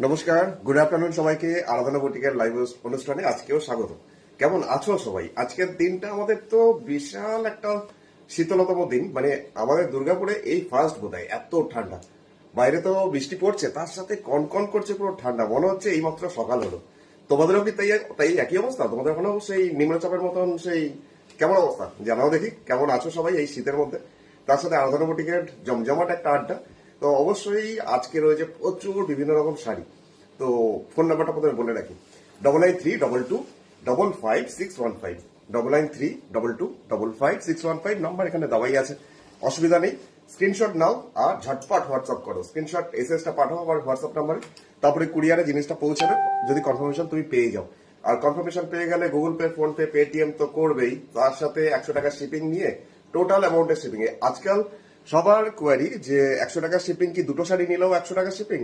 নমস্কার, good afternoon সবাইকে। আরাধনা বুটিকের লাইভ অনুষ্ঠানে আজকেও স্বাগত। কেমন আছো সবাই? আজকের দিনটা আমাদের তো বিশাল একটা শীতলতম দিন, মানে আমাদের দুর্গাপুরে এই ফার্স্ট বোধহয় এত ঠান্ডা। বাইরে তো বৃষ্টি পড়ছে, তার সাথে কনকন করছে পুরো ঠান্ডা, মনে হচ্ছে এইমাত্র সকাল হলো। তোমাদেরও কি তাই তাই একই অবস্থা? তোমাদের ওখানেও সেই নিম্নচাপের মতন সেই কেমন অবস্থা জানাও দেখি। কেমন আছো সবাই এই শীতের মধ্যে? তার সাথে আরাধনা বুটিকের জমজমাট একটা আড্ডা। তো অবশ্যই আজকে রয়েছে প্রচুর বিভিন্ন রকম শাড়ি। তো ফোন নাম্বারটা প্রথমে বলে রাখি, 9932225565, 9932225565 নাম্বার এখানে দেওয়াই আছে, অসুবিধা নেই। স্ক্রিনশট নাও আর ঝটপট হোয়াটসঅ্যাপ করো। স্ক্রিনশট এসএসটা পাঠাও আমার হোয়াটসঅ্যাপ নাম্বারে, তারপরে কুরিয়ারে জিনিসটা পৌঁছাবে যদি কনফার্মেশন তুমি পেয়ে যাও। আর কনফার্মেশন পেয়ে গেলে Google pay, phone pay, Paytm তো করবেই, তার সাথে 100 টাকা শিপিং নিয়ে টোটাল অ্যামাউন্টের শিপিং এ আজকাল সবার কোয়ারি যে 100 টাকা শিপিং কি দুটো শাড়ি নিলেও 100 টাকা শিপিং?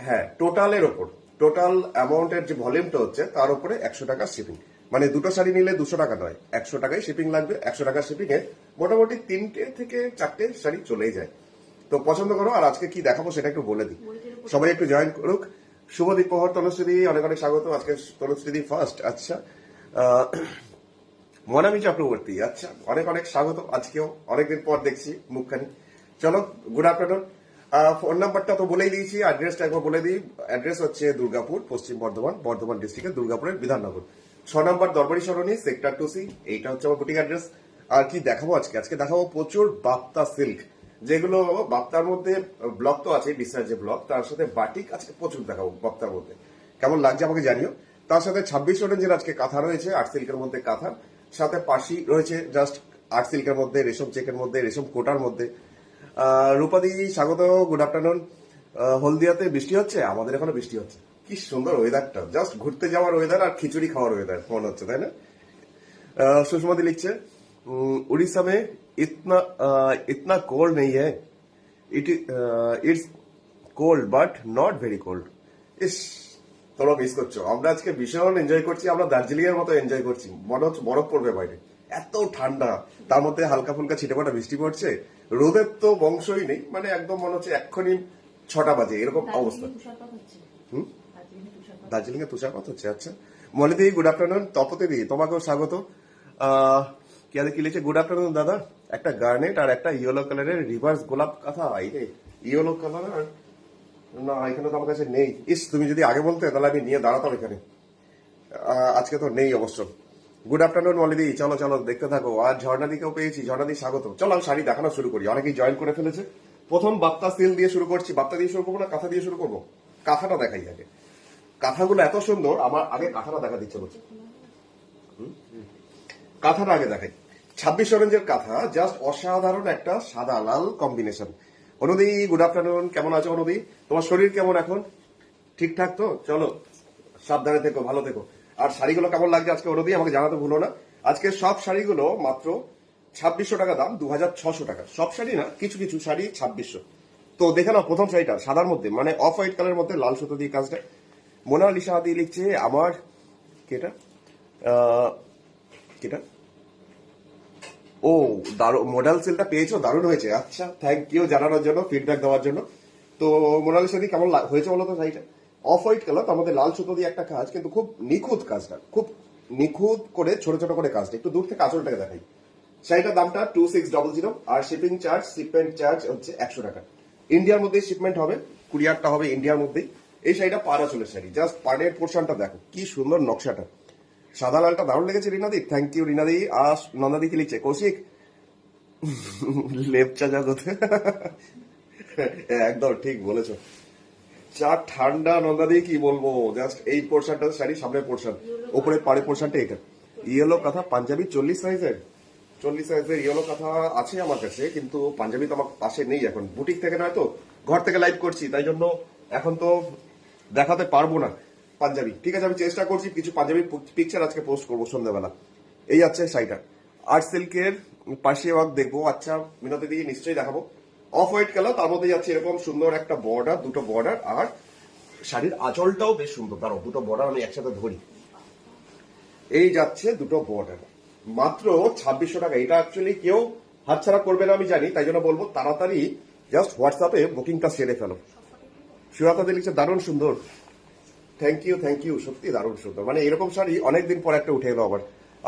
হ্যাঁ, টোটালের ওপর, টোটাল অ্যামাউন্টের যে ভলিউমটা হচ্ছে তার উপরে 100 টাকা শিপিং। মানে দুটো শাড়ি নিলে 200 টাকা নয়, 100 টাকাই শিপিং লাগবে। 100 টাকা শিপিং এ মোটামুটি 3টে থেকে 4টে শাড়ি চলেই যায়। তো পছন্দ করো। আর আজকে কি দেখাবো সেটা একটু বলে দিই, সবাই একটু জয়েন করুক। শুভ দীপহর তনুশ্রী, অনেক অনেক স্বাগত। আজকে তনুশ্রী ফার্স্ট, আচ্ছা। আহ, মনামি চক্রবর্তী, আচ্ছা, অনেক অনেক স্বাগত। আজকেও অনেকদিন পর দেখছি মুখখানি। চলো, গুড আফটারনুন। ফোন নাম্বারটা তো বলেই দিয়েছি, অ্যাড্রেসটা একবার বলে দিই। অ্যাড্রেস হচ্ছে দুর্গাপুর, পশ্চিম বর্ধমান, বর্ধমান ডিস্ট্রিক্টের দুর্গাপুরের বিধাননগর 6 নম্বর দরবারি সরণি, সেক্টর 2C। এইটা হচ্ছে আমার বুটিক অ্যাড্রেস। আর কি দেখাবো আজকে? আজকে দেখাবো প্রচুর বাপ্তা সিল্ক, যেগুলো বাপ্তার মধ্যে ব্লক তো আছে, বিশ্বাস যে ব্লক, তার সাথে বাটিক আজকে প্রচুর দেখাবো বাপ্তার মধ্যে। কেমন লাগছে আমাকে জানিও। তার সাথে 26 অরেঞ্জের আজকে কাঁথা রয়েছে, আর্ট সিল্কের মধ্যে কাঁথা, সাথে পাশি রয়েছে জাস্ট আর্ট সিল্কের মধ্যে, রেশম চেকের মধ্যে, রেশম কোটার মধ্যে। রূপাদি স্বাগত, গুড আফটারনুন। হলদিয়াতে বৃষ্টি হচ্ছে, আমাদের এখানে বৃষ্টি হচ্ছে। কি সুন্দর ওয়েদারটা, জাস্ট ঘুরতে যাওয়ার ওয়েদার আর খিচুড়ি খাওয়ার ওয়েদার মনে হচ্ছে, তাই না? সুষমাদি লিখছে, उड़ीसा में इतना इतना कोल्ड नहीं है, it's cold but not very cold. ইস, তোমরা মিস করছো, আমরা আজকে ভীষণ এনজয় করছি, আমরা দার্জিলিং এর মতো এনজয় করছি, মনে হচ্ছে বরফ পড়বে বাইরে, এত ঠান্ডা। তার মধ্যে হালকা ফুলকা ছিটেফাটা বৃষ্টি পড়ছে, রোদের তো বংশই নেই, মানে একদম মনে হচ্ছে এক্ষুনি 6টা বাজে এরকম অবস্থা। হুম, দার্জিলিং এ তুষারপাত হচ্ছে, আচ্ছা। মলিদি, গুড আফটারনুন। তপতি দি, তোমাকেও স্বাগত। কি লিখেছে, গুড আফটারনুন দাদা, একটা গার্নেট আর একটা ইয়েলো কালারের রিভার্স গোলাপ কাঁথা। ইয়েলো কালার না, এখানে তো আমার কাছে নেই। ইস, তুমি যদি আগে বলতে তাহলে আমি নিয়ে দাঁড়াতাম এখানে। আজকে তো নেই অবশ্য। গুড আফটারনুন মলিদি, চলো চলো দেখতে থাকো। আর ঝর্ণাদিকেও পেয়েছি, ঝর্ণাদি স্বাগত। চলো আমি শাড়ি দেখানো শুরু করি, অনেকেই জয়েন করে ফেলেছে। প্রথম বাপ্তা সিল দিয়ে শুরু করছি। বাপ্তা দিয়ে শুরু করবো না কাঁথা দিয়ে শুরু করবো? কাঁথাটা দেখাই আগে। কাঁথাগুলো এত সুন্দর, আমার আগে কাঁথাটা দেখা দিচ্ছে বলছে। কাঁথাটা আগে দেখাই। 26 অরেঞ্জের কাঁথা, জাস্ট অসাধারণ একটা সাদা লাল কম্বিনেশন। অনুদি, গুড আফটারনুন, কেমন আছো অনুদি? তোমার শরীর কেমন এখন? ঠিকঠাক তো? চলো, সাবধানে থেকো, ভালো থেকো। আর শাড়িগুলো কেমন লাগছে আজকে অনুদি আমাকে জানাতে ভুলো না। আজকে সব শাড়িগুলো মাত্র 2600 টাকা দাম, 2600 টাকা। সব শাড়ি না, কিছু কিছু শাড়ি 2600। তো দেখে নাও প্রথম শাড়িটা সাদার মধ্যে, মানে অফ হোয়াইট কালারের মধ্যে লাল সুতো দিয়ে কাজটা। মোনালিসা আদি লিখছে, আমার কেটা কেটা ও দারুণ, মডেল সেলটা পেয়েছো, দারুণ হয়েছে। আচ্ছা, থ্যাংক ইউ জানানোর জন্য, ফিডব্যাক দেওয়ার জন্য। তো মোনালিসা দি কেমন হয়েছে বলো তো শাড়িটা? অফ হোয়াইট কালার, তার মধ্যে লাল সুতো দিয়ে একটা কাজ, কিন্তু খুব নিখুঁত কাজটা, খুব নিখুঁত করে ছোট ছোট করে কাজটা। একটু দূর থেকে আঁচলটাকে দেখাই। শাড়িটার দামটা 2600, আর শিপিং চার্জ, শিপমেন্ট চার্জ হচ্ছে 100 টাকা। ইন্ডিয়ার মধ্যেই শিপমেন্ট হবে, কুরিয়ারটা হবে ইন্ডিয়ার মধ্যেই। এই শাড়িটা পাড় আঁচলের শাড়ি, জাস্ট পাড়ের পোর্শনটা দেখো কি সুন্দর নকশাটা। সাদা লালটা দারুণ লেগেছে রিনাদি, থ্যাংক ইউ রিনাদি। আর নন্দাদি কি লিখছে, কৌশিক লেপচা জগৎ। একদম ঠিক বলেছো, যা ঠান্ডা নন্দাদি কি বলবো। জাস্ট এই পোর্শনটা শাড়ি, সামনের পোর্শন, ওপরে পাড়ে পোর্শনটা এটা। ইয়েলো কাঁথা পাঞ্জাবি 40 সাইজের, 40 সাইজের ইয়েলো কাঁথা আছে আমার কাছে, কিন্তু পাঞ্জাবি তো আমার পাশে নেই এখন, বুটিক থেকে নয় তো, ঘর থেকে লাইভ করছি, তাই জন্য এখন তো দেখাতে পারবো না পাঞ্জাবি। ঠিক আছে, আমি চেষ্টা করছি কিছু পাঞ্জাবি পিকচার আজকে পোস্ট করবো সন্ধ্যাবেলা। এই আছে শাড়িটা, আর্ট সিল্কের পাশে দেখবো। আচ্ছা মিনতি দিয়ে নিশ্চয়ই দেখাবো। অফ হোয়াইট কালার, তার মধ্যে যাচ্ছে এরকম সুন্দর একটা বর্ডার, দুটো বর্ডার, আর শাড়ির আঁচলটাও বেশ সুন্দর। দাঁড়াও, দুটো বর্ডার আমি একসাথে ধরি। এই যাচ্ছে দুটো বর্ডার, মাত্র 2600 টাকা। এটা অ্যাকচুয়ালি কেউ হাতছাড়া করবে না আমি জানি, তাই জন্য বলবো তাড়াতাড়ি জাস্ট হোয়াটসঅ্যাপে বুকিংটা সেরে ফেলো। সুরাতাদি লিখছে দারুণ সুন্দর। থ্যাংক ইউ, সত্যি দারুণ সুন্দর। মানে এরকম শাড়ি অনেকদিন পর একটা উঠে এলো আবার।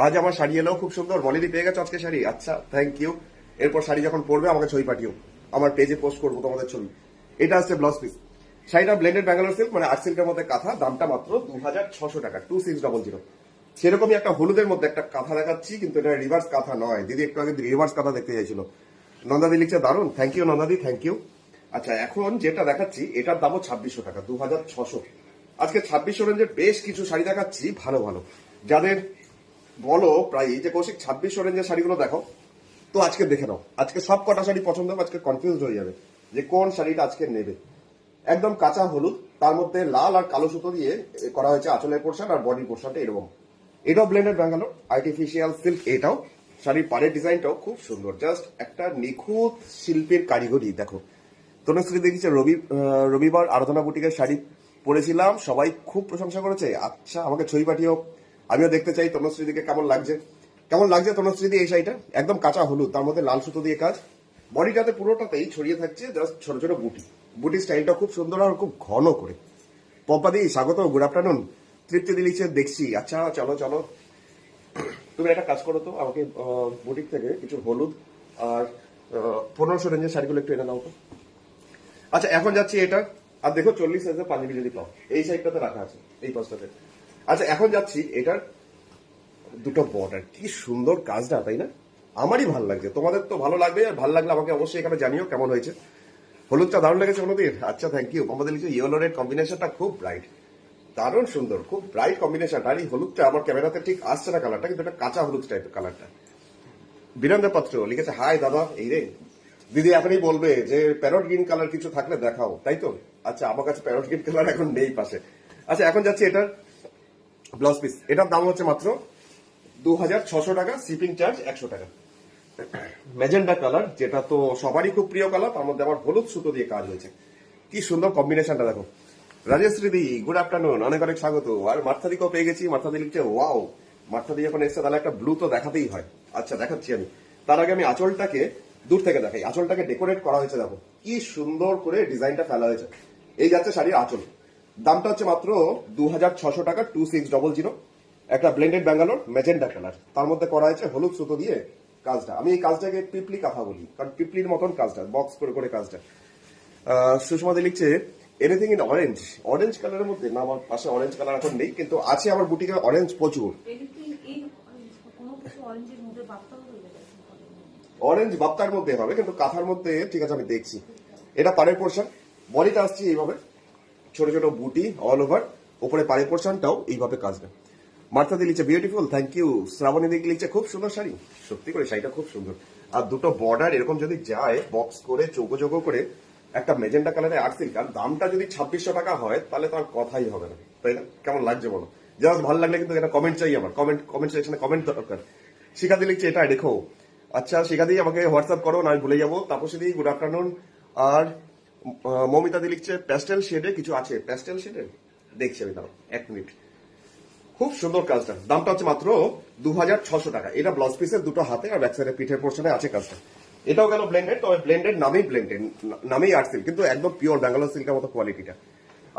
আজ আমার শাড়ি এলো খুব সুন্দর। মলিদি পেয়ে গেছো আজকে শাড়ি? আচ্ছা, থ্যাংক ইউ। এরপর শাড়ি যখন পরবে আমাকে ছবি পাঠিও, আমার পেজে পোস্ট করবো তোমাদের ছবি। এটা হচ্ছে ব্লাউজ পিস। শাড়িটা ব্লেন্ডেড ব্যাঙ্গালোর সিল্ক, মানে আর্ট সিল্কের মধ্যে কাঁথা। দামটা মাত্র 2600 টাকা, 2600। সেরকমই একটা হলুদের মধ্যে একটা কাঁথা দেখাচ্ছি, কিন্তু এটা রিভার্স কাঁথা নয়। দিদি একটু আগে রিভার্স কাঁথা দেখতে চাইছিল। নন্দাদি লিখছে দারুণ। থ্যাংক ইউ নন্দাদি, থ্যাংক ইউ। আচ্ছা, এখন যেটা দেখাচ্ছি এটার দামও 2600 টাকা, 2600। আজকে 2600 রেঞ্জের বেশ কিছু শাড়ি দেখাচ্ছি, ভালো ভালো। যাদের বলো প্রায় যে কৌশিক 2600 রেঞ্জের শাড়িগুলো দেখো, তো আজকে দেখে নাও। আজকে সব কটা শাড়ি পছন্দ হবে, আজকে কনফিউজ হয়ে যাবে যে কোন শাড়িটা আজকে নেবে। একদম কাঁচা হলুদ, তার মধ্যে লাল আর কালো সুতো দিয়ে করা হয়েছে আঁচলের পোর্শন, আর বডির পোর্শনটা এরকম। এটাও ব্লেন্ডেড ব্যাঙ্গালোর আর্টিফিশিয়াল সিল্ক। এটাও শাড়ির পাড়ের ডিজাইনটাও খুব সুন্দর, জাস্ট একটা নিখুঁত শিল্পের কারিগরি। দেখো, তনুশ্রী দেখেছে রবিবার আরাধনা বুটিকের শাড়ি পরেছিলাম, সবাই খুব প্রশংসা করেছে। আচ্ছা, আমাকে ছবি পাঠিও, আমিও দেখতে চাই তনুশ্রীদিকে কেমন লাগছে। কেমন লাগছে তনুশ্রীদি এই শাড়িটা? একদম কাঁচা হলুদ, তার মধ্যে লাল সুতো দিয়ে কাজ। বডিটাতে পুরোটাতেই ছড়িয়ে থাকছে জাস্ট ছোট ছোট বুটি। বুটি স্টাইলটা খুব সুন্দর আর খুব ঘন করে। পম্পাদি স্বাগত, গুড আফটারনুন। তৃপ্তি দিলিছে দেখছি। আচ্ছা, চলো চলো, তুমি একটা কাজ করো তো, আমাকে বুটিক থেকে কিছু হলুদ আর 1500 রেঞ্জের শাড়িগুলো একটু এনে দাও তো। আচ্ছা, এখন যাচ্ছি এটা। আর দেখো 40 সাইজের পাঞ্জাবি যদি পাও, এই সাইডটাতে রাখা আছে, এই পাশটাতে। আচ্ছা, এখন যাচ্ছি এটার দুটো বর্ডার, কি সুন্দর কাজটা, তাই না? আমারই ভালো লাগছে, তোমাদের তো ভালো লাগবে। আর ভালো লাগলে আমাকে অবশ্যই এখানে জানিও কেমন হয়েছে। হলুদটা দারুণ লেগেছে কোনোদিন? আচ্ছা, থ্যাংক ইউ। আমাদের লিখছে ইয়েলো রেড কম্বিনেশনটা খুব ব্রাইট, দারুণ সুন্দর, খুব ব্রাইট কম্বিনেশন। আর এই হলুদটা আমার ক্যামেরাতে ঠিক আসছে না কালারটা, কিন্তু এটা কাঁচা হলুদ টাইপের কালারটা। বীরেন্দ্র পাত্র লিখেছে হাই দাদা। এই রে দিদি, এখনই বলবে যে প্যারট গ্রিন কালার কিছু থাকলে দেখাও, তাই তো? আচ্ছা, আমার কাছে প্যারট গ্রিন কালার এখন নেই পাশে। আচ্ছা, এখন যাচ্ছি এটার ব্লাউজ পিস। এটার দাম হচ্ছে মাত্র 2600 টাকা, শিপিং চার্জ 100 টাকা। ম্যাজেন্ডা কালার, যেটা তো সবারই খুব প্রিয় কালার, তার মধ্যে আবার হলুদ সুতো দিয়ে কাজ হয়েছে। কি সুন্দর কম্বিনেশনটা দেখো। রাজেশ্রী দি গুড আফটারনুন, অনেক অনেক স্বাগত। আর মার্থাদিকেও পেয়ে গেছি। মার্থাদি লিখছে ওয়াও। মার্থাদি যখন এসছে তাহলে একটা ব্লু তো দেখাতেই হয়। আচ্ছা, দেখাচ্ছি আমি। তার আগে আমি আঁচলটাকে দূর থেকে দেখাই। আঁচলটাকে ডেকোরেট করা হয়েছে, দেখো কি সুন্দর করে ডিজাইনটা ফেলা হয়েছে। এই যাচ্ছে শাড়ির আঁচল। দামটা হচ্ছে মাত্র 2600 টাকা, 2600। একটা ব্লেন্ডেড ব্যাঙ্গালোর ম্যাজেন্ডা কালার, তার মধ্যে করা হয়েছে হলুদ সুতো দিয়ে কাজটা। আমি এই কাজটাকে পিপলি কাঁথা বলি, কারণ পিপলির মতন কাজটা, বক্স করে করে কাজটা। সুষমাদি লিখছে এনিথিং ইন অরেঞ্জ। অরেঞ্জ কালারের মধ্যে না, আমার পাশে অরেঞ্জ কালার এখন নেই, কিন্তু আছে আমার বুটিকে অরেঞ্জ প্রচুর। অরেঞ্জ বাপ্তার মধ্যে হবে, কিন্তু কাঁথার মধ্যে ঠিক আছে, আমি দেখছি। এটা পাড়ের পোর্শন, বডিটা আসছে এইভাবে ছোট ছোট বুটি অল ওভার, উপরে পাড়ের পোর্শনটাও এইভাবে কাজটা। মার্থাদি লিখছে বিউটিফুল, থ্যাংক ইউ। শ্রাবণী দিকে লিখছে খুব সুন্দর শাড়ি। সত্যি করে শাড়িটা খুব সুন্দর। আর দুটো বর্ডার এরকম যদি যায় বক্স করে চৌকো চৌকো করে, একটা মেজেন্টা কালারের আর্ট সিল্ক, আর দামটা যদি 2600 টাকা হয়, তাহলে তো আর কথাই হবে না, তাই না? কেমন লাগছে বলো? জাস্ট ভালো লাগলে কিন্তু এটা কমেন্ট চাই আমার, কমেন্ট সেকশনে কমেন্ট দরকার। শিখাদি লিখছে এটা দেখো। আচ্ছা, শিখাদি আমাকে হোয়াটসঅ্যাপ করো, না আমি ভুলে যাবো। তাপসী দি গুড আফটারনুন। আর মমিতা দি লিখছে প্যাস্টেল শেডে কিছু আছে। প্যাস্টেল শেডে দেখছি আমি, দাঁড়াও 1 মিনিট। খুব সুন্দর কাজটা। দামটা হচ্ছে মাত্র 2600 টাকা। এটা ব্লাউজ পিসের দুটো হাতে আর ব্যাক সাইডের পিঠের পোর্শনে আছে কাজটা। এটাও গেল ব্লেন্ডেড, তবে ব্লেন্ডেড নামেই ব্লেন্ডেড, নামেই আর্ট সিল্ক, কিন্তু একদম পিওর ব্যাঙ্গালোর সিল্কের মতো কোয়ালিটিটা।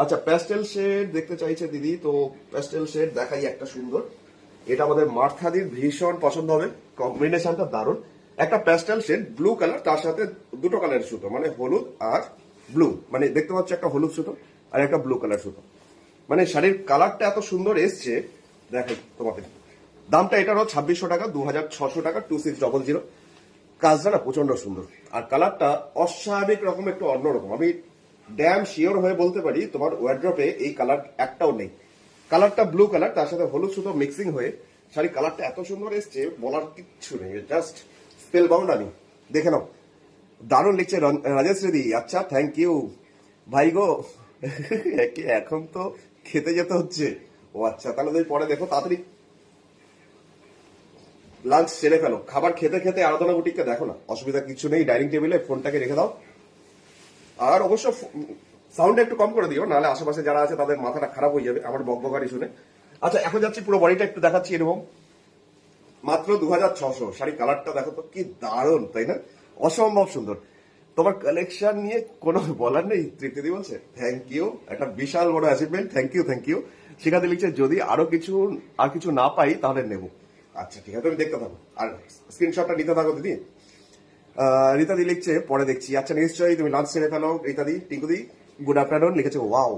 আচ্ছা, প্যাস্টেল শেড দেখতে চাইছে দিদি, তো প্যাস্টেল শেড দেখাই একটা সুন্দর। এটা আমাদের মার্থাদির ভীষণ পছন্দ হবে, কম্বিনেশনটা দারুণ। একটা প্যাস্টেল শেড ব্লু কালার, তার সাথে দুটো কালারের সুতো, মানে হলুদ আর ব্লু, মানে দেখতে পাচ্ছ একটা হলুদ সুতো আর একটা ব্লু কালার সুতো। মানে শাড়ির কালারটা এত সুন্দর এসছে, দেখাই তোমাদের। দামটা এটারও 2600 টাকা, 2600 টাকা, 2600। কাজটা না প্রচন্ড সুন্দর, আর কালারটা অস্বাভাবিক রকম, একটু অন্যরকম। আমি ড্যাম শিওর হয়ে বলতে পারি তোমার ওয়ার্ড্রপে এই কালার একটাও নেই। কালারটা ব্লু কালার, তার সাথে হলুদ সুতো মিক্সিং হয়ে শাড়ির কালারটা এত সুন্দর এসছে, বলার কিচ্ছু নেই, জাস্ট স্পেল বাউন্ড। আমি দেখে নাও, দারুণ লিখছে রাজেশ্রী দি। আচ্ছা, থ্যাংক ইউ ভাই গো। এখন তো খেতে যেতে হচ্ছে। ও আচ্ছা, তাহলে তুমি পরে দেখো, তাড়াতাড়ি লাঞ্চ সেরে ফেলো। খাবার খেতে খেতে আরাধনা বুটিককে দেখো না, অসুবিধা কিছু নেই। ডাইনিং টেবিলে ফোনটাকে রেখে দাও, আর অবশ্য সাউন্ড একটু কম করে দিও, নাহলে আশেপাশে যারা আছে তাদের মাথাটা খারাপ হয়ে যাবে আমার বকবকারি শুনে। আচ্ছা, এখন যাচ্ছি পুরো বডিটা একটু দেখাচ্ছি এরকম। মাত্র 2600। শাড়ি কালারটা দেখো তো কি দারুণ, তাই না? অসম্ভব সুন্দর। তোমার কালেকশন নিয়ে কোনো বলার নেই। তৃপ্তিদি বলছে থ্যাংক ইউ, একটা বিশাল বড় achievement, thank you thank you. সেখানে লিখছে যদি আর কিছু না পাই তাহলে নেব। আচ্ছা ঠিক আছে, তুমি দেখতে থাকো আর স্ক্রিনশটটা নিতে থাকো দিদি। রীতাদি লিখছে পরে দেখছি। আচ্ছা নিশ্চয়ই তুমি লাঞ্চ সেরে ফেলো রীতাদি। টিঙ্কুদি গুড আফটারনুন লিখেছে ওয়াও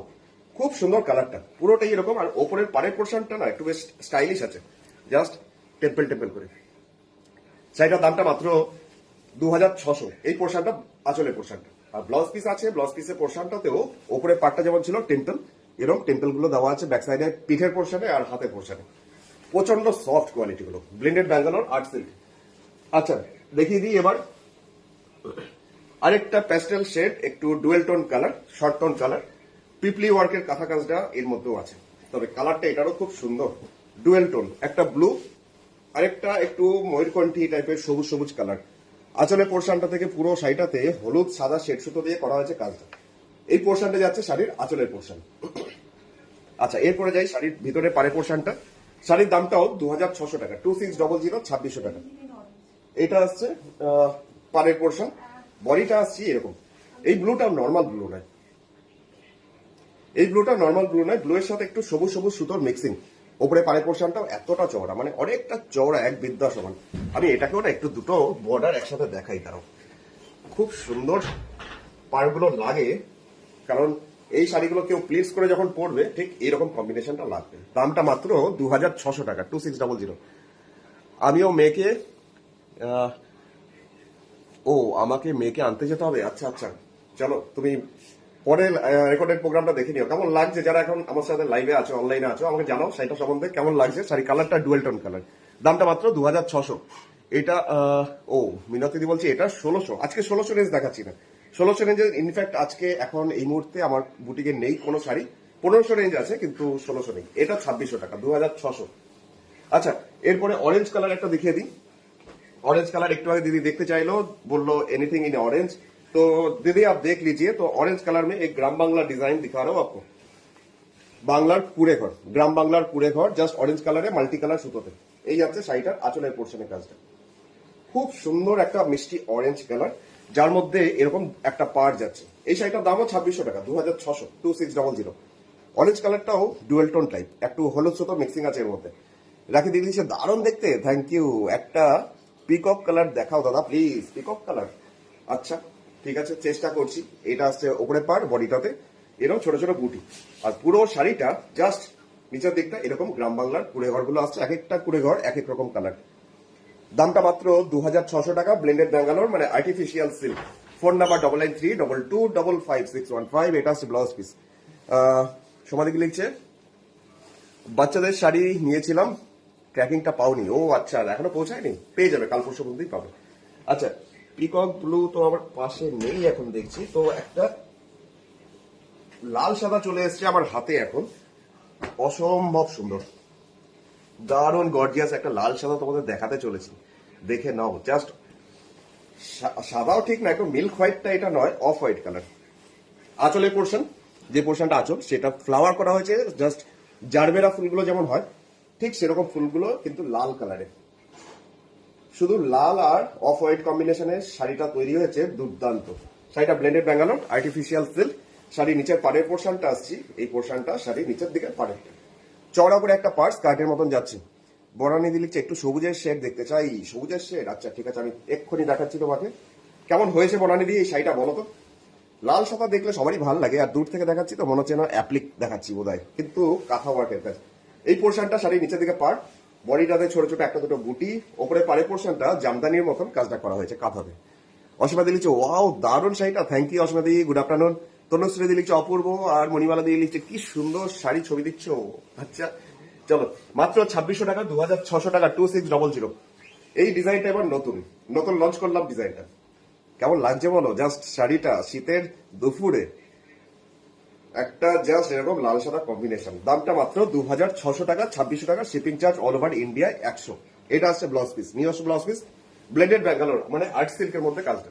খুব সুন্দর কালারটা, পুরোটাই এরকম। আর ওপরের পাড়ের পোর্শনটা না একটু বেশ স্টাইলিশ আছে, জাস্ট টেম্পল টেম্পল করে। শাড়িটার দামটা মাত্র 2600। এই পোর্শনটা আঁচলের পোর্শনটা, আর ব্লাউজ পিস আছে। ব্লাউজ পিসের পোর্শনটাতেও ওপরের পাটটা যেমন ছিল টেম্পল, এরকম টেম্পল গুলো দেওয়া আছে ব্যাক সাইডে, পিঠের পোর্শনে আর হাতের পোর্শনে। প্রচন্ড সফট কোয়ালিটি গুলো, ব্লেন্ডেড ব্যাঙ্গালোর আর্ট সিল্ক। আচ্ছা দেখিয়ে দিই এবার আরেকটা প্যাস্টেল শেড, একটু dual tone colour, short tone colour, Pipli ওয়ার্কের কাঁথা কাজটা এর মধ্যেও আছে। তবে কালারটা এটারও খুব সুন্দর, ডুয়েল টোন, একটা ব্লু আরেকটা একটু ময়ূরকণ্ঠী টাইপের সবুজ সবুজ কালার। আঁচলের পোর্শনটা থেকে পুরো শাড়িটাতে হলুদ সাদা শেড সুতো দিয়ে করা হয়েছে কাজটা। এই পোর্শনটা যাচ্ছে শাড়ির আঁচলের পোর্শন। আচ্ছা এরপরে যাই শাড়ির ভিতরে পাড়ে পোর্শনটা। শাড়ির দামটাও 2600 টাকা, 2600, 2600 টাকা। এটা আসছে পাড়ের পোর্শন, বডিটা আসছে এরকম। এই ব্লুটা নর্মাল ব্লু নয়, এই ব্লুটা নর্মাল ব্লু নয়, ব্লু এর সাথে একটু সবুজ সবুজ সুতোর মিক্সিং। ওপরে পাড়ের পোর্শনটাও এতটা চওড়া, মানে অনেকটা চওড়া, এক বিদ্যা সমান। আমি এটাকেও না একটু দুটো বর্ডার একসাথে দেখাই, কারণ খুব সুন্দর পাড়গুলো লাগে। কারণ এই শাড়িগুলো কেউ প্লিটস করে যখন পরবে ঠিক এইরকম কম্বিনেশনটা লাগবে। দামটা মাত্র 2600 টাকা, 2600। আমিও মেয়েকে আমাকে মেয়েকে আনতে যেতে হবে। আচ্ছা আচ্ছা চলো, তুমি পরে রেকর্ডেড প্রোগ্রামটা দেখে নিও। কেমন লাগছে যারা এখন আমার সাথে লাইভে আছো, অনলাইনে আছো, আমাকে জানাও শাড়িটা সম্বন্ধে কেমন লাগছে। শাড়ি কালারটা ডুয়েল টোন কালার, দামটা মাত্র 2600। এটা মিনতিদি বলছি এটা 1600। আজকে 1600 রেঞ্জ দেখাচ্ছি না, 1600 রেঞ্জের ইনফ্যাক্ট আজকে এখন এই মুহূর্তে আমার বুটিকে নেই কোনো শাড়ি। 1500 রেঞ্জ আছে কিন্তু 1600 নেই। এটা 2600 টাকা, 2600। আচ্ছা এরপরে অরেঞ্জ কালার একটা দেখিয়ে দিই। ऑरेंज कलर एक दीदी देखते चाइलो, बोलो एनीथिंग इन ऑरेंज। तो दीदी आप देख लीजिए, तो ऑरेंज कलर में एक ग्राम बांग्ला डिजाइन दिखा रहा हूँ आपको। বাংলার কুড়ে ঘর, গ্রাম বাংলার কুড়ে ঘর, জাস্ট অরেঞ্জ কালারে মাল্টি কালার সুতোতে। এই যাচ্ছে শাড়িটার আঁচলের পোর্শনের কাজটা, খুব সুন্দর একটা মিষ্টি অরেঞ্জ কালার, যার মধ্যে এরকম একটা পাড় যাচ্ছে। এই শাড়িটার দামও 2600 টাকা, 2600, 2600। অরেঞ্জ কালারটাও ডুয়েল টোন টাইপ, একটু হলুদ সুতো মিক্সিং আছে এর মধ্যে। রাখি দিদি দিচ্ছে দারুণ দেখতে, থ্যাংক ইউ। একটা পিকক কালার দেখাও দাদা প্লিজ, পিকক কালার। আচ্ছা ঠিক আছে, চেষ্টা করছি। এটা আসছে ওপরে পাড়, বডিটাতে এরকম ছোট ছোট বুটি, আর পুরো শাড়িটা জাস্ট নিচের দিকটা এরকম গ্রাম বাংলার কুড়ে ঘরগুলো আসছে, এক একটা কুড়ে ঘর এক এক রকম কালার। দামটা মাত্র 2600 টাকা, ব্লেন্ডেড ব্যাঙ্গালোর মানে আর্টিফিশিয়াল সিল্ক। Phone number 9932255615। এটা হচ্ছে ব্লাউজ পিস। সমাধিকে লিখছে বাচ্চাদের শাড়ি নিয়েছিলাম, ট্র্যাকিংটা পাওনি। ও আচ্ছা এখনো পৌঁছায়নি, পেয়ে যাবে, কাল পরশু মধ্যেই পাবে। আচ্ছা পিকক ব্লু তো আমার পাশে নেই এখন দেখছি, তো একটা লাল সাদা চলে এসছে আমার হাতে এখন, অসম্ভব সুন্দর দারুণ গর্জিয়াস একটা লাল সাদা তোমাদের দেখাতে চলেছি, দেখে নাও। জাস্ট সাদাও ঠিক না, একটু মিল্ক হোয়াইটটা এটা নয়, অফ হোয়াইট কালার। আঁচলের পোর্শন, যে পোর্শনটা আঁচল সেটা ফ্লাওয়ার করা হয়েছে, জাস্ট জারবেরা ফুলগুলো যেমন হয় ঠিক সেরকম ফুলগুলো, কিন্তু লাল কালারে, শুধু লাল আর অফ হোয়াইট কম্বিনেশনের শাড়িটা তৈরি হয়েছে দুর্দান্ত। শাড়িটা blended Bangalore artificial silk. Sari নিচের পাড়ের পোর্শনটা আসছি, এই পোর্শনটা শাড়ি নিচের দিকে পাড়ে, চওড়া করে একটা পার্ট স্কার্টের মতন যাচ্ছে। বরানি দিলিচ্ছে একটু সবুজের শেড দেখতে চাই, সবুজের শেড। আচ্ছা ঠিক আছে, আমি এক্ষুনি দেখাচ্ছি তোমাকে। কেমন হয়েছে বরানি দিয়ে এই শাড়িটা বলো তো? লাল সাদা দেখলে সবারই ভালো লাগে, আর দূর থেকে দেখাচ্ছি তো মনে হচ্ছে না অ্যাপ্লিক দেখাচ্ছি বোধহয়, কিন্তু কাঁথা ওয়ার্কের কাজ। এই পোর্শনটা শাড়ি নিচের দিকে পার্ট, বডিটাতে ছোট ছোট একটা দুটো বুটি, ওপরে পাড়ে পোর্শনটা জামদানির মতন কাজটা করা হয়েছে কাঁথাতে। অসীমা দি লিখছে ওয়াও দারুণ শাড়িটা, thank you Asima di, good afternoon. Tanushree di লিখছে অপূর্ব, আর মণিমালা দিয়ে লিখছে কি সুন্দর শাড়ি ছবি দিচ্ছ। আচ্ছা চলো, মাত্র 2600 টাকা, 2600 টাকা, 2600। এই ডিজাইনটা এবার নতুন নতুন লঞ্চ করলাম ডিজাইনটা, কেমন লাগছে বলো? জাস্ট শাড়িটা শীতের দুপুরে একটা জাস্ট এরকম লাল সাদা কম্বিনেশন। দামটা মাত্র 2600 টাকা, 2600 টাকা, শিপিং চার্জ অল ওভার ইন্ডিয়ায় 100। এটা আসছে ব্লাউজ পিস, নিউ আসছে ব্লাউজ পিস, ব্লেন্ডেড ব্যাঙ্গালোর মানে আর্ট সিল্কের মধ্যে কাজটা।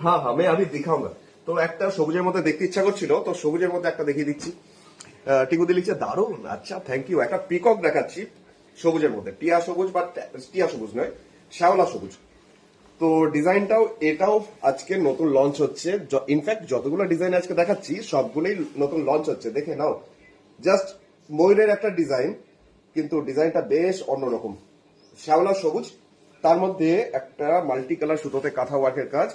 হ্যাঁ হ্যাঁ আমি দেখাউঙ্গা। তো একটা সবুজের মধ্যে দেখতে ইচ্ছা করছিল, তো সবুজের মধ্যে একটা দেখিয়ে দিচ্ছি। টিকুদি লিখছে দারুণ, আচ্ছা থ্যাংক ইউ। একটা পিকক দেখাচ্ছি সবুজের মধ্যে, টিয়া সবুজ বা টিয়া সবুজ নয়, শ্যাওলা সবুজ। তো ডিজাইনটাও এটাও আজকে নতুন লঞ্চ হচ্ছে। ইনফ্যাক্ট যতগুলো ডিজাইন আজকে দেখাচ্ছি সবগুলোই নতুন লঞ্চ হচ্ছে, দেখে নাও। জাস্ট ময়ূরের একটা ডিজাইন, কিন্তু ডিজাইনটা বেশ অন্যরকম, শ্যাওলা সবুজ, তার মধ্যে একটা মাল্টি কালার সুতোতে কাঁথা ওয়ার্কের কাজ।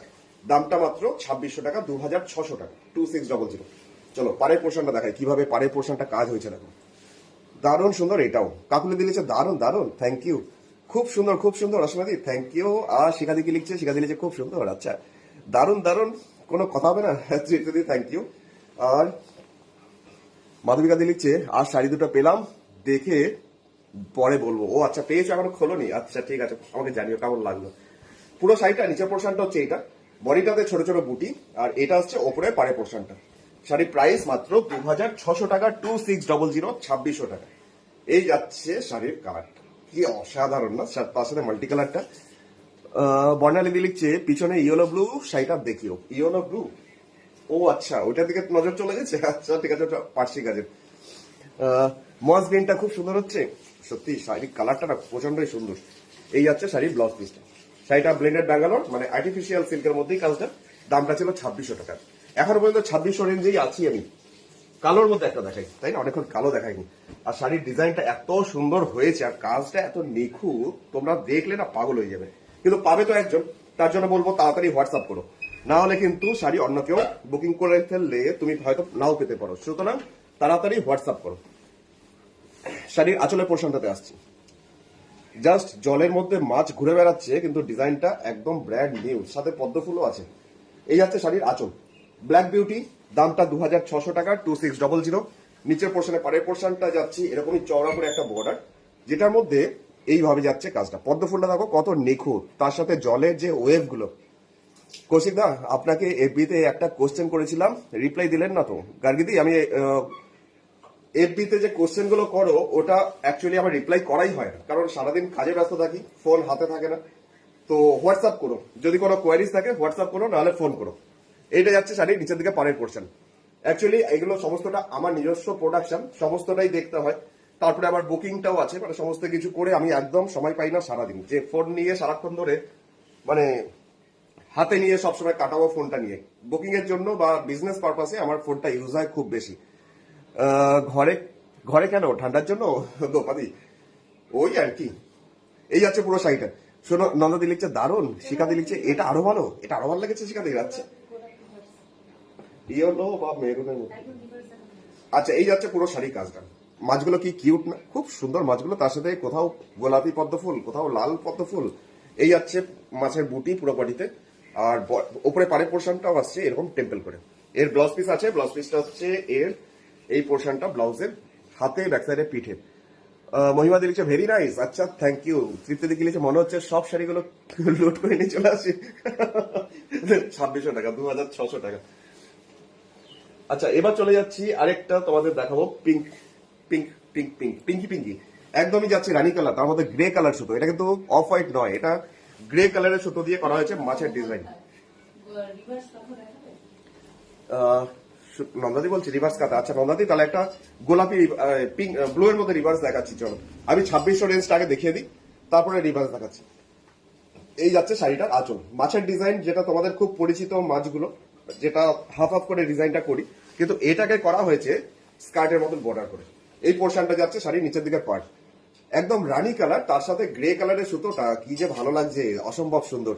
দামটা মাত্র 2600 টাকা, 2600 টাকা, 2600। চলো পাড়ের পোর্শনটা দেখাই কিভাবে পাড়ের পোর্শনটা কাজ হয়েছে। দেখো দারুণ সুন্দর, এটাও কাকুলি দিয়েছে, দারুণ দারুণ, থ্যাংক ইউ, খুব সুন্দর খুব সুন্দর অসীমাদি, থ্যাংক ইউ। আর শিখাদি কি লিখছে, শিখাদি লিখছে খুব সুন্দর, আচ্ছা দারুণ দারুণ, কোনো কথা হবে না, তৃপ্তি থ্যাংক ইউ। আর মাধবিকা দি লিখছে আর শাড়ি দুটো পেলাম, দেখে পরে বলবো। ও আচ্ছা, পেয়েছো, এখনো খোলোনি, আচ্ছা ঠিক আছে, আমাকে জানিও কেমন লাগলো। পুরো শাড়িটা নিচের পোর্শনটা হচ্ছে এইটা, বডিটাতে ছোট ছোট বুটি, আর এটা হচ্ছে ওপরে পাড়ে পোর্শনটা। শাড়ির প্রাইস মাত্র 2600 টাকা, 2600, 2600 টাকা। এই যাচ্ছে শাড়ির কালারটা, কি অসাধারণ না, তার সাথে মাল্টি কালারটা। বর্ণালী দি লিখছে পিছনে ইয়েলো ব্লু শাড়িটা দেখিও, ইয়েলো ব্লু, ও আচ্ছা ওইটার দিকে নজর চলে গেছে, আচ্ছা ঠিক আছে, ওটা পার্সি কাজের। মস গ্রিনটা খুব সুন্দর হচ্ছে, সত্যি শাড়ির কালারটা না প্রচন্ডই সুন্দর। এই যাচ্ছে শাড়ির ব্লাউজ পিসটা। শাড়িটা ব্লেন্ডেড ব্যাঙ্গালোর, মানে আর্টিফিশিয়াল সিল্কের মধ্যেই কাজটা। দামটা ছিল 2600 টাকা। এখনো পর্যন্ত 2600 রেঞ্জেই আছি আমি। কালোর মধ্যে একটা দেখাই, তাই না, অনেকক্ষণ কালো দেখাইনি। আর শাড়ির ডিজাইনটা এত সুন্দর হয়েছে আর কাজটা এত নিখুঁত, তোমরা দেখলে না পাগল হয়ে যাবে। কিন্তু পাবে তো একজন, তার জন্য বলবো তাড়াতাড়ি হোয়াটসঅ্যাপ করো, না হলে কিন্তু শাড়ি অন্য কেউ বুকিং করে ফেললে তুমি হয়তো নাও পেতে পারো। সুতরাং তাড়াতাড়ি হোয়াটসঅ্যাপ করো। শাড়ির আঁচলের পোর্শনটাতে আসছি। জাস্ট জলের মধ্যে মাছ ঘুরে বেড়াচ্ছে, কিন্তু ডিজাইনটা একদম ব্র্যান্ড নিউ, সাথে পদ্ম ফুলও আছে। এই যাচ্ছে শাড়ির আঁচল, ব্ল্যাক বিউটি, দামটা 2600 টাকা, 2600। নিচের পোর্শনে পাড়ের পোর্শনটা যাচ্ছে এরকমই চওড়া করে একটা বর্ডার, যেটার মধ্যে এইভাবে যাচ্ছে কাজটা। পদ্ম ফুলটা দেখো কত নিখুঁত, তার সাথে জলের যে ওয়েভ গুলো। কৌশিক দা, আপনাকে এফবিতে একটা কোশ্চেন করেছিলাম, রিপ্লাই দিলেন না তো। গার্গিদি, আমি এফবিতে যে কোশ্চেন গুলো করো ওটা অ্যাকচুয়ালি আমার রিপ্লাই করাই হয় না, কারণ সারাদিন কাজে ব্যস্ত থাকি, ফোন হাতে থাকে না। তো হোয়াটসঅ্যাপ করো, যদি কোনো কোয়ারিজ থাকে হোয়াটসঅ্যাপ করো, নাহলে ফোন করো। এইটা যাচ্ছে শাড়ির নিচের দিকে পাড়ের পোর্শন। অ্যাকচুয়ালি এগুলো সমস্তটা আমার নিজস্ব প্রোডাকশন, সমস্তটাই দেখতে হয়। তারপরে আবার বুকিংটাও আছে, মানে সমস্ত কিছু করে আমি একদম সময় পাই না সারাদিন, যে ফোন নিয়ে সারাক্ষণ ধরে মানে হাতে নিয়ে সবসময় কাটাবো ফোনটা নিয়ে। বুকিং এর জন্য বা বিজনেস পারপাসে আমার ফোনটা ইউজ হয় খুব বেশি। ঘরে ঘরে কেন, ঠান্ডার জন্য দোপাদি, ওই আর কি। এই যাচ্ছে পুরো শাড়িটা। শোনো, নন্দাদি লিখছে দারুণ, শিখাদি লিখছে এটা আরো ভালো, এটা আরো ভালো লেগেছে শিখাদি, আচ্ছা ইয়েলো বা মেরুনের মধ্যে। আচ্ছা, এই যাচ্ছে পুরো শাড়ি কাজটা। মাছগুলো কি কিউট না, খুব সুন্দর মাছগুলো, তার সাথে কোথাও গোলাপি পদ্ম ফুল, কোথাও লাল পদ্ম ফুল। এই যাচ্ছে মাছের বুটি পুরো বডিতে। আর উপরে পাড়ের পোর্শনটাও আসছে এরকম টেম্পল করে। এর ব্লাউজ পিস আছে, ব্লাউজ পিসটা হচ্ছে এর এই পোর্শনটা ব্লাউজের, হাতে ব্যাক সাইডে পিঠে। মহিমা দি লিখছে ভেরি নাইস, আচ্ছা থ্যাংক ইউ। তৃপ্তি দিকে লিখছে মনে হচ্ছে সব শাড়িগুলো লোড করে নিয়ে চলে আসি। 2600 টাকা, 2600 টাকা। আচ্ছা, এবার চলে যাচ্ছি আরেকটা তোমাদের দেখাবো, পিঙ্ক পিঙ্ক পিঙ্ক পিঙ্ক পিঙ্কি পিঙ্কি, একদমই যাচ্ছে রানী কালার, তার মধ্যে গ্রে কালার সুতো। এটা কিন্তু অফ হোয়াইট নয়, এটা গ্রে কালারের সুতো দিয়ে করা হয়েছে মাছের ডিজাইন। নন্দাদি বলছি রিভার্স কাটা, আচ্ছা নন্দাদি তাহলে একটা গোলাপি পিঙ্ক ব্লু এর মধ্যে রিভার্স দেখাচ্ছি। চলো আমি 2600 রেঞ্জটা আগে দেখিয়ে দিই, তারপরে রিভার্স দেখাচ্ছি। এই যাচ্ছে শাড়িটার আঁচল, মাছের ডিজাইন, যেটা তোমাদের খুব পরিচিত মাছগুলো, যেটা হাফ হাফ করে ডিজাইনটা করি, কিন্তু এটাকে করা হয়েছে স্কার্টের মতন বর্ডার করে। এই পোর্শনটা যাচ্ছে শাড়ির নিচের দিকের পার্ট, একদম রানী কালার, তার সাথে গ্রে কালারের সুতোটা কি যে ভালো লাগছে, অসম্ভব সুন্দর।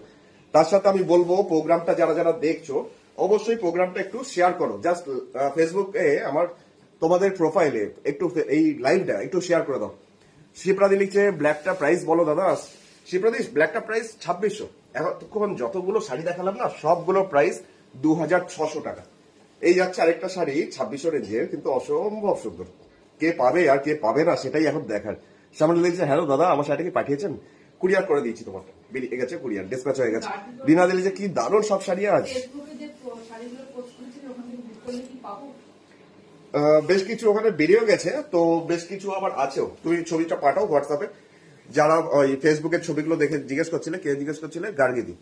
তার সাথে আমি বলবো প্রোগ্রামটা যারা যারা দেখছো অবশ্যই প্রোগ্রামটা একটু শেয়ার করো, জাস্ট ফেসবুকে আমার তোমাদের প্রোফাইলে একটু এই লাইভটা একটু শেয়ার করে দাও। শিপ্রাদি লিখছে ব্ল্যাকটা প্রাইস বলো দাদা। শিপ্রাদি, ব্ল্যাকটা প্রাইস 2600। এখন যতগুলো শাড়ি দেখালাম না সবগুলো প্রাইস 2600 টাকা। এই যাচ্ছে আরেকটা শাড়ি 2600 রেঞ্জের, কিন্তু অসম্ভব সুন্দর। কে পাবে আর কে পাবে না সেটাই এখন দেখার। সামনে লিখছে হ্যালো দাদা, আমার শাড়িটাকে পাঠিয়েছেন, কুরিয়ার করে দিয়েছি, তোমারটা বেরিয়ে গেছে, কুরিয়ার ডিসপ্যাচ হয়ে গেছে। দিনা দিলি যে কি দারুণ সব শাড়ি আজ। বেশ কিছু ওখানে বেরিয়েও গেছে, তো বেশ কিছু আবার আছেও। তুমি ছবিটা পাঠাও হোয়াটসঅ্যাপে। যারা ওই ফেসবুকের ছবিগুলো দেখে জিজ্ঞেস করছিলে, কে জিজ্ঞেস করছিলে, গার্গিদি,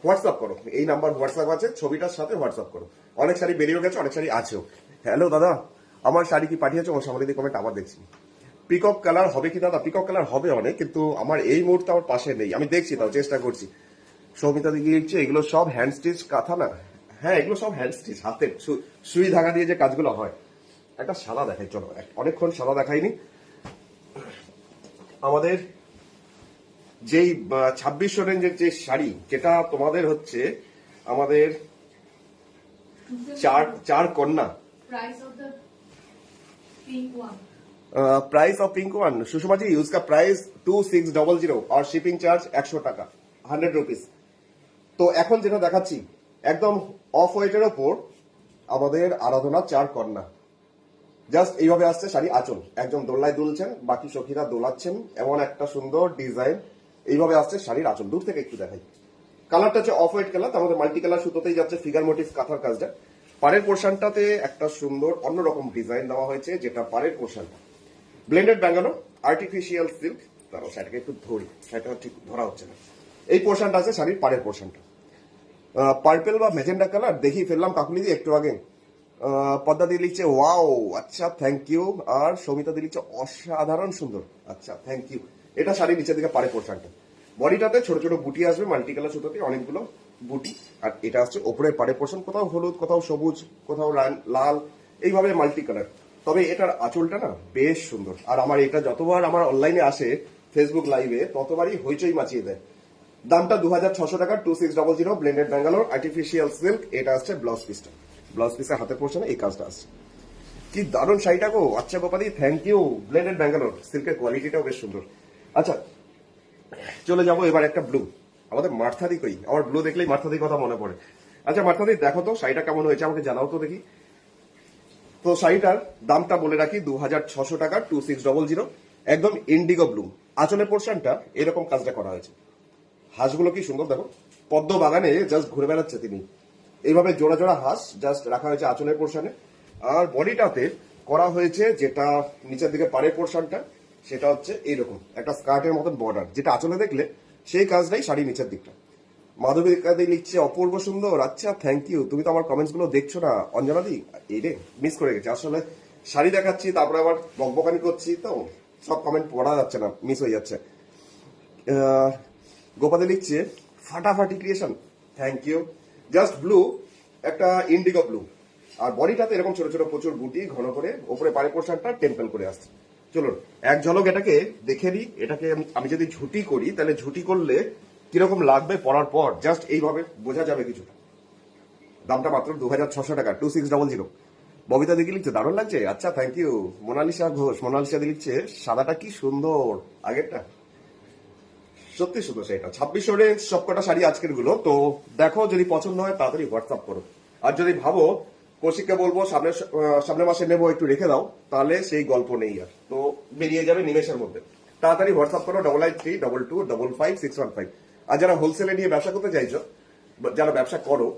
হোয়াটসঅ্যাপ করো, এই নাম্বার হোয়াটসঅ্যাপ আছে, ছবিটার সাথে হোয়াটসঅ্যাপ করো। অনেক শাড়ি বেরিয়েও গেছে, অনেক শাড়ি আছেও। হ্যালো দাদা, আমার শাড়ি কি পাঠিয়েছো? আমার সামনে দিয়ে কমেন্ট আবার দেখছি। পিকক কালার হবে কি দাদা? পিকক কালার হবে অনেক, কিন্তু আমার এই মুহূর্তে আমার পাশে নেই, আমি দেখছি, তাও চেষ্টা করছি। সৌমিতা দিকে লিখছে এগুলো সব হ্যান্ড স্টিচ কাঁথা না? হ্যাঁ, এগুলো সব হ্যান্ড স্টিচ, হাতের সুই ধাগা দিয়ে যে কাজগুলো হয়। একটা সাদা দেখাই, চলো অনেকক্ষণ সাদা দেখাইনি। আমাদের যেই 2600 রেঞ্জের যে শাড়ি, যেটা তোমাদের হচ্ছে আমাদের চার কন্যা। Price of pink one Sushma ji, उसका प्राइस 2600 और शिपिंग चार्ज 100 টাকা, 100 রুপিস। তো এখন যেটা দেখাচ্ছি একদম অফ হোয়াইটের ওপর আমাদের আরাধনা চার কন্যা, জাস্ট এইভাবে আসছে শাড়ি আঁচল, একজন দোল্লায় দুলছেন, বাকি সখীরা দোলাচ্ছেন, এমন একটা সুন্দর ডিজাইন। এইভাবে আসছে শাড়ির আঁচল, দূর থেকে একটু দেখাই। কালারটা হচ্ছে অফ হোয়াইট কালার, আমাদের মাল্টি কালার সুতোতেই যাচ্ছে ফিগার মোটিভ কাঁথার কাজটা। পাড়ের পোর্শনটাতে একটা সুন্দর অন্যরকম ডিজাইন দেওয়া হয়েছে, যেটা পাড়ের পোর্শনটা ব্লেন্ডেড ব্যাঙ্গালো আর্টিফিশিয়াল সিল্ক। তারও শাড়িটাকে একটু ধরি, শাড়িটা ঠিক ধরা হচ্ছে না। এই পোর্শনটা আছে শাড়ির পাড়ের পোর্শনটা, পার্পেল বা মেজেন্ডা কালার দেখিয়ে ফেললাম কাকুলি দিয়ে একটু আগে। পদ্মা দিয়ে লিখছে ওয়াও, আচ্ছা থ্যাংক ইউ। আর সৌমিতা দিয়ে লিখছে অসাধারণ সুন্দর, আচ্ছা থ্যাংক ইউ। এটা শাড়ির নিচের দিকে পাড়ের পোর্শনটা, বডিটাতে ছোট ছোট বুটি আসবে মাল্টি কালার সুতোতে, অনেকগুলো বুটি। আর এটা আসছে ওপরের পাড়ের পোর্শন, কোথাও হলুদ, কোথাও সবুজ, কোথাও লাল, এইভাবে মাল্টি কালার। তবে এটার আঁচলটা না বেশ সুন্দর। আর আমার এটা যতবার আমার অনলাইনে আসে ফেসবুক লাইভে, ততবারই হইচই মাচিয়ে দেয়। দামটা 2600 টাকা, 2600, ব্লেন্ডেড ব্যাঙ্গালোর আর্টিফিশিয়াল সিল্ক। এটা আসছে ব্লাউজ পিসটা, ব্লাউজ পিসের হাতের পোর্শনে এই কাজটা আসছে। কি দারুণ শাড়িটা গো, আচ্ছা গোপাদি থ্যাংক ইউ। ব্লেন্ডেড ব্যাঙ্গালোর সিল্কের কোয়ালিটিটাও বেশ সুন্দর। আচ্ছা চলে যাবো এবার একটা ব্লু। আমাদের মার্থাদি কই, আমার ব্লু দেখলেই মার্থাদির কথা মনে পড়ে। আচ্ছা মার্থাদি দেখো তো শাড়িটা কেমন হয়েছে, আমাকে জানাও তো দেখি। তো শাড়িটার দামটা বলে রাখি 2600 টাকা, 2600, একদম ইন্ডিগো ব্লু। আঁচলের পোর্শনটা এরকম কাজটা করা হয়েছে। হাঁসগুলো কি সুন্দর দেখো, পদ্ম বাগানে জাস্ট ঘুরে বেড়াচ্ছে তিনি। এইভাবে জোড়া জোড়া হাঁস জাস্ট রাখা হয়েছে আঁচলের পোর্শনে। আর বডিটাতে করা হয়েছে যেটা নিচের দিকে পাড়ের পোর্শনটা, সেটা হচ্ছে এইরকম একটা স্কার্টের মতন বর্ডার, যেটা আঁচলে দেখলে সেই কাজটাই শাড়ি নিচের দিকটা। মাধবী কাদি লিখছে অপূর্ব সুন্দর, আচ্ছা থ্যাংক ইউ। তুমি তো আমার কমেন্টস গুলো দেখছো না অঞ্জনা দি, এই রে মিস করে গেছে। আসলে শাড়ি দেখাচ্ছি তারপরে আবার বকবকানি করছি, তো সব কমেন্ট পড়া যাচ্ছে না, মিস হয়ে যাচ্ছে। গোপালে লিখছে ফাটাফাটি creation, thank you. Just blue, একটা ইন্ডিগো ব্লু। আর বডিটাতে এরকম ছোট ছোট প্রচুর বুটি ঘন করে, ওপরে পাড়ের পোর্শনটা টেম্পল করে আসছে। চলুন এক ঝলক এটাকে দেখে নিই। এটাকে আমি যদি ঝুটি করি, তাহলে ঝুটি করলে কিরকম লাগবে পরার পর জাস্ট এইভাবে বোঝা যাবে কিছুটা। দামটা মাত্র 2600 টাকা, 2600। ববিতা দিকে লিখছে দারুণ লাগছে, আচ্ছা থ্যাংক ইউ। মোনালিসা ঘোষ, মোনালিসা দিয়ে লিখছে সাদাটা কি সুন্দর, আগেরটা সত্যি সুন্দর। সেটা 2600 রেঞ্জ সবকটা শাড়ি আজকের গুলো। তো দেখো, যদি পছন্দ হয় তাড়াতাড়ি হোয়াটসঅ্যাপ করো। আর যদি ভাবো কৌশিককে বলবো সামনের মাসে নেবো, একটু রেখে দাও, তাহলে সেই গল্প নেই আর, তো বেরিয়ে যাবে নিমেষের মধ্যে। তাড়াতাড়ি হোয়াটসঅ্যাপ করো 8932225515। আর যারা হোলসেলে নিয়ে ব্যবসা করতে চাইছো, যারা ব্যবসা করো,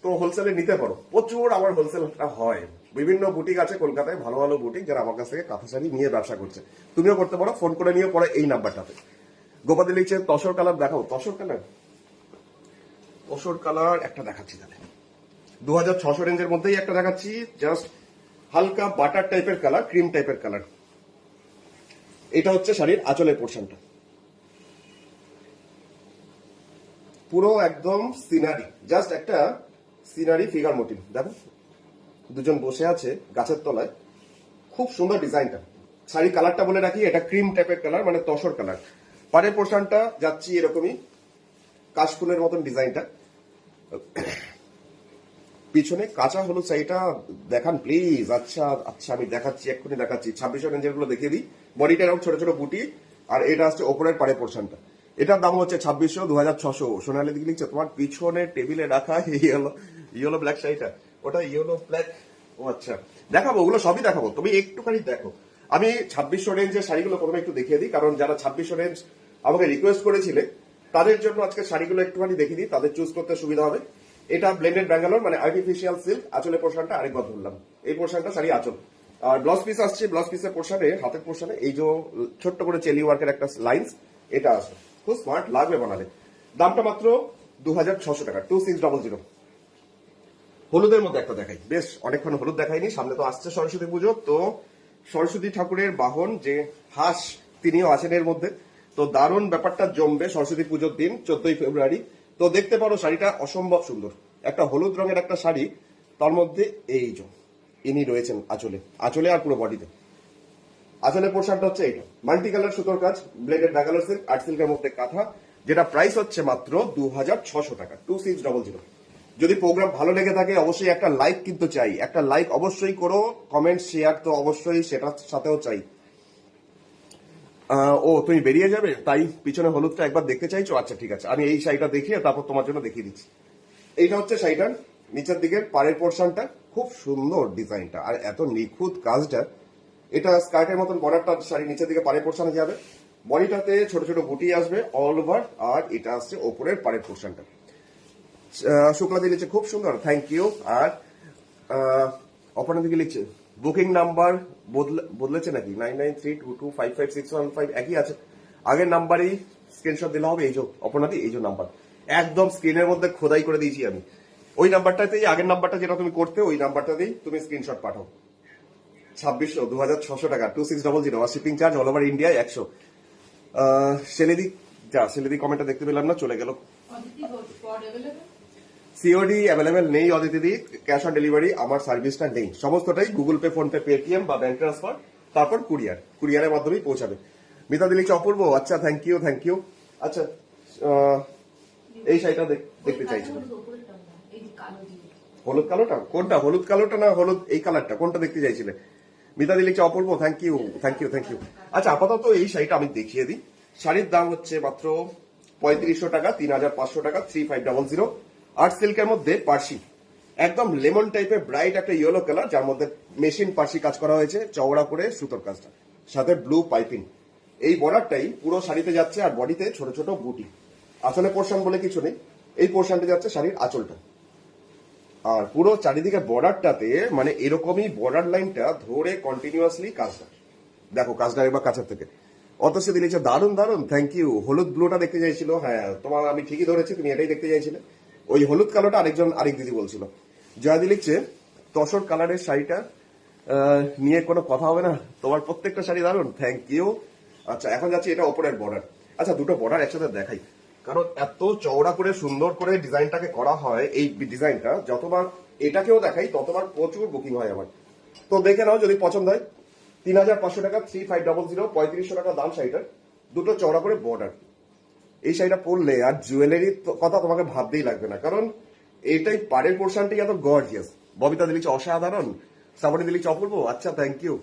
তো হোলসেলে নিতে পারো। প্রচুর আমার হোলসেলটা হয়, বিভিন্ন বুটিক আছে কলকাতায়, ভালো ভালো বুটিক, যারা আমার কাছ থেকে কাঁথা শাড়ি নিয়ে ব্যবসা করছে। তুমিও করতে পারো, ফোন করে নিয়ে পরে এই নাম্বারটাতে। গোপাদি লিখছে তসর কালার দেখাও, তসর কালার, তসর কালার একটা দেখাচ্ছি তাহলে। 2600 রেঞ্জের মধ্যেই একটা দেখাচ্ছি, জাস্ট হালকা বাটার টাইপের কালার, ক্রিম টাইপের কালার। এটা হচ্ছে শাড়ির আঁচলের পোর্শনটা, পুরো একদম সিনারি, জাস্ট একটা সিনারি ফিগার মোটিভ। দেখো দুজন বসে আছে গাছের তলায়, খুব সুন্দর ডিজাইনটা। শাড়ির কালারটা বলে রাখি, এটা ক্রিম টাইপের কালার, মানে তসর কালার। পাড়ের পোর্শনটা যাচ্ছি এরকমই কাশফুলের মতন ডিজাইনটা। পিছনে কাঁচা হলুদ শাড়িটা দেখান প্লিজ। আচ্ছা আচ্ছা আমি দেখাচ্ছি, এক্ষুনি দেখাচ্ছি। 2600 রেঞ্জের গুলো দেখিয়ে দিই। বডিটা এরকম ছোট ছোট বুটি, আর এটা আসছে ওপরের পাড়ের পোর্শনটা। এটার দাম হচ্ছে 2600, 2600। সোনালি দিকে লিখছে তোমার পিছনে টেবিলে রাখা ইয়েলো ব্ল্যাক শাড়িটা, ওটা ইয়েলো ব্ল্যাক। ও আচ্ছা, দেখাবো, ওগুলো সবই দেখাবো, তুমি একটুখানি দেখো। আমি 2600 রেঞ্জের শাড়িগুলো প্রথমে একটু দেখিয়ে দিই, কারণ যারা 2600 রেঞ্জ আমাকে রিকোয়েস্ট করেছিলে তাদের জন্য আজকে শাড়িগুলো একটুখানি দেখিয়ে দিই, তাদের চুজ করতে সুবিধা হবে। এটা ব্লেন্ডেড ব্যাঙ্গালোর, মানে আর্টিফিশিয়াল সিল্ক। আঁচলের পোর্শনটা আরেকবার ধরলাম, এই পোর্শনটা শাড়ি আঁচল। আর ব্লাউজ পিস আসছে, ব্লাউজ পিসের পোর্শনে, হাতের পোর্শনে এই যে ছোট্ট করে চেলি ওয়ার্কের একটা লাইন্স, এটা আসবে। খুব স্মার্ট লাগবে বানালে। দামটা মাত্র 2600 টাকা, 2600। হলুদের মধ্যে একটা দেখাই, বেশ অনেকক্ষণ হলুদ দেখাইনি, সামনে তো আসছে সরস্বতী পুজো। তো সরস্বতী ঠাকুরের বাহন যে হাঁস, তিনিও আছেন এর মধ্যে। তো দারুণ ব্যাপারটা জমবে সরস্বতী পুজোর দিন, 14ই ফেব্রুয়ারি। তো তো দেখতে পারো শাড়িটা অসম্ভব সুন্দর, একটা হলুদ রঙের একটা শাড়ি, তার মধ্যে এই যে ইনি রয়েছেন আঁচলে, আঁচলে আর পুরো বডিতে। আঁচলের পোর্শনটা হচ্ছে এইটা, মাল্টি কালার সুতোর কাজ, ব্লেডেড ব্যাঙ্গালোর সিল্ক, আর্ট সিল্কের মধ্যে কাঁথা, যেটা প্রাইস হচ্ছে মাত্র 2600 টাকা, 2600। যদি প্রোগ্রাম ভালো লেগে থাকে অবশ্যই একটা লাইক কিন্তু চাই, একটা লাইক অবশ্যই করো, কমেন্ট শেয়ার তো অবশ্যই সেটার সাথেও চাই। ও তুমি বেরিয়ে যাবে তাই পিছনে হলুদটা একবার দেখতে চাইছো? আচ্ছা ঠিক আছে, আমি এই শাড়িটা দেখিয়ে তারপর তোমার জন্য দেখিয়ে দিচ্ছি। এইটা হচ্ছে শাড়িটার নিচের দিকের পাড়ের পোর্শনটা, খুব সুন্দর ডিজাইনটা আর এত নিখুঁত কাজটা। এটা স্কার্টের মতন বর্ডারটা শাড়ি নিচের দিকে পাড়ের পোর্শনে যাবে, বডিটাতে ছোট ছোট বুটি আসবে অল ওভার, আর এটা আসছে ওপরের পাড়ের পোর্শনটা। শুক্লা দিয়ে লিখছে খুব সুন্দর, থ্যাংক ইউ। আর অপর্ণা দিকে লিখছে বুকিং নাম্বার বদলেছে নাকি, 9932255615 একই আছে, আগের নাম্বারই স্ক্রিনশট দিলে হবে। এই যে অপর্ণাদি, এই যে নাম্বার একদম স্ক্রিনের মধ্যে খোদাই করে দিয়েছি আমি, ওই নাম্বারটাতেই, আগের নাম্বারটা যেটা তুমি করতে ওই নাম্বারটাতেই তুমি স্ক্রিনশট পাঠাও। 2600 টাকা, 2600, আর শিপিং চার্জ অল ওভার ইন্ডিয়ায় 100। সেলেদি সেলেদি কমেন্টটা দেখতে পেলাম না, চলে গেল। সিওডি অ্যাভেলেবেল নেই অদিতিদি, ক্যাশ অন ডেলিভারি আমার সার্ভিসটা নেই, সমস্তটাই Google pay, phone pay, Paytm বা ব্যাংক ট্রান্সফার, তারপর কুরিয়ারের মাধ্যমেই পৌঁছাবে। মিতাদি লিখছে অপূর্ব, আচ্ছা থ্যাংক ইউ। আচ্ছা এই শাড়িটা দেখতে চাইছিল, হলুদ কালোটা কোনটা, হলুদ কালোটা না হলুদ এই কালারটা, কোনটা দেখতে চাইছিলে? মিতাদি লিখছে অপূর্ব, থ্যাংক ইউ। আচ্ছা আপাতত এই শাড়িটা আমি দেখিয়ে দিই। শাড়ির দাম হচ্ছে মাত্র 3500 টাকা, 3500 টাকা, 3500। আর্ট সিল্কের মধ্যে পার্সি, একদম লেমন টাইপের ব্রাইট একটা ইয়েলো কালার, যার মধ্যে মেশিন পার্সি কাজ করা হয়েছে, চওড়া করে সুতোর কাজটা, সাথে ব্লু পাইপিং। এই বর্ডারটাই পুরো শাড়িতে যাচ্ছে, আর বডিতে ছোট ছোট বুটি। আসলে পোর্শন বলে কিছু নেই, এই পোর্শনটা যাচ্ছে শাড়ির আঁচলটা, আর পুরো চারিদিকে বর্ডারটাতে মানে এরকমই বর্ডার লাইনটা ধরে কন্টিনিউয়াসলি কাজটা। দেখো কাজটা একবার কাছের থেকে। অথচ দিয়েছে দারুণ, থ্যাংক ইউ। হলুদ ব্লুটা দেখতে চাইছিল, হ্যাঁ তোমার আমি ঠিকই ধরেছি, তুমি এটাই দেখতে চাইছিলে। ওই হলুদ কালোটা আরেক দিদি বলছিল। জয়াদি লিখছে তসর কালারের শাড়িটা নিয়ে কোনো কথা হবে না, তোমার প্রত্যেকটা শাড়ি দারুণ, থ্যাংক ইউ। আচ্ছা এখন যাচ্ছি এটা ওপরের বর্ডার। আচ্ছা দুটো বর্ডার একসাথে দেখাই, কারণ এত চওড়া করে সুন্দর করে ডিজাইনটাকে করা হয়, এই ডিজাইনটা যতবার এটাকেও দেখাই ততবার প্রচুর বুকিং হয় আমার। তো দেখে নাও যদি পছন্দ হয়। 3500 টাকা, 3500, 3500 টাকা দাম শাড়িটার, দুটো চওড়া করে বর্ডার। এই শাড়িটা পরলে আর জুয়েলারির কথা তোমাকে ভাবতেই লাগবে না, কারণ এইটাই পাড়ের পোর্শনটাই এত গর্জিয়াস। ববিতা দিলিচ্ছে অসাধারণ, শ্রাবণী দিলিচ্ছে অপূর্ব, আচ্ছা থ্যাংক ইউ।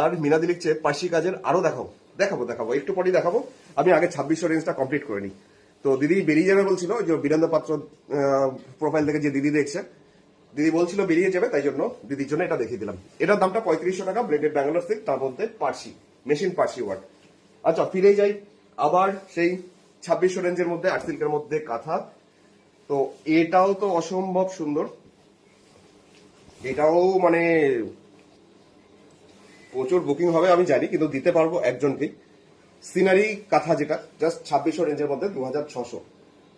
আর মিনা দিলিচ্ছে পার্সি কাজের আরো দেখাবো একটু পরেই দেখাবো। আমি আগে 2600 রেঞ্জটা কমপ্লিট করে নিই। তো দিদি বেরিয়ে যাবে বলছিল, যে বীরেন্দ্র পাত্র প্রোফাইল থেকে যে দিদি দেখছে, দিদি বলছিল বেরিয়ে যাবে, তাই জন্য দিদির জন্য এটা দেখিয়ে দিলাম। এটার দামটা 3500 টাকা, ব্লেডেড ব্যাঙ্গালোর সিল্ক, তার মধ্যে পার্সি, মেশিন পার্সি ওয়ার্ক। আচ্ছা ফিরে যাই আবার সেই 2600 রেঞ্জের মধ্যে আর্ট সিল্কের মধ্যে কাঁথা। তো এটাও তো অসম্ভব সুন্দর, এটাও মানে প্রচুর বুকিং হবে আমি জানি, কিন্তু দিতে পারবো একজনকেই। সিনারি কাঁথা, যেটা জাস্ট 2600 রেঞ্জের মধ্যে 2600,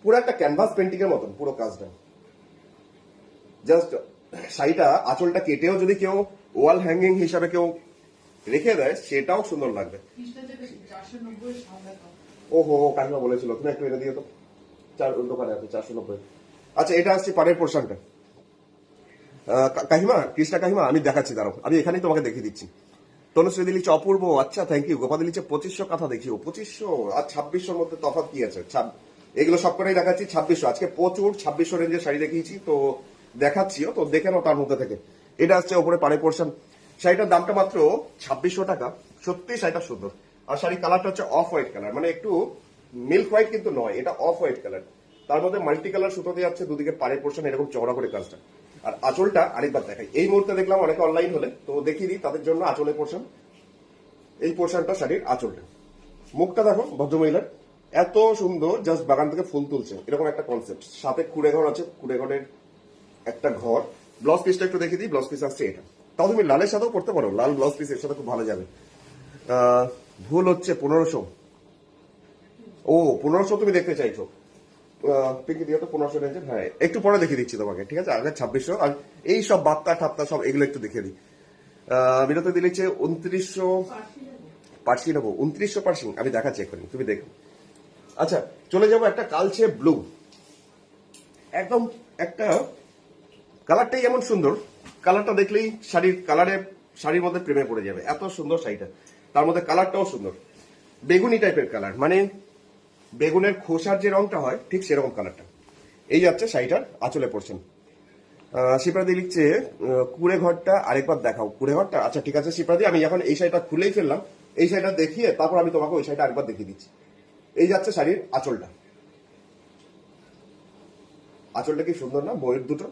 পুরো একটা ক্যানভাস পেন্টিং এর মতন পুরো কাজটা। জাস্ট শাড়িটা আঁচলটা কেটেও যদি কেউ ওয়াল হ্যাঙ্গিং হিসাবে কেউ রেখে দেয় সেটাও সুন্দর লাগবে। ওহো কাকিমা বলেছিল, তুমি একটু এনে দিও তো, দোকানে আছে 490। আচ্ছা এটা আসছে পাড়ের পোর্শনটা। কাকিমা, কৃষ্ণা কাকিমা আমি দেখাচ্ছি, দাঁড়াও আমি এখানেই তোমাকে দেখিয়ে দিচ্ছি। তনুশ্রী দিলিচ্ছে অপূর্ব, আচ্ছা থ্যাংক ইউ। গোপা দিলিচ্ছে 2500 কথা দেখিও, 2500 আর 2600 মধ্যে তফাৎ কি আছে? এগুলো সব কটাই দেখাচ্ছি 2600। আজকে প্রচুর 2600 রেঞ্জের শাড়ি দেখিয়েছি, তো দেখাচ্ছিও, তো দেখে নাও তার মধ্যে থেকে। এটা আসছে ওপরে পাড়ের পোর্শন, শাড়িটার দামটা মাত্র 2600 টাকা। সত্যি শাড়িটা সুন্দর, আর শাড়ি কালারটা হচ্ছে অফ হোয়াইট কালার, মানে একটু মিল্ক হোয়াইট কিন্তু নয়, এটা অফ হোয়াইট কালার। তার মধ্যে মাল্টি কালার সুতো দিয়ে যাচ্ছে, দুদিকে পাড়ের পোর্শন এরকম চওড়া করে কাজটা। আর আঁচলটা আরেকবার দেখাই, এই মুহূর্তে দেখলাম অনেকে অনলাইন হলে, তো দেখিয়ে দিই তাদের জন্য আঁচলের পোর্শন। এই পোর্শনটা শাড়ির আঁচলটা, মুখটা দেখো ভদ্রমহিলার এত সুন্দর, জাস্ট বাগান থেকে ফুল তুলছে এরকম একটা কনসেপ্ট। সাথে কুড়ে ঘর আছে, কুড়ে ঘরের একটা ঘর। ব্লাউজ পিসটা একটু দেখে দিই, ব্লাউজ পিস আসছে এটা। তাও তুমি লালের সাথেও করতে পারো, লাল ব্লাউজ পিস এর সাথে খুব ভালো যাবে। ভুল হচ্ছে 1500। ও 1500 তুমি দেখতে চাইছো, পিঙ্কি দিয়ে তো 1500 রেঞ্জের, হ্যাঁ একটু পরে দেখিয়ে দিচ্ছি তোমাকে, ঠিক আছে? আগে 2600, আর এই সব বাত্তা ঠাত্তা সব এগুলো একটু দেখিয়ে দিই। বিরত দিলেছে 2900 পার্সি নেবো, 2900 পার্সি আমি দেখাচ্ছি এক্ষুনি, তুমি দেখো। আচ্ছা চলে যাবো একটা কালচে ব্লু, একদম একটা কালারটাই এমন সুন্দর, কালারটা দেখলেই শাড়ির মধ্যে প্রেমে পড়ে যাবে, এত সুন্দর শাড়িটা। তার মধ্যে কালারটাও সুন্দর, বেগুনি টাইপের কালার, মানে বেগুনের খোসার যে রংটা হয় ঠিক সেরকম কালারটা। এই যাচ্ছে শাড়িটার আঁচলে পড়ছেন। শিপ্রাদি লিখছে কুড়ে ঘরটা আরেকবার দেখাও। কুড়ে ঘরটা, আচ্ছা ঠিক আছে শিপ্রাদি, আমি এখন এই শাড়িটা খুলেই ফেললাম, এই শাড়িটা দেখিয়ে তারপর আমি তোমাকে ওই শাড়িটা আরেকবার দেখিয়ে দিচ্ছি। এই যাচ্ছে শাড়ির আঁচলটা, আঁচলটা কি সুন্দর না, ময়ূর দুটো,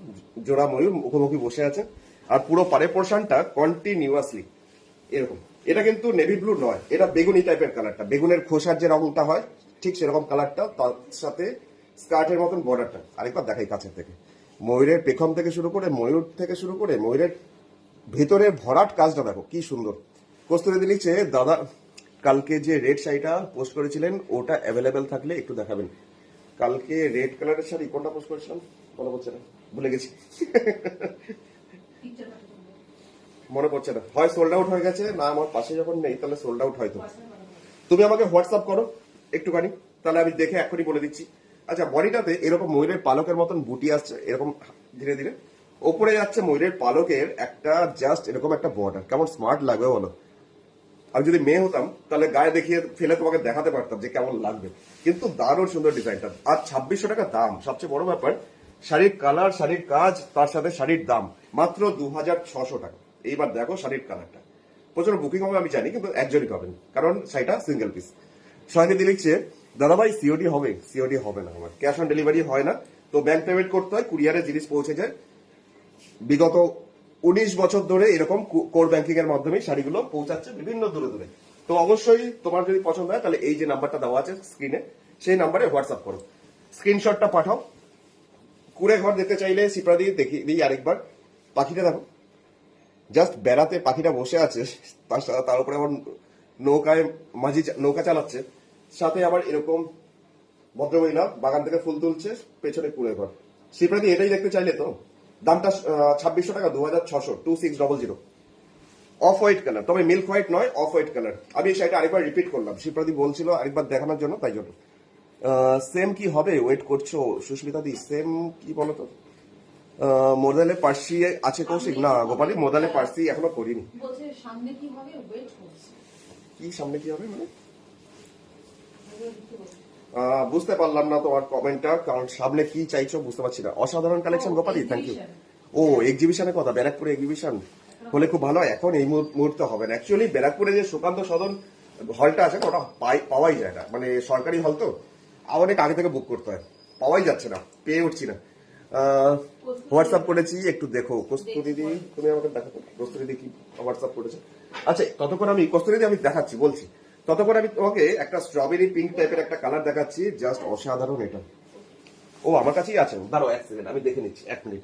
জোড়া ময়ূর মুখোমুখি বসে আছে। আর পুরো পাড়ে পোর্শনটা কন্টিনিউয়াসলি এরকম। এটা কিন্তু নেভি ব্লু নয়, এটা বেগুনি টাইপের কালারটা, বেগুনের খোসার যে রংটা হয় ঠিক সেরকম কালারটা, তার সাথে স্কার্টের মতন বর্ডারটা। আরেকবার দেখাই কাছের থেকে, ময়ূরের পেখম থেকে শুরু করে, ময়ূর থেকে শুরু করে ময়ূরের ভেতরে ভরাট কাজটা দেখো কি সুন্দর। কস্তুরী লিখছে দাদা কালকে যে রেড শাড়িটা পোস্ট করেছিলেন ওটা অ্যাভেলেবেল থাকলে একটু দেখাবেন। কালকে রেড কালারের শাড়ি কোনটা পোস্ট করেছিলাম মনে পড়ছে না, ভুলে গেছি। মনে পড়ছে না, হয় সোল্ড আউট হয়ে গেছে, না আমার পাশে যখন নেই তাহলে সোল্ড আউট হয়তো। তুমি আমাকে হোয়াটসঅ্যাপ করো একটুখানি, তাহলে আমি দেখে এখনই বলে দিচ্ছি। আচ্ছা, বডিটাতে এরকম ময়ূরের পালকের মতন বুটি আসছে এরকম ধীরে ধীরে, ওপরে যাচ্ছে ময়ূরের পালকের একটা জাস্ট এরকম একটা বর্ডার। কেমন স্মার্ট লাগবে বলো? আমি যদি মেয়ে হতাম তাহলে গায়ে দেখিয়ে ফেলে তোমাকে দেখাতে পারতাম যে কেমন লাগবে, কিন্তু দারুণ সুন্দর ডিজাইনটা। আর 2600 টাকা দাম। সবচেয়ে বড় ব্যাপার শাড়ির কালার, শাড়ির কাজ, তার সাথে শাড়ির দাম মাত্র 2600 টাকা। এইবার দেখো শাড়ির কালারটা, প্রচুর বুকিং হবে আমি জানি, কিন্তু একজনই পাবেন কারণ শাড়িটা সিঙ্গেল পিস। সঙ্গে লিখছে দাদা ভাই সিওডি হবে? সিওডি হবে না, আমার ক্যাশ অন ডেলিভারি হয় না, তো ব্যাংক পেমেন্ট করতে হয়, কুরিয়ারে জিনিস পৌঁছে যায়। বিগত 19 বছর ধরে এরকম কোর ব্যাংকিং এর মাধ্যমে শাড়িগুলো পৌঁছাচ্ছে বিভিন্ন দূরে দূরে। তো অবশ্যই তোমার যদি পছন্দ হয় তাহলে এই যে নাম্বারটা দেওয়া আছে স্ক্রিনে, সেই নাম্বারে হোয়াটসঅ্যাপ করো, স্ক্রিনশটটা পাঠাও। কুড়ে ঘর দেখতে চাইলে সিপ্রা দিয়ে দেখিয়ে দিই আরেকবার। পাখিটা দেখো, জাস্ট বেড়াতে পাখিটা বসে আছে, তার উপরে আবার নৌকায় মাঝি নৌকা চালাচ্ছে, সাথে আবার এরকম ভদ্রমহিলা বাগান থেকে ফুল তুলছে, পেছনে কুড়ে ঘর। সিপ্রাদি এটাই দেখতে চাইলে তো দামটা 2600 টাকা, 2600, 2600। অফ হোয়াইট কালার, তবে মিল্ক হোয়াইট নয়, অফ হোয়াইট কালার। আমি এই শাড়িটা আরেকবার রিপিট করলাম, শিপ্রাদি বলছিল আরেকবার দেখানোর জন্য, তাই জন্য। সেম কি হবে ওয়েট করছো সুস্মিতা দি? সেম কি বলতো, মোদালে পার্সি আছে কৌশিক? না গোপালী, মোদালে পার্সি এখনো করিনি। সামনে কি হবে ওয়েট করছে, কি সামনে কি হবে মানে বুঝতে পারলাম না তোমার কমেন্টটা, কারণ সামনে কি চাইছো বুঝতে পারছি না। অসাধারণ কালেকশন গোপালী, থ্যাংক ইউ। ও এক্সিবিশনের কথা, ব্যারাকপুরে এক্সিবিশন হলে খুব ভালো হয়, এখন এই মুহূর্তে হবে না। অ্যাকচুয়ালি ব্যারাকপুরে যে সুকান্ত সদন হলটা আছে ওটা পাওয়াই যায় না, মানে সরকারি হল তো, অনেক আগে থেকে বুক করতে হয়, পাওয়াই যাচ্ছে না, পেয়ে উঠছি না। হোয়াটসঅ্যাপ করেছি, একটু দেখো কস্তুরী দি, তুমি আমাকে দেখো কস্তুরী দি কি হোয়াটসঅ্যাপ করেছে। আচ্ছা ততক্ষণ আমি কস্তুরী দি আমি দেখাচ্ছি, বলছি ততক্ষণ আমি তোমাকে একটা স্ট্রবেরি পিঙ্ক টাইপের একটা কালার দেখাচ্ছি, জাস্ট অসাধারণ এটা। ও আমার কাছেই আছে, দাঁড়াও 1 সেকেন্ড আমি দেখে নিচ্ছি, 1 মিনিট,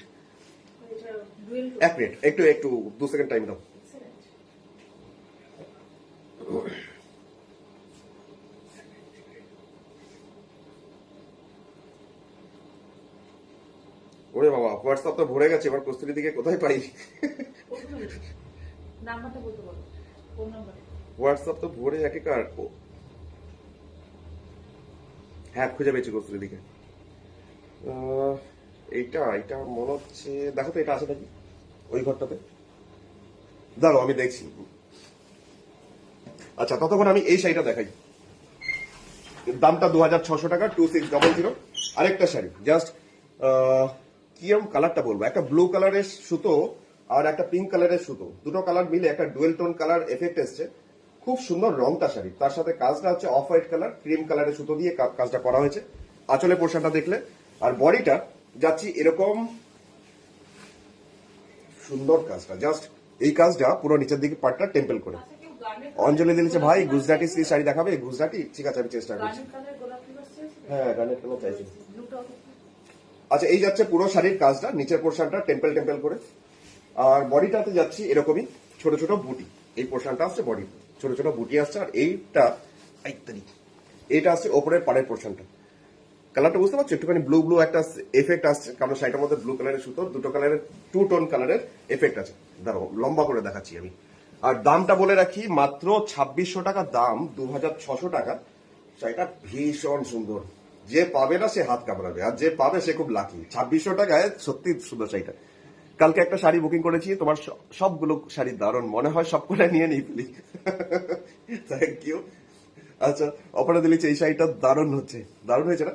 1 মিনিট, একটু একটু 2 সেকেন্ড টাইম দাও। ওরে বাবা, হোয়াটসঅ্যাপ তো ভরে গেছে, এবার কস্তুরী দিকে কোথায় পাই? নাম্বারটা বলতে বলো, কোন নাম্বারে? হোয়াটসঅ্যাপ তো ভরে একেকার। হ্যাঁ খুঁজে পেয়েছি কস্তুরী দিকে। এইটা এটা মনে হচ্ছে, দেখো তো এটা আছে নাকি ওই ঘরটাতে, দাঁড়াও আমি দেখছি। আচ্ছা ততক্ষণ আমি এই শাড়িটা দেখাই, দামটা 2600 টাকা, 2600। আরেকটা শাড়ি জাস্ট কিরম কালারটা বলবো, একটা ব্লু কালারের সুতো আর একটা পিঙ্ক কালারের সুতো, দুটো কালার মিলে একটা ডুয়েল টোন কালার এফেক্ট এসছে, খুব সুন্দর রংটা শাড়ি। তার সাথে কাজটা হচ্ছে অফ হোয়াইট কালার, ক্রিম কালারের সুতো দিয়ে কাজটা করা হয়েছে আঁচলে পোর্শনটা দেখলে। আর বডিটা যাচ্ছি এরকম সুন্দর কাজটা, জাস্ট এই কাজটা পুরো নিচের দিকে পাটটা টেম্পল করে। অঞ্জলি দিয়েছে ভাই গুজরাটি শাড়ি দেখাবে, গুজরাটি, ঠিক আছে আমি চেষ্টা করছি। হ্যাঁ গানের কালার চাইছি। আচ্ছা এই যাচ্ছে পুরো শাড়ির কাজটা, নিচের পোর্শনটা টেম্পল টেম্পল করে, আর বডিটাতে যাচ্ছি এরকমই ছোট ছোট বুটি, এই পোর্শনটা আসছে বডি, ছোট ছোট বুটি আসছে। আর এইটা আসছে ওপরের পাড়ের পোর্শনটা। কালারটা বুঝতে পারছো, একটুখানি ব্লু ব্লু একটা এফেক্ট আসছে, কারণ শাড়িটার মধ্যে ব্লু কালারের সুতো, দুটো কালারের 2 টোন কালারের এফেক্ট আছে। দাঁড়াও লম্বা করে দেখাচ্ছি আমি। আর দামটা বলে রাখি, মাত্র 2600 টাকা দাম, 2600 টাকা। শাড়িটা ভীষণ সুন্দর, যে পাবে না সে হাত কামড়াবে, আর যে পাবে সে খুব লাকি। 2600 টাকায় সত্যি সুন্দর শাড়িটা। কালকে একটা শাড়ি বুকিং করেছি, তোমার সবগুলো শাড়ি দারুণ, মনে হয় সবকটা নিয়ে নিই প্লিজ। Thank you. আচ্ছা, অপরা দিলিছে এই শাড়িটা দারুণ হচ্ছে, দারুণ হয়েছে না?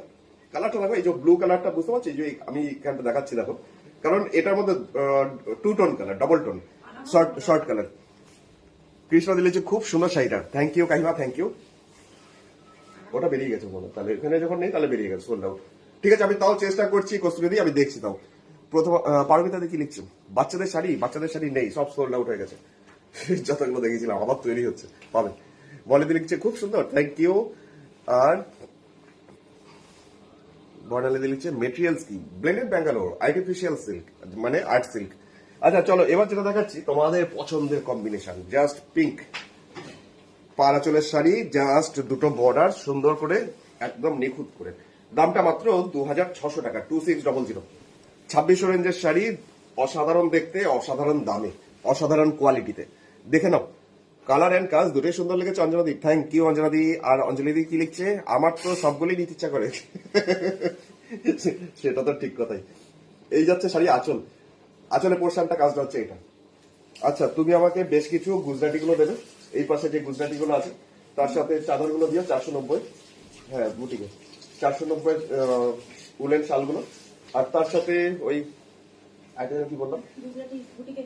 কালারটা দেখো, এই যে ব্লু কালারটা বুঝতে পারছি, এই যে আমি এখানটা দেখাচ্ছি দেখো, কারণ এটার মধ্যে 2 tone colour, double tone, short colour. Krishna দিলিছে খুব সুন্দর শাড়িটা। থ্যাংক ইউ কাহিমা, থ্যাংক ইউ। ওটা বেরিয়ে গেছে মনে হয়, তাহলে এখানে যখন নেই তাহলে বেরিয়ে গেছে, সোল্ড আউট। ঠিক আছে, আমি তাও চেষ্টা করছি, কস্তুরি দিয়ে আমি দেখছি। তাও প্রথম পারমিতা দেখি লিখছো বাচ্চাদের শাড়ি নেই, সব সোল্ড আউট হয়ে গেছে। যতগুলো দেখেছিলাম আবার তৈরি হচ্ছে, পাবে। বলে লিখছে খুব সুন্দর, থ্যাংক ইউ। আর বর্ণালী লিখছে মেটেরিয়ালস কি, ব্লেন্ডেড ব্যাঙ্গালোর আর্টিফিশিয়াল সিল্ক, মানে আর্ট সিল্ক। আচ্ছা চলো, এবার যেটা দেখাচ্ছি তোমাদের পছন্দের কম্বিনেশন, জাস্ট পিঙ্ক পারাচলের শাড়ি, জাস্ট দুটো বর্ডার সুন্দর করে, একদম নিখুঁত করে। দামটা মাত্র 2600 টাকা, 2600। 2600 রেঞ্জের শাড়ি, অসাধারণ দেখতে, অসাধারণ দামে, অসাধারণ কোয়ালিটিতে। দেখে নাও, কালার এন্ড কাজ দুটোই সুন্দর লেগেছে। অঞ্জনাদি, থ্যাংক ইউ অঞ্জনাদি। আর অঞ্জলিদি কি লিখছে, আমার তো সবগুলোই নিতে ইচ্ছা করে। সেটা তো ঠিক কথাই। এই যাচ্ছে শাড়ি আঁচল, আঁচলের পোর্শনটা কাজটা হচ্ছে এটা। আচ্ছা, তুমি আমাকে বেশ কিছু গুজরাটি গুলো দেবে, এই পাশে যে গুজরাটি গুলো আছে, তার সাথে চাদর গুলো দিও 490, হ্যাঁ বুটিকে 490 উলেন শালগুলো, আর তার সাথে ওই আইটেম কি বললাম, গুজরাটি বুটিকে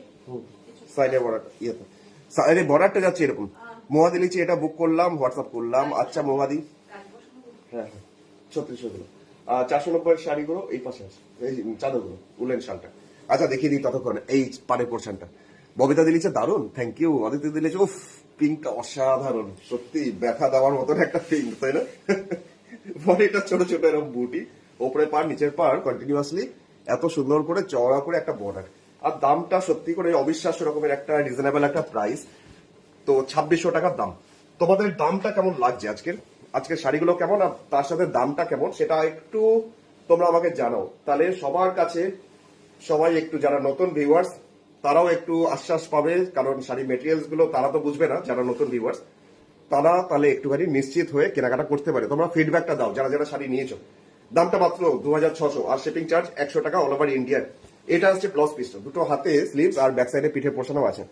সাইডে বর্ডারটা, ইয়েতে সাইডে বর্ডারটা যাচ্ছে এরকম। মোহাদি লিচি, এটা বুক করলাম, হোয়াটসঅ্যাপ করলাম। আচ্ছা মোহাদি, হ্যাঁ হ্যাঁ 3600 গুলো। 490 শাড়িগুলো এই পাশে আছে, এই চাদরগুলো, উলেন শালটা। আচ্ছা দেখিয়ে দিই ততক্ষণ এই পাড়ের পোর্শনটা। ববিতা দিলিছে দারুন, থ্যাংক ইউ। অদিতি দিলিছে উফ, পিঙ্কটা অসাধারণ, সত্যি ব্যথা দেওয়ার মতন একটা পিঙ্ক, তাই না? বডিটা ছোট ছোট এরকম বুটি, ওপরে পার নিচের পার কন্টিনিউয়াসলি এত সুন্দর করে চওড়া করে একটা বর্ডার। আর দামটা সত্যি করে অবিশ্বাস্য রকমের একটা রিজনেবল একটা প্রাইস। তো 2600 টাকার দাম। তোমাদের দামটা কেমন লাগছে আজকের শাড়িগুলো কেমন, আর তার সাথে দামটা কেমন, সেটা একটু তোমরা আমাকে জানাও। তাহলে সবার কাছে, সবাই একটু, যারা নতুন ভিউয়ার্স তারাও একটু আশ্বাস পাবে, কারণ শাড়ি মেটেরিয়ালস গুলো তারা তো বুঝবে না, যারা নতুন ভিউয়ার্স তারা তাহলে একটুখানি নিশ্চিত হয়ে কেনাকাটা করতে পারে। তোমরা ফিডব্যাকটা দাও যারা যারা শাড়ি নিয়েছো। দামটা মাত্র 2600, আর শিপিং চার্জ 100 টাকা অল ওভার ইন্ডিয়ার। এটা হচ্ছে ব্লাউজ পিসটা, দুটো হাতে স্লিভস আর ব্যাক সাইডে পিঠে পোষানো আছে।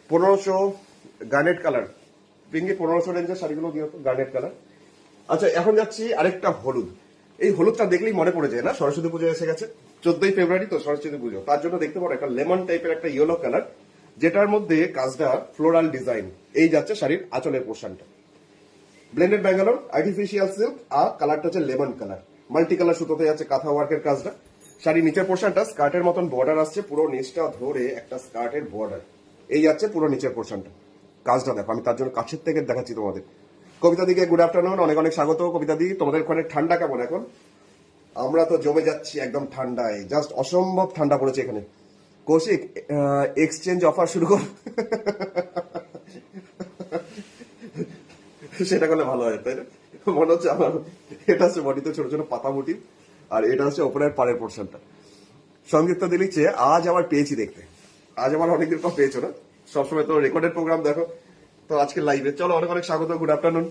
1500 গার্নেট কালার, পিঙ্কে 1500 রেঞ্জের শাড়িগুলো দিয়ে গার্নেট কালার। আচ্ছা এখন যাচ্ছি আরেকটা হলুদ। এই হলুদটা দেখলেই মনে পড়ে যায় না, সরস্বতী পুজো এসে গেছে, 14ই ফেব্রুয়ারি তো সরস্বতী পুজো, তার জন্য দেখতে পারো একটা লেমন টাইপের একটা ইয়েলো কালার, যেটার মধ্যে কাজটা ফ্লোরাল ডিজাইন। এই যাচ্ছে শাড়ির আঁচলের পোর্শনটা, ব্লেন্ডেড ব্যাঙ্গালোর আর্টিফিশিয়াল সিল্ক, আর কালারটা হচ্ছে লেমন কালার, মাল্টি কালার সুতোতে যাচ্ছে কাঁথা ওয়ার্কের কাজটা। শাড়ি নিচের পোর্শনটা স্কার্টের মতন বর্ডার আসছে, পুরো নিচটা ধরে একটা স্কার্টের বর্ডার। এই যাচ্ছে পুরো নিচের পোর্শনটা, কাজটা দেখো, আমি তার জন্য কাছের থেকে দেখাচ্ছি তোমাদের। কবিতা দিকে গুড আফটারনুন, অনেক অনেক স্বাগত কবিতা দি। তোমাদের ওখানে ঠান্ডা কেমন এখন? আমরা তো জমে যাচ্ছি একদম ঠান্ডায়, জাস্ট অসম্ভব ঠান্ডা পড়েছে এখানে। কৌশিক, এক্সচেঞ্জ অফার শুরু কর। সেটা করলে ভালো হয়, তাই না? মনে হচ্ছে আমার, এটা হচ্ছে বডিতে ছোট ছোট পাতা মুটি, আর এটা হচ্ছে ওপরের পাড়ের পোর্শনটা। সংযুক্ত দিলিচ্ছে আজ আবার পেয়েছি দেখতে, আজ আমার অনেকদিন পর পেয়েছো না, সবসময় তো রেকর্ডেড প্রোগ্রাম দেখো, তো আজকে লাইভে। চলো, অনেক অনেক স্বাগত, গুড আফটারনুন।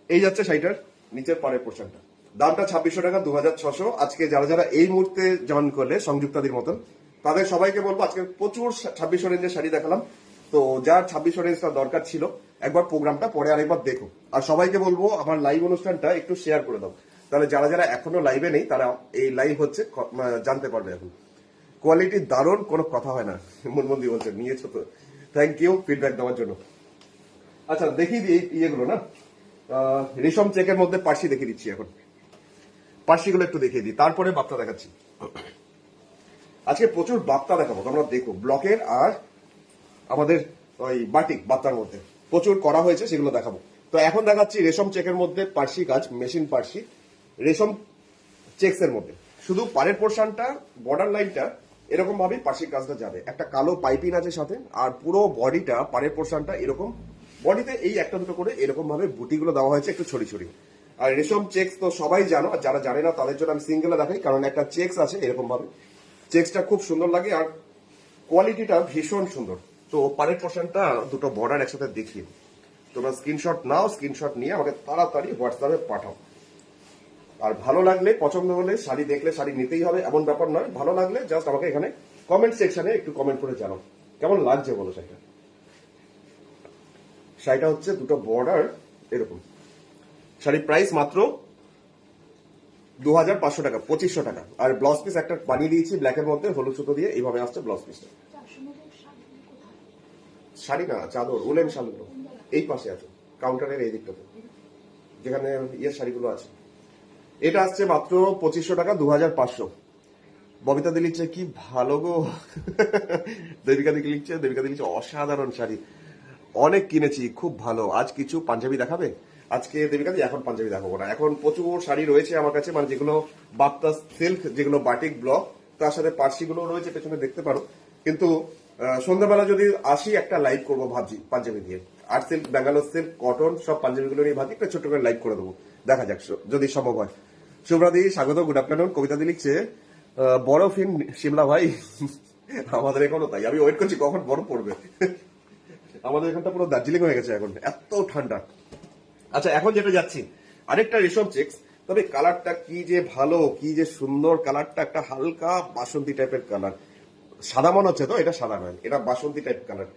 এই যাচ্ছে শাড়িটার নিচের পাড়ের পোর্শনটা, দামটা 2600 টাকা, 2600। আজকে যারা যারা এই মুহূর্তে জয়েন করলে সংযুক্তাদির মতন, তাদের সবাইকে বলবো আজকে প্রচুর 2600 রেঞ্জের শাড়ি দেখালাম। তো যার 2600 রেঞ্জটা দরকার ছিল, একবার প্রোগ্রামটা পরে আরেকবার দেখো। আর সবাইকে বলবো আমার লাইভ অনুষ্ঠানটা একটু শেয়ার করে দাও, তাহলে যারা যারা এখনো লাইভে নেই তারা এই লাইভ হচ্ছে জানতে পারবে। এখন কোয়ালিটি দারুণ, কোনো কথা হয় না। মনমন্দি বলছে নিয়েছো তো, থ্যাংক ইউ ফিডব্যাক দেওয়ার জন্য। আচ্ছা দেখিয়ে দিই এই ইয়েগুলো না, রেশম চেকের মধ্যে পার্সি দেখিয়ে দিচ্ছি এখন, পার্সিগুলো একটু দেখিয়ে দিই, তারপরে বাপ্তা দেখাচ্ছি। আজকে প্রচুর বাপ্তা দেখাবো, তোমরা দেখো। ব্লকের আর আমাদের ওই বাটিক বাপ্তার মধ্যে প্রচুর করা হয়েছে, সেগুলো দেখাবো। তো এখন দেখাচ্ছি রেশম চেকের মধ্যে পার্সি কাজ, মেশিন পার্সি, রেশম চেকস এর মধ্যে। শুধু পাড়ের পোর্শনটা, বর্ডার লাইনটা এরকম ভাবেই পার্সি কাজটা যাবে, একটা কালো পাইপিং আছে সাথে, আর পুরো বডিটা, পাড়ের পোর্শনটা এরকম, বডিতে এই একটা দুটো করে এরকম ভাবে বুটিগুলো দেওয়া হয়েছে একটু ছড়ি ছড়ি। আর রেশম চেকস তো সবাই জানো, আর যারা জানে না তাদের জন্য আমি সিঙ্গেলে দেখাই, কারণ একটা চেকস আছে এরকম ভাবে, চেকসটা খুব সুন্দর লাগে আর কোয়ালিটিটা ভীষণ সুন্দর। তো পাড়ের পোর্শনটা দুটো বর্ডার একসাথে দেখিয়ে তোমরা স্ক্রিনশট নাও, স্ক্রিনশট নিয়ে আমাকে তাড়াতাড়ি হোয়াটসঅ্যাপে পাঠাও। আর ভালো লাগলে, পছন্দ হলে, শাড়ি দেখলে শাড়ি নিতেই হবে এমন ব্যাপার নয়। ভালো লাগলে জাস্ট আমাকে এখানে কমেন্ট সেকশনে একটু কমেন্ট করে জানাও কেমন লাগছে বলো শাড়িটা। শাড়িটা হচ্ছে দুটো বর্ডার এরকম। শাড়ির প্রাইস মাত্র 2500 টাকা, 2500 টাকা। আর ব্লাউজ পিস একটা বানিয়ে দিয়েছি ব্ল্যাকের মধ্যে হলুদ সুতো দিয়ে, এইভাবে আসছে ব্লাউজ পিসটা। 400 মতো শাড়ি কোথায়? শাড়ি না, চাদর, উলেন শাড়িগুলো এই পাশে আছে, কাউন্টারের এই দিকটাতে, যেখানে ইয়ের শাড়িগুলো আছে। এটা আসছে মাত্র 2500 টাকা, 2500। ববিতা দি লিখছে কি ভালো গো। দেবিকা দি লিখছে অসাধারণ শাড়ি, অনেক কিনেছি, খুব ভালো। আজ কিছু পাঞ্জাবি দেখাবে? আজকে দেবিকা দি এখন পাঞ্জাবি দেখাবো না, এখন প্রচুর শাড়ি রয়েছে আমার কাছে, মানে যেগুলো বাপ্তা সিল্ক, যেগুলো বাটিক ব্লক, তার সাথে পার্সি গুলো রয়েছে পেছনে দেখতে পারো। কিন্তু সন্ধ্যাবেলা যদি আসি একটা লাইভ করবো ভাবছি পাঞ্জাবি দিয়ে। Art silk, Bangalore silk, cotton সব পাঞ্জাবিগুলো নিয়ে ভাবছি একটা ছোট্ট করে লাইভ করে দেবো, দেখা যাক যদি সম্ভব হয়। শুভ্রাদি স্বাগত, গুড আফটারনুন। কবিতা দি লিখছে বরফ ইন শিমলা ভাই। আমাদের এখনো তাই, আমি ওয়েট করছি কখন বরফ পড়বে। আমাদের এখানটা পুরো দার্জিলিং হয়ে গেছে এখন, এত ঠান্ডা। আচ্ছা, এখন যেটা যাচ্ছি আরেকটা রেশম চেক্স, তবে কালারটা কি যে ভালো, কি যে সুন্দর কালারটা, একটা হালকা বাসন্তী টাইপের কালার। সাদা মনে হচ্ছে তো, এটা সাদা নয়, এটা বাসন্তী টাইপ কালার।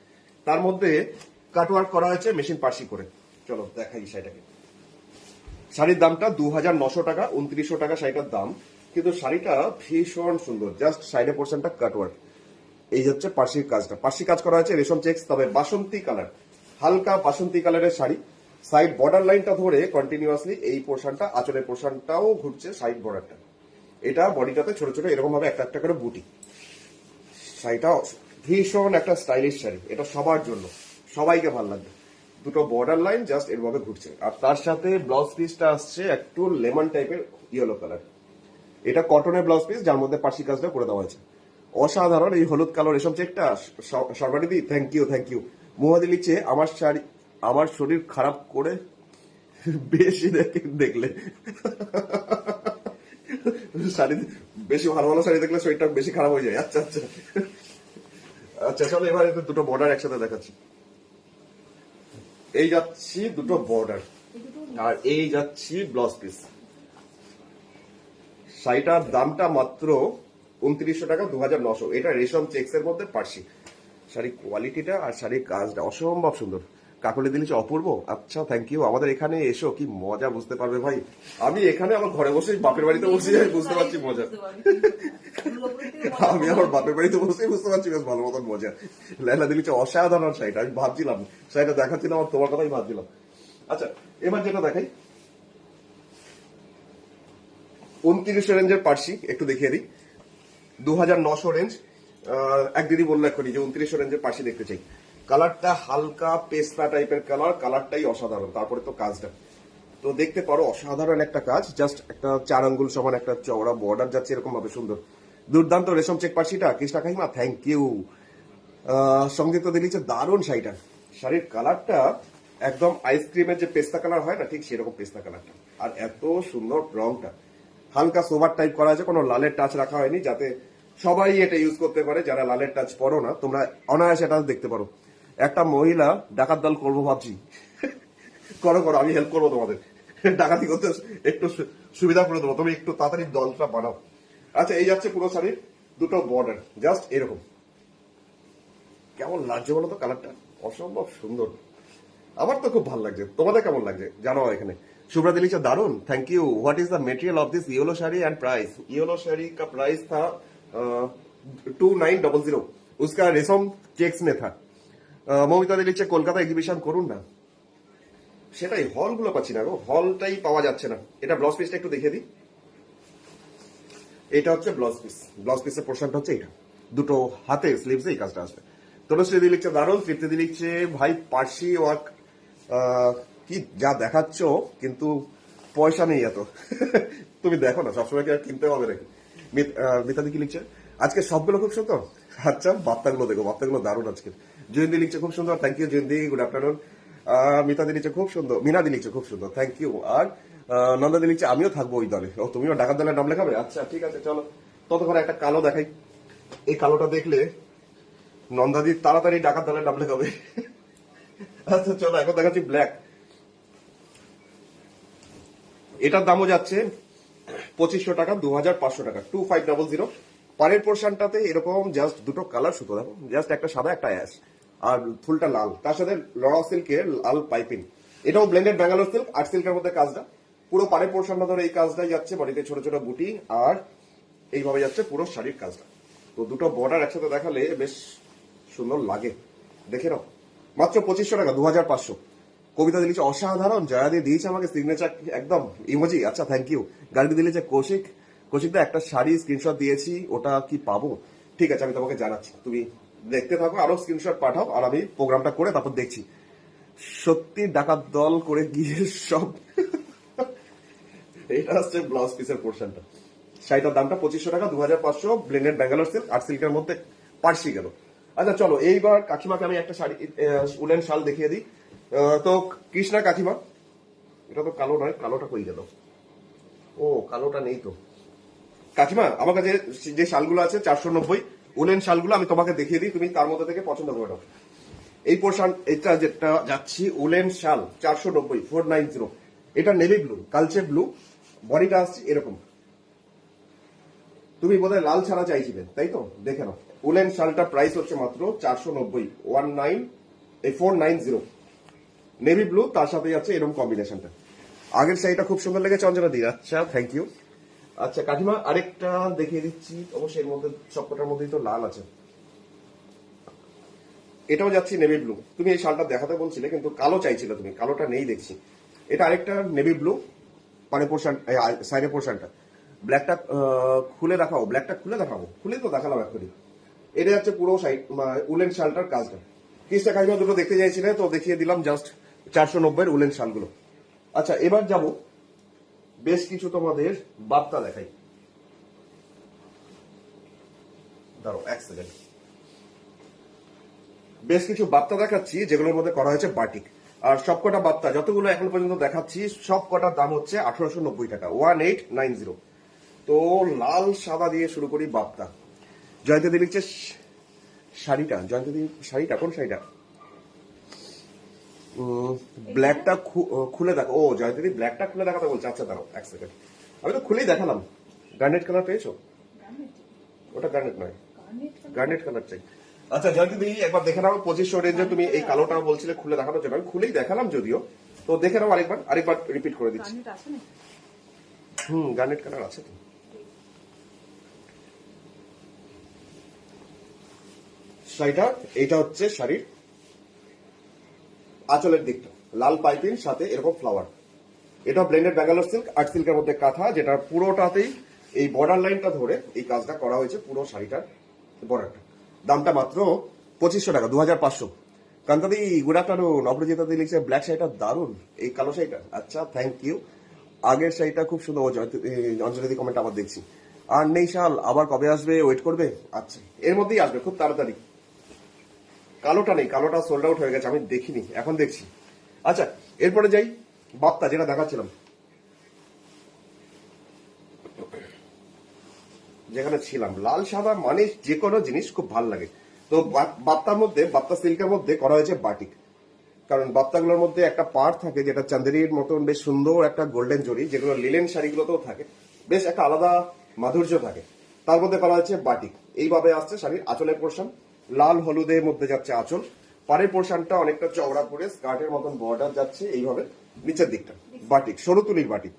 তার মধ্যে কাটওয়ার্ক করা হয়েছে মেশিন পার্সি করে। চলো দেখাই শাড়িটাকে। শাড়ির দামটা 2900 টাকা, 2900 টাকা শাড়িটার দাম। কিন্তু শাড়িটা ভীষণ সুন্দর, জাস্ট সাইডে পোর্শনটা কাটওয়ার্ক। এই হচ্ছে পার্সির কাজটা, পার্সি কাজ করা হয়েছে রেশম চেক্স, তবে বাসন্তী কালার, হালকা বাসন্তী কালারের শাড়ি। সাইড বর্ডার লাইনটা ধরে কন্টিনিউয়াসলি এই পোর্শনটা, আঁচলের পোর্শনটাও ঘুরছে সাইড বর্ডারটা। এটা বডিটাতে ছোট ছোট এরকম ভাবে একটা একটা করে বুটি। শাড়িটা ভীষণ একটা স্টাইলিশ শাড়ি, এটা সবার জন্য, সবাইকে ভালো লাগবে। দুটো বর্ডার লাইন জাস্ট এরভাবে ঘুরছে, আর তার সাথে ব্লাউজ পিসটা আসছে একটু লেমন টাইপের ইয়েলো কালার। এটা কটনের ব্লাউজ পিস, যার মধ্যে পার্সি কাজটা করে দেওয়া হয়েছে। অসাধারণ এই হলুদ কালো রেশম চেকটা। সর্বানিদি থ্যাংক ইউ, থ্যাংক ইউ। মুহাদি লিখছে আমার শাড়ি, আমার শরীর খারাপ করে বেশি দেখলে। শাড়ি বেশি ভালো ভালো শাড়ি দেখলে শরীরটা বেশি খারাপ হয়ে যায়। আচ্ছা আচ্ছা আচ্ছা, চলো এবার দুটো বর্ডার একসাথে দেখাচ্ছি। এই যাচ্ছি দুটো বর্ডার, আর এই যাচ্ছি ব্লাউজ পিস। শাড়িটার দামটা মাত্র 2900 টাকা, 2900। এটা রেশম চেক্স এর মধ্যে পার্সি। শাড়ির কোয়ালিটিটা আর শাড়ির কাজটা অসম্ভব সুন্দর। কাকলে দিলিছে অপূর্ব, আচ্ছা থ্যাংক ইউ। আমাদের এখানে এসো, কি মজা বুঝতে পারবে ভাই। আমি এখানে আমার ঘরে বসে, বাপের বাড়িতে বসে বুঝতে পারছি মজা। আমি আমার বাপের বাড়িতে বসে বুঝতে পারছি বেশ ভালো মতন মজা। লেলা দিলিছে অসাধারণ শাড়িটা, আমি ভাবছিলাম শাড়িটা দেখাচ্ছিলাম আর তোমার কথাই ভাবছিলাম। আচ্ছা, এবার যেটা দেখাই 2900 রেঞ্জের পার্সি একটু দেখিয়ে দিই। 2900 রেঞ্জ। এক দিদি বললো এখনই যে 2900 রেঞ্জের পার্সি দেখতে চাই। কালারটা হালকা পেস্তা টাইপের কালার, কালারটাই অসাধারণ। তারপরে তো কাজটা তো দেখতে পারো, অসাধারণ একটা কাজ। জাস্ট একটা 4 আঙ্গুল সমান একটা চওড়া বর্ডার যাচ্ছে এরকম ভাবে, সুন্দর দুর্দান্ত রেশম চেক পার্সিটা। কৃষ্ণা কাকিমা থ্যাংক ইউ। সঙ্গীত দিলিছে দারুণ শাড়িটা। শাড়ির কালারটা একদম আইসক্রিমের যে পেস্তা কালার হয় না, ঠিক সেরকম পেস্তা কালারটা। আর এত সুন্দর রংটা, হালকা সোভার টাইপ করা আছে, কোনো লালের টাচ রাখা হয়নি, যাতে সবাই এটা ইউজ করতে পারে। যারা লালের টাচ পরো না, তোমরা অনায়াসে এটা দেখতে পারো। একটা মহিলা ডাকাত দল করবো ভাবছি। করো করো, আমি হেল্প করবো তোমাদের। ডাকাতি করতে একটু সুবিধা করে দেবো, তুমি একটু তাড়াতাড়ি দলটা বানাও। আচ্ছা, এই যাচ্ছে পুরো শাড়ির দুটো বর্ডার, জাস্ট এরকম। কেমন লাগছে বলো তো কালারটা, অসম্ভব সুন্দর। আমার তো খুব ভালো লাগছে, তোমাদের কেমন লাগছে জানাও এখানে। शुभ्रा दिल्ली से दारुण, thank you. What is the material of this yellow sari and price? Yellow sari का प्राइस था 2900, उसका रेशम चेक्स में था। মমিতা দিল্লি কলকাতা এক্সিবিশন করুন না, সেটাই হলগুলো পাচ্ছি না গো, হলটাই পাওয়া যাচ্ছে না। এটা ব্লাউজ পিসটা একটু দেখিয়ে দিই। এটা হচ্ছে ব্লাউজ পিস, ব্লাউজ পিসের পোর্শনটা হচ্ছে এটা, দুটো হাতে স্লিভসে এই কাজটা আসবে। তনুশ্রী দি লিখছে দারুণ। তৃপ্তি দি লিখছে ভাই পার্সি ওয়ার্ক কি যা দেখাচ্ছ, কিন্তু পয়সা নেই এত। তুমি দেখো না, সবসময় কি আর কিনতে হবে নাকি। মিতাদি কি লিখছে আজকে সবগুলো খুব সুন্দর। আচ্ছা, বার্তাগুলো দেখো, বার্তাগুলো দারুণ আজকে। জয়ন্তী লিখছে খুব সুন্দর, thank you Jayanti, good afternoon. মিতাদি লিখছে খুব সুন্দর, মিনাদি লিখছে খুব সুন্দর, থ্যাংক ইউ। আর নন্দাদি লিখছে আমিও থাকবো ওই দলে। ও, তুমিও ডাকাত দলের নাম লেখাবে? আচ্ছা ঠিক আছে, চলো। ততক্ষণ একটা কালো দেখাই, এই কালোটা দেখলে নন্দাদি তাড়াতাড়ি ডাকাত দলের নাম লেখাবে। আচ্ছা চলো, এখন দেখাচ্ছি ব্ল্যাক। এটার দামও যাচ্ছে 2500 টাকা, 2500 টাকা, 2500। পাড়ের পোর্শনটাতে এরকম জাস্ট দুটো কালার সুতো দেখো, জাস্ট একটা সাদা একটা অ্যাশ, আর ফুলটা লাল, তার সাথে লড়া সিল্কের লাল পাইপিং। এটাও ব্লেন্ডেড ব্যাঙ্গালোর সিল্ক, আর্ট সিল্কের মধ্যে কাজটা। পুরো পাড়ের পোর্শনটা ধরে এই কাজটাই যাচ্ছে, বডিতে ছোট ছোট বুটি, আর এইভাবে যাচ্ছে পুরো শাড়ির কাজটা। তো দুটো বর্ডার একসাথে দেখালে বেশ সুন্দর লাগে, দেখে নাও। মাত্র 2500 টাকা, 2500। কবিতা দিয়েছে অসাধারণ, জয়া দিয়ে দিয়েছে আমাকে সিগনেচার একদম ইমোজি। আচ্ছা, থ্যাংক ইউ। গাড়ি দিয়েছে কৌশিক। কৌশিকদা একটা শাড়ি স্ক্রিনশট দিয়েছি, ওটা কি পাবো? ঠিক আছে, আমি তোমাকে জানাচ্ছি, তুমি দেখতে থাকো, আরো স্ক্রিনশট পাঠাও, আর আমি প্রোগ্রামটা করে তারপর দেখছি। সত্যি ডাকাত দল করে গিয়ে সব এটা হচ্ছে ব্লাউজ পিসের পোর্শনটা। শাড়িটার দামটা 2500 টাকা, 2500, ব্লেন্ডেড ব্যাঙ্গালোর সিল্ক, আর্ট সিল্কের মধ্যে পার্সি গেল। আচ্ছা চলো, এইবার কাকিমাকে আমি একটা শাড়ি উলেন শাল দেখিয়ে দিই। তো কৃষ্ণা কাকিমা, এটা তো কালো নয়, কালোটা কই গেল? ও, কালোটা নেই তো। কাকিমা, আমার কাছে যে শালগুলো আছে 490 উলেন শালগুলো আমি তোমাকে দেখিয়ে দিই, তুমি তার মধ্যে থেকে পছন্দ করে নাও। এই পোর্শন, এটা যেটা যাচ্ছি উলেন শাল 490, 490। এটা নেভি ব্লু, কালচে ব্লু, বডিটা আসছে এরকম। তুমি বোধহয় লাল ছাড়া চাইছিলে, তাই তো? দেখে নাও, উলেন শালটা প্রাইস হচ্ছে মাত্র 490, 490। নেভি ব্লু, তার সাথে যাচ্ছে এরকম কম্বিনেশনটা। আগের শাড়িটা খুব সুন্দর লেগেছে অঞ্জনা দি, আচ্ছা থ্যাংক ইউ। আচ্ছা কাকিমা, আরেকটা দেখিয়ে দিচ্ছি, অবশ্যই এর মধ্যে সবকটার মধ্যেই তো লাল আছে। এটাও যাচ্ছি নেভি ব্লু। তুমি এই শালটা দেখাতে বলছিলে কিন্তু কালো চাইছিলে তুমি, কালোটা নেই দেখছি। এটা আরেকটা নেভি ব্লু, মানে পোর্শন, সাইডের পোর্শনটা। ব্ল্যাকটা খুলে দেখাবো, ব্ল্যাকটা খুলে দেখাবো, খুলে তো দেখালাম এখনই। এটা যাচ্ছে পুরো সাইড উলেন শালটার কাজটা। কৃষ্ণা কাকিমা দুটো দেখতে চাইছিলে তো দেখিয়ে দিলাম, জাস্ট 490 উলেন শালগুলো। আচ্ছা, এবার যাব বেশ কিছু তোমাদের বার্তা দেখাই। দাঁড়ো এক সেকেন্ড। বেশ কিছু বার্তা দেখাচ্ছি যেগুলোর মধ্যে করা হয়েছে বাটিক। আর সবকটা বার্তা যতগুলো এখন পর্যন্ত দেখাচ্ছি সব কটার দাম হচ্ছে 1890 টাকা, 1890। তো লাল সাদা দিয়ে শুরু করি বার্তা। জয়ন্তী লিখছে শাড়িটা, জয়ন্তী শাড়িটা কোন শাড়িটা? ব্ল্যাকটা খুলে দেখো। ও, জয়ন্তী ব্ল্যাকটা খুলে দেখাতে বলছে। আচ্ছা দাঁড়াও এক সেকেন্ড, আমি তো খুলেই দেখালাম। গার্নেট কালার পেয়েছো? ওটা গার্নেট নয়, গার্নেট কালার চাই। আচ্ছা জয়ন্তী দিদি, একবার দেখে নাও 2500 রেঞ্জে তুমি এই কালোটা বলছিলে খুলে দেখানোর জন্য, আমি খুলেই দেখালাম যদিও। তো দেখে নাও আরেকবার রিপিট করে দিচ্ছি। গার্নেট কালার আছে তো। শাড়িটা, এইটা হচ্ছে শাড়ির আঁচলের দিকটা, লাল পাইপিং সাথে এরকম ফ্লাওয়ার। এটা ব্লেন্ডেড ব্যাঙ্গালোর সিল্ক, আর্ট সিল্কের মধ্যে কাঁথা, যেটা পুরোটাতেই এই বর্ডার লাইনটা ধরে এই কাজটা করা হয়েছে, পুরো শাড়িটার বর্ডারটা। দামটা মাত্র 2500 টাকা, 2500। কান্তাদি গুড আফটারনুন। অপরাজিতা দি লিখছে ব্ল্যাক শাড়িটা দারুন, এই কালো শাড়িটা। আচ্ছা থ্যাংক ইউ। আগের শাড়িটা খুব সুন্দর। অঞ্জলি দি কমেন্ট আবার দেখছি। আর নেই শাল, আবার কবে আসবে, ওয়েট করবে? আচ্ছা, এর মধ্যেই আসবে খুব তাড়াতাড়ি। কালোটা নেই, কালোটা সোল্ড আউট হয়ে গেছে, আমি দেখিনি, এখন দেখছি। আচ্ছা, এরপরে যাই বাপ্তা, যেটা দেখাচ্ছিলাম, যেখানে ছিলাম। লাল সাদা মানে যে কোনো জিনিস খুব ভালো লাগে। তো বাপ্তার মধ্যে, বাপ্তা সিল্কের মধ্যে করা হয়েছে বাটিক। কারণ বাপ্তাগুলোর মধ্যে একটা পার্ট থাকে যেটা চান্দেরির মতন বেশ সুন্দর একটা গোল্ডেন জরি, যেগুলো লিলেন শাড়িগুলোতেও থাকে, বেশ একটা আলাদা মাধুর্য থাকে। তার মধ্যে করা হয়েছে বাটিক। এইভাবে আসছে শাড়ির আঁচলের পোর্শন, লাল হলুদের মধ্যে যাচ্ছে আঁচল। পাড়ের পোর্শনটা অনেকটা চওড়া করে স্কার্টের মতন বর্ডার যাচ্ছে এইভাবে নিচের দিকটা। বাটিক, সরু তুলির বাটিক।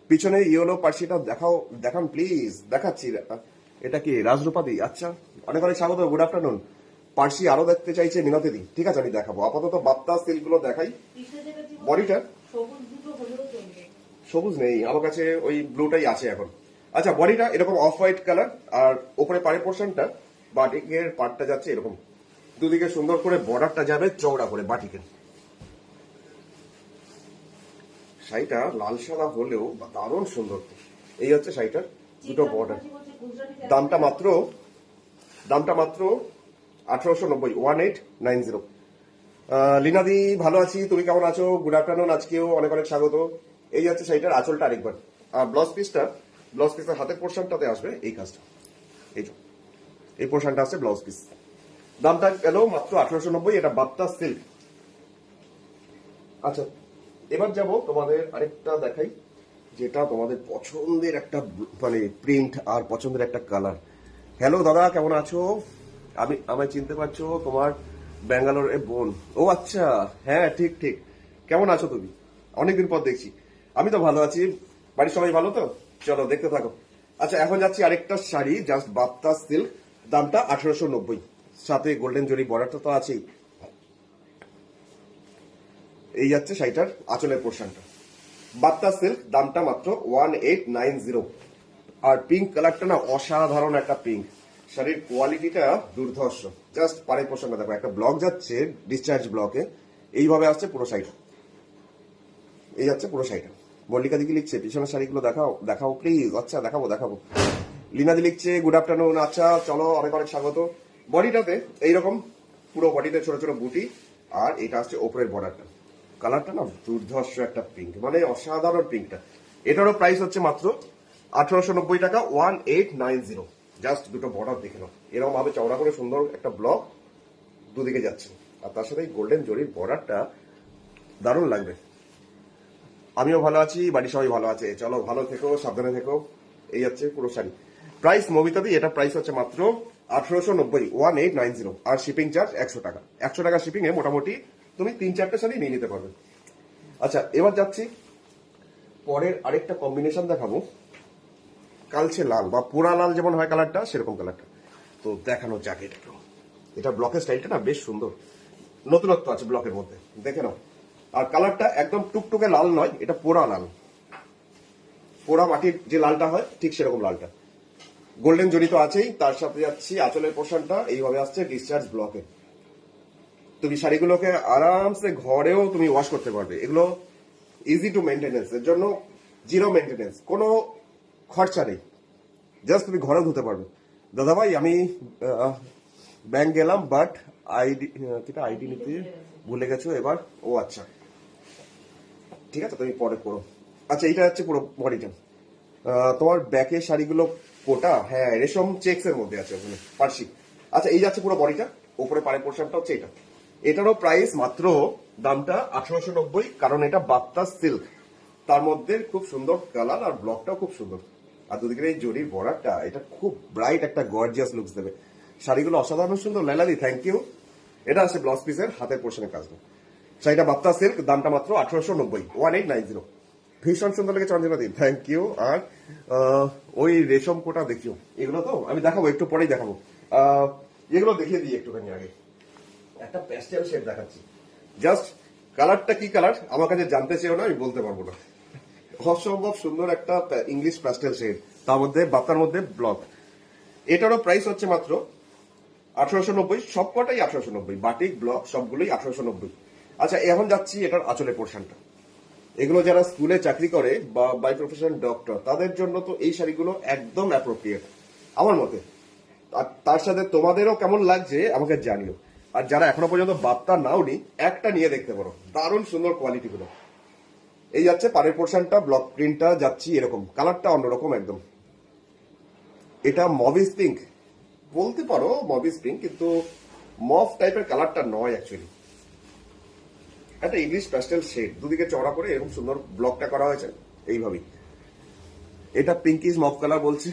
পিছনে ইয়েলো পার্সিটা দেখান প্লিজ। দেখাচ্ছি। এটা কি রাজরূপাদি? আচ্ছা, অনেক অনেক স্বাগত, গুড আফটারনুন। পার্সি আরো দেখতে চাইছে মিনতি দি, ঠিক আছে আমি দেখাবো। আপাতত বাপ্তা সিল্ক গুলো দেখাই। বডিটা সবুজ নেই আমার কাছে, ওই ব্লুটাই আছে এখন। আচ্ছা, বডিটা এরকম অফ হোয়াইট কালার, আর ওপরে পাড়ের পোর্শনটা বাটিকের পার্টটা যাচ্ছে এরকম, দুদিকে সুন্দর করে বর্ডারটা যাবে চওড়া করে বাটিকের। শাড়িটা লাল সাদা হলেও দারুণ সুন্দর। এই হচ্ছে শাড়িটার দুটো বর্ডার। দামটা মাত্র 1890, 1890। লিনাদি ভালো আছি, তুমি কেমন আছো? গুড আফটারনুন, আজকেও অনেক অনেক স্বাগত। এই হচ্ছে শাড়িটার আঁচলটা আরেকবার। আর ব্লাউজ পিসের হাতের পোর্শনটাতে আসবে এই কাজটা, এই পোর্শনটা আসছে ব্লাউজ পিস। দামটা গেল মাত্র 1890, এটা বাপ্তা সিল্ক। আচ্ছা, এবার যাব তোমাদের আরেকটা দেখাই, যেটা তোমাদের পছন্দের একটা মানে প্রিন্ট আর পছন্দের একটা কালার। হ্যালো দাদা, কেমন আছো? আমায় চিনতে পারছো? তোমার ব্যাঙ্গালোরের বোন। ও আচ্ছা, হ্যাঁ ঠিক ঠিক। কেমন আছো তুমি? অনেকদিন পর দেখছি। আমি তো ভালো আছি। বাড়ির সবাই ভালো তো? চলো দেখতে থাকো। আচ্ছা, এখন যাচ্ছি আরেকটা শাড়ি, জাস্ট বাপ্তা সিল্ক, দামটা 1890, সাথে গোল্ডেন জরি বর্ডারটা তো আছেই। এই যাচ্ছে শাড়িটার আঁচলের পোর্শনটা, বাপ্তা সিল্ক, দামটা মাত্র 1890। আর পিঙ্ক কালারটা না অসাধারণ একটা পিঙ্ক। শাড়ির কোয়ালিটিটা দুর্ধর্ষ। জাস্ট পাড়ের পোর্শনটা দেখো, একটা ব্লক যাচ্ছে ডিসচার্জ ব্লকে, এইভাবে আসছে পুরো শাড়িটা। এই যাচ্ছে পুরো শাড়িটা। মল্লিকা দিকে লিখছে পিছনের শাড়িগুলো দেখাও দেখাও প্লিজ। আচ্ছা দেখাবো দেখাবো। লিনাদি লিখছে গুড আফটারনুন। আচ্ছা চলো, অনেক অনেক স্বাগত। বডিটাতে এইরকম পুরো বডিতে ছোট ছোট বুটি, আর এটা আসছে ওপরের বর্ডারটা। কালারটা না দুর্ধর্ষ একটা পিঙ্ক, মানে অসাধারণ পিঙ্কটা। এটারও প্রাইস হচ্ছে মাত্র 1890 টাকা, 1890। জাস্ট দুটো বর্ডার দেখে নাও, এরকম ভাবে চওড়া করে সুন্দর একটা ব্লক দুদিকে যাচ্ছে, আর তার সাথে গোল্ডেন জরির বর্ডারটা দারুণ লাগবে। আমিও ভালো আছি, বাড়ির সবাই ভালো আছে। চলো ভালো থেকো, সাবধানে থেকো। এই হচ্ছে পুরো শাড়ি। প্রাইস মবিতাদি, এটা প্রাইস হচ্ছে মাত্র 1890, 1890। আর শিপিং চার্জ 100 টাকা। 100 টাকা শিপিং এ মোটামুটি তুমি 3-4টে শাড়ি নিয়ে নিতে পারবে। আচ্ছা, এবার যাচ্ছি পরের আরেকটা কম্বিনেশন দেখাবো। কালচে লাল বা পোড়া লাল যেমন হয় কালারটা, সেরকম কালারটা তো দেখানো যাক। এটা ব্লকের স্টাইলটা না বেশ সুন্দর, নতুনত্ব আছে ব্লকের মধ্যে, দেখে নাও। আর কালারটা একদম টুকটুকে লাল নয়, এটা পোড়া লাল, পোড়া মাটির যে লালটা হয় ঠিক সেরকম লালটা। গোল্ডেন জড়ি তো আছেই, তার সাথে যাচ্ছি আঁচলের পোর্শনটা এইভাবে আসছে ডিসচার্জ ব্লকে। তুমি শাড়িগুলোকে আরামসে ঘরেও তুমি ওয়াশ করতে পারবে। এগুলো ইজি টু মেনটেনেন্স, এর জন্য জিরো মেনটেনেন্স, কোনো খরচা নেই। জাস্ট তুমি ঘরেও ধুতে পারবে। দাদা ভাই আমি ব্যাংক গেলাম, বাট আইডি আইডি নিতে ভুলে গেছো এবার। ও আচ্ছা ঠিক আছে, তুমি পরে করো। আচ্ছা, এইটা হচ্ছে পুরো বডিটা। তোমার ব্যাকের শাড়িগুলো কোটা, হ্যাঁ রেশম চেক্স এর মধ্যে আছে ওখানে পার্সি। আচ্ছা, এই যাচ্ছে পুরো বডিটা, উপরে পাড়ের পোর্শনটা হচ্ছে এটা। এটারও প্রাইস মাত্র, দামটা 1890, কারণ এটা বাপ্তা সিল্ক, তার মধ্যে খুব সুন্দর কালার আর ব্লকটাও খুব সুন্দর। আর দুদিকের এই জরির বর্ডারটা, এটা খুব ব্রাইট একটা গর্জিয়াস লুকস দেবে। শাড়িগুলো অসাধারণ সুন্দর। লাইলাদি থ্যাংক ইউ। এটা আছে ব্লাউজ পিসের হাতের পোর্শনের কাজ। শাড়িটা বাপ্তা সিল্ক, দামটা মাত্র 1890, 1890। ভীষণ সুন্দর লেগেছে অঞ্জনা দি, থ্যাংক ইউ। আর ওই রেশম কোটা দেখিও, এগুলো তো আমি দেখাবো একটু পরেই দেখাবো। এগুলো দেখিয়ে দিই একটুখানি আগে। একটা প্যাস্টেল শেড দেখাচ্ছি, জাস্ট কালারটা কি কালার আমার কাছে জানতে চেয়েও না, আমি বলতে পারবো না। অসম্ভব সুন্দর একটা ইংলিশ প্যাস্টেল শেড, তার মধ্যে বাপ্তার মধ্যে ব্লক। এটারও প্রাইস হচ্ছে মাত্র 1890, সবকটাই 1890, বাটিক ব্লক সবগুলোই 1890। আচ্ছা, এখন যাচ্ছি এটার আঁচলের পোর্শনটা। এগুলো যারা স্কুলে চাকরি করে বা বাই প্রফেশন ডক্টর, তাদের জন্য তো এই শাড়িগুলো একদম অ্যাপ্রোপ্রিয়েট আমার মতে। আর তার সাথে তোমাদেরও কেমন লাগছে আমাকে জানিও। আর যারা এখনো পর্যন্ত বাপ্তা নাওনি, একটা নিয়ে দেখতে পারো, দারুণ সুন্দর কোয়ালিটি গুলো। এই যাচ্ছে পাড়ের পোর্শনটা, ব্লক প্রিন্টটা যাচ্ছি এরকম, কালারটা অন্যরকম একদম। এটা মভিস পিঙ্ক বলতে পারো, মভিস পিঙ্ক, কিন্তু মভ টাইপের কালারটা নয় অ্যাকচুয়ালি। একটা ইংলিশ প্যাস্টেল শেড, দুদিকে চওড়া করে এরকম সুন্দর ব্লকটা করা হয়েছে এইভাবেই। এটা পিঙ্কিশ মভ কালার বলছি,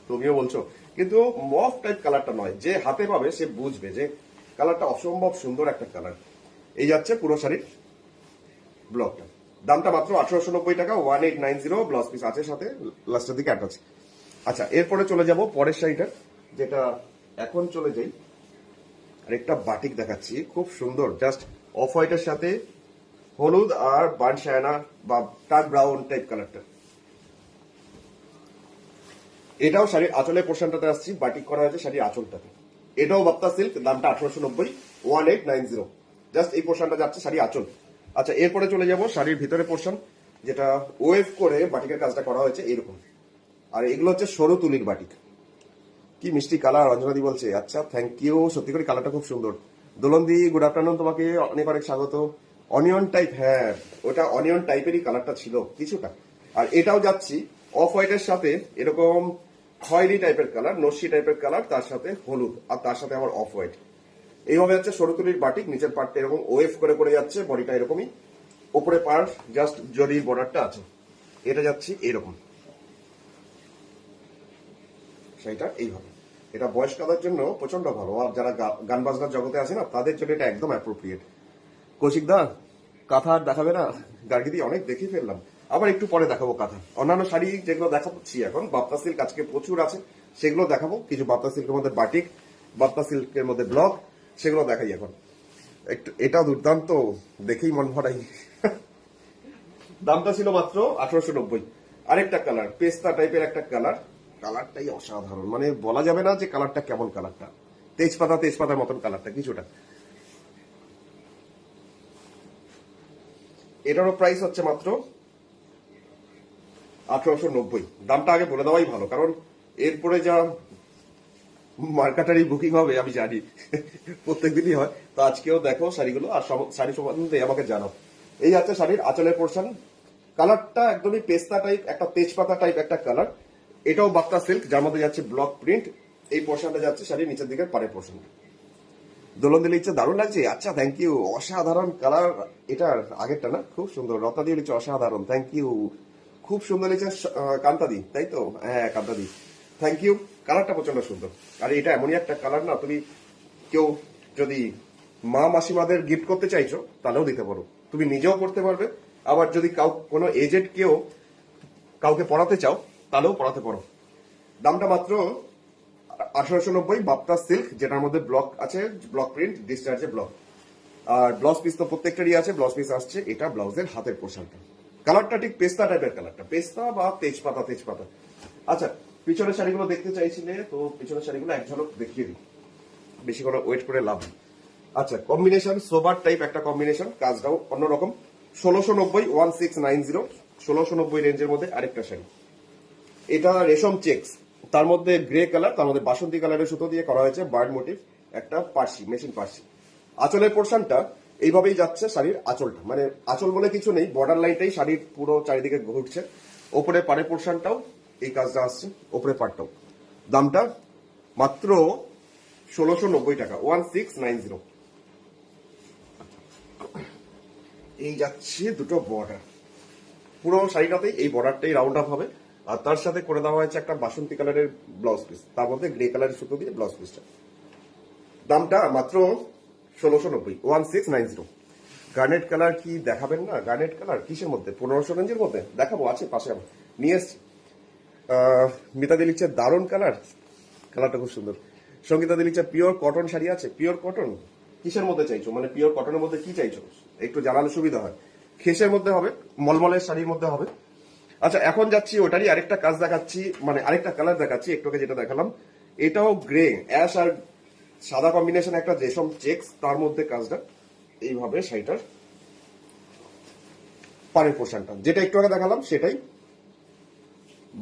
তুমিও বলছো, কিন্তু মভ টাইপ কালারটা নয়। যে হাতে পাবে সে বুঝবে যে কালারটা অসম্ভব সুন্দর একটা কালার। এই যাচ্ছে পুরো শাড়ির ব্লকটা, দামটা মাত্র 1890 টাকা, 1890। ব্লাউজ পিস আছে সাথে, লাস্টের দিকে অ্যাটাচ। আচ্ছা, এরপরে চলে যাব পরের শাড়িটা, যেটা এখন চলে যাই। আরেকটা বাটিক দেখাচ্ছি, খুব সুন্দর, জাস্ট অফ হোয়াইটের সাথে হলুদ আর বার্ন শায়না বা ডার্ক ব্রাউন টাইপ কালারটা। এটাও শাড়ির আঁচলের পোর্শনটাতে আসছি, বাটিক করা হয়েছে শাড়ির আঁচলটাতে। এটাও বাপ্তা সিল্ক, দামটা 1890, 1890। জাস্ট এই পোর্শনটা যাচ্ছে শাড়ি আঁচল। আচ্ছা, এরপরে চলে যাব শাড়ির ভিতরে পোর্শন, যেটা ওয়েভ করে বাটিকের কাজটা করা হয়েছে এরকম। আর এগুলো হচ্ছে সরু তুলির বাটিক। কি মিষ্টি কালার, অঞ্জনাদি বলছে। আচ্ছা থ্যাংক ইউ, সত্যি করে কালারটা খুব সুন্দর। দোলনদি গুড আফটারনুন, তোমাকে অনেক অনেক স্বাগত। অনিয়ন টাইপ, হ্যাঁ ওটা অনিয়ন টাইপেরই কালারটা ছিল কিছুটা। আর এটাও যাচ্ছি অফ হোয়াইটের সাথে এরকম খয়েরি টাইপের কালার, নস্যি টাইপের কালার, তার সাথে হলুদ, আর তার সাথে আবার অফ হোয়াইট। এইভাবে যাচ্ছে সরুতুলির বাটিক, নিচের পার্টটা এরকম ওয়েভ করে করে যাচ্ছে, বডিটা এরকমই, ওপরে পার্ট জাস্ট জরির বর্ডারটা আছে। এটা যাচ্ছে এরকম, শাড়িটা এইভাবে। এটা বয়স্কদের জন্য প্রচন্ড ভালো, আর যারা গান বাজনার জগতে আছে না তাদের জন্য এটা একদম অ্যাপ্রোপ্রিয়েট। কৌশিক দা, কাঁথা আর দেখাবে না? গার্গিদি অনেক দেখে ফেললাম, আবার একটু পরে দেখাবো কাঁথা। অন্যান্য শাড়ি যেগুলো দেখাচ্ছি এখন, বাপ্তা সিল্ক আজকে প্রচুর আছে, সেগুলো দেখাবো। কিছু বাপ্তা সিল্কের মধ্যে বাটিক, বাপ্তা সিল্কের মধ্যে ব্লক, সেগুলো দেখাই এখন। একটু এটাও দুর্দান্ত, দেখেই মন ভরাই। দামটা ছিল মাত্র 1890। আরেকটা কালার, পেস্তা টাইপের একটা কালার, কালারটাই অসাধারণ, মানে বলা যাবে না যে কালারটা কেমন। কালারটা তেজপাতার মতন কালারটা কিছুটা। এটারও প্রাইস হচ্ছে মাত্র 1890। দামটা আগে বলে দেওয়াই ভালো, কারণ এরপরে যা মার্কেটারি বুকিং হবে আমি জানি, প্রত্যেকদিনই হয়। তো আজকেও দেখো শাড়িগুলো, আর শাড়ি সম্বন্ধে আমাকে জানাও। এই আছে শাড়ির আঁচলের পোর্শন, কালারটা একদমই পেস্তা টাইপ, একটা তেজপাতা টাইপ একটা কালার। এটাও বাপ্তা সিল্ক, যার মধ্যে যাচ্ছে ব্লক প্রিন্ট। এই পোর্শনটা যাচ্ছে শাড়ির নিচের দিকে পাড়ের পোর্শন। দোলন দিলে ইচ্ছে দারুণ লাগছে। আচ্ছা, থ্যাংক ইউ, অসাধারণ কালার। এটার আগেরটা না, খুব সুন্দর। রতা দিয়ে লিখছে অসাধারণ, থ্যাংক ইউ। খুব সুন্দর লিখছে কান্তাদি, তাই তো? হ্যাঁ, কান্তাদি, থ্যাংক ইউ। কালারটা প্রচন্ড সুন্দর। আর এটা এমনই একটা কালার না, তুমি কেউ যদি মা মাসিমাদের গিফট করতে চাইছো তাহলেও দিতে পারো, তুমি নিজেও করতে পারবে। আবার যদি কোনো এজেড কেউ কাউকে পড়াতে চাও তাহলেও পড়াতে পারো। দামটা মাত্র 1890। বাপ্তা সিল্ক, যেটার মধ্যে ব্লক আছে, ব্লক প্রিন্ট, ডিসচার্জে ব্লক। আর ব্লাউজ পিস তো প্রত্যেকটারই আছে। ব্লাউজ পিস আসছে এটা ব্লাউজের হাতের পোর্শনটা। কালারটা ঠিক পেস্তা টাইপের কালারটা, পেস্তা বা তেজপাতা। আচ্ছা, পিছনের শাড়িগুলো দেখতে চাইছিলে তো পিছনের শাড়িগুলো এক ঝলক দেখিয়ে দিই, বেশি করে ওয়েট করে লাভ নেই। আচ্ছা, কম্বিনেশন সোবার টাইপ একটা কম্বিনেশন, কাজটাও অন্যরকম। 1690, 1690, 1690 রেঞ্জের মধ্যে আরেকটা শাড়ি। এটা রেশম চেক্স, তার মধ্যে গ্রে কালার, তার মধ্যে বাসন্তী কালারের সুতো দিয়ে করা হয়েছে বার্ড মোটিভ, একটা পার্সি, মেশিন পার্সি। আঁচলের পোর্শনটা এইভাবেই যাচ্ছে শাড়ির আঁচলটা, মানে আঁচল বলে কিছু নেই, বর্ডার লাইনটাই শাড়ির পুরো চারিদিকে ঘুরছে। ওপরে পাড়ের পোর্শনটাও এই কাজটা আসছে, ওপরে পাড়টাও। দামটা মাত্র 1690 টাকা, 1690। এই যাচ্ছে দুটো বর্ডার, পুরো শাড়িটাতেই এই বর্ডারটাই রাউন্ড আপ হবে। আর তার সাথে করে দেওয়া হয়েছে একটা বাসন্তী কালারের ব্লাউজ পিস, তার মধ্যে গ্রে কালারের সুতো দিয়ে ব্লাউজ পিসটা। দামটা মাত্র 1690, 1690। গার্নেট কালার কি দেখাবেন না? গার্নেট কালার কিসের মধ্যে? 1500 রেঞ্জের মধ্যে দেখাবো, আছে পাশে আমার নিয়ে এসছি। মিতাদি লিখছে দারুণ কালার, কালারটা খুব সুন্দর। সঙ্গীতা দি লিখছে পিওর কটন শাড়ি আছে। পিওর কটন কিসের মধ্যে চাইছো, মানে পিওর কটনের মধ্যে কি চাইছো একটু জানালে সুবিধা হয়। খেসের মধ্যে হবে, মলমলের শাড়ির মধ্যে হবে। আচ্ছা, এখন যাচ্ছি ওটারই আরেকটা কাজ দেখাচ্ছি, মানে আরেকটা কালার দেখাচ্ছি। একটু আগে যেটা দেখালাম এটাও গ্রে, অ্যাশ আর সাদা কম্বিনেশন, একটা রেশম চেক্স, তার মধ্যে কাজটা এইভাবে শাড়িটার পাড়ের পোর্শনটা, যেটা একটু আগে দেখালাম সেটাই।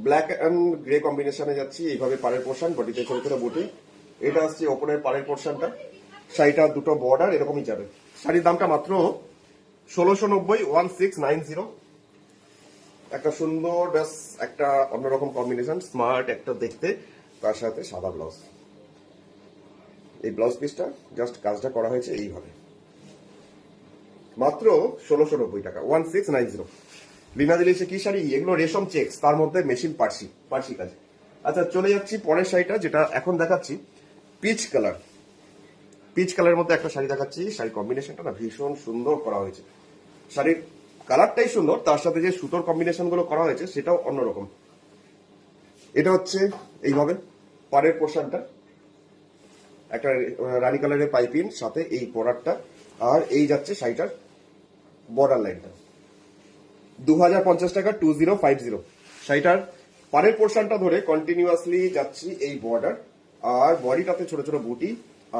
ব্ল্যাক এন্ড গ্রে কম্বিনেশনে যাচ্ছি, এইভাবে পাড়ের পোর্শন, বডিতে ছোট ছোট বুটি। এটা আসছে ওপরের পাড়ের পোর্শনটা, শাড়িটা দুটো বর্ডার এরকমই যাবে। শাড়ির দামটা মাত্র 1690, 1690। একটা সুন্দর, ব্যাস একটা অন্যরকম কম্বিনেশন, স্মার্ট একটা দেখতে, তার সাথে সাদা ব্লাউজ। এই ব্লাউজ পিসটা জাস্ট কাজটা করা হয়েছে এইভাবে, মাত্র 1690 টাকা, 1690। লিনা দিলিছে কি শাড়ি এগুলো? রেশম চেক্স, তার মধ্যে মেশিন পার্সি কাজ। আচ্ছা, চলে যাচ্ছি পরের শাড়িটা, যেটা এখন দেখাচ্ছি পিচ কালার। পিচ কালারের মধ্যে একটা শাড়ি দেখাচ্ছি। শাড়ির কম্বিনেশনটা না ভীষণ সুন্দর করা হয়েছে, শাড়ির কালারটাই সুন্দর, তার সাথে যে সুতোর কম্বিনেশন গুলো করা হয়েছে সেটাও অন্যরকম। এটা হচ্ছে এইভাবে পাড়ের পোর্শনটা, একটা রানী কালারের পাইপিং, সাথে এই বর্ডারটা, আর এই যাচ্ছে শাড়িটার বর্ডার লাইনটা। 2050 টাকা, 2050। শাড়িটার পাড়ের পোর্শনটা ধরে কন্টিনিউয়াসলি যাচ্ছি এই বর্ডার, আর বডিটাতে ছোট ছোট বুটি,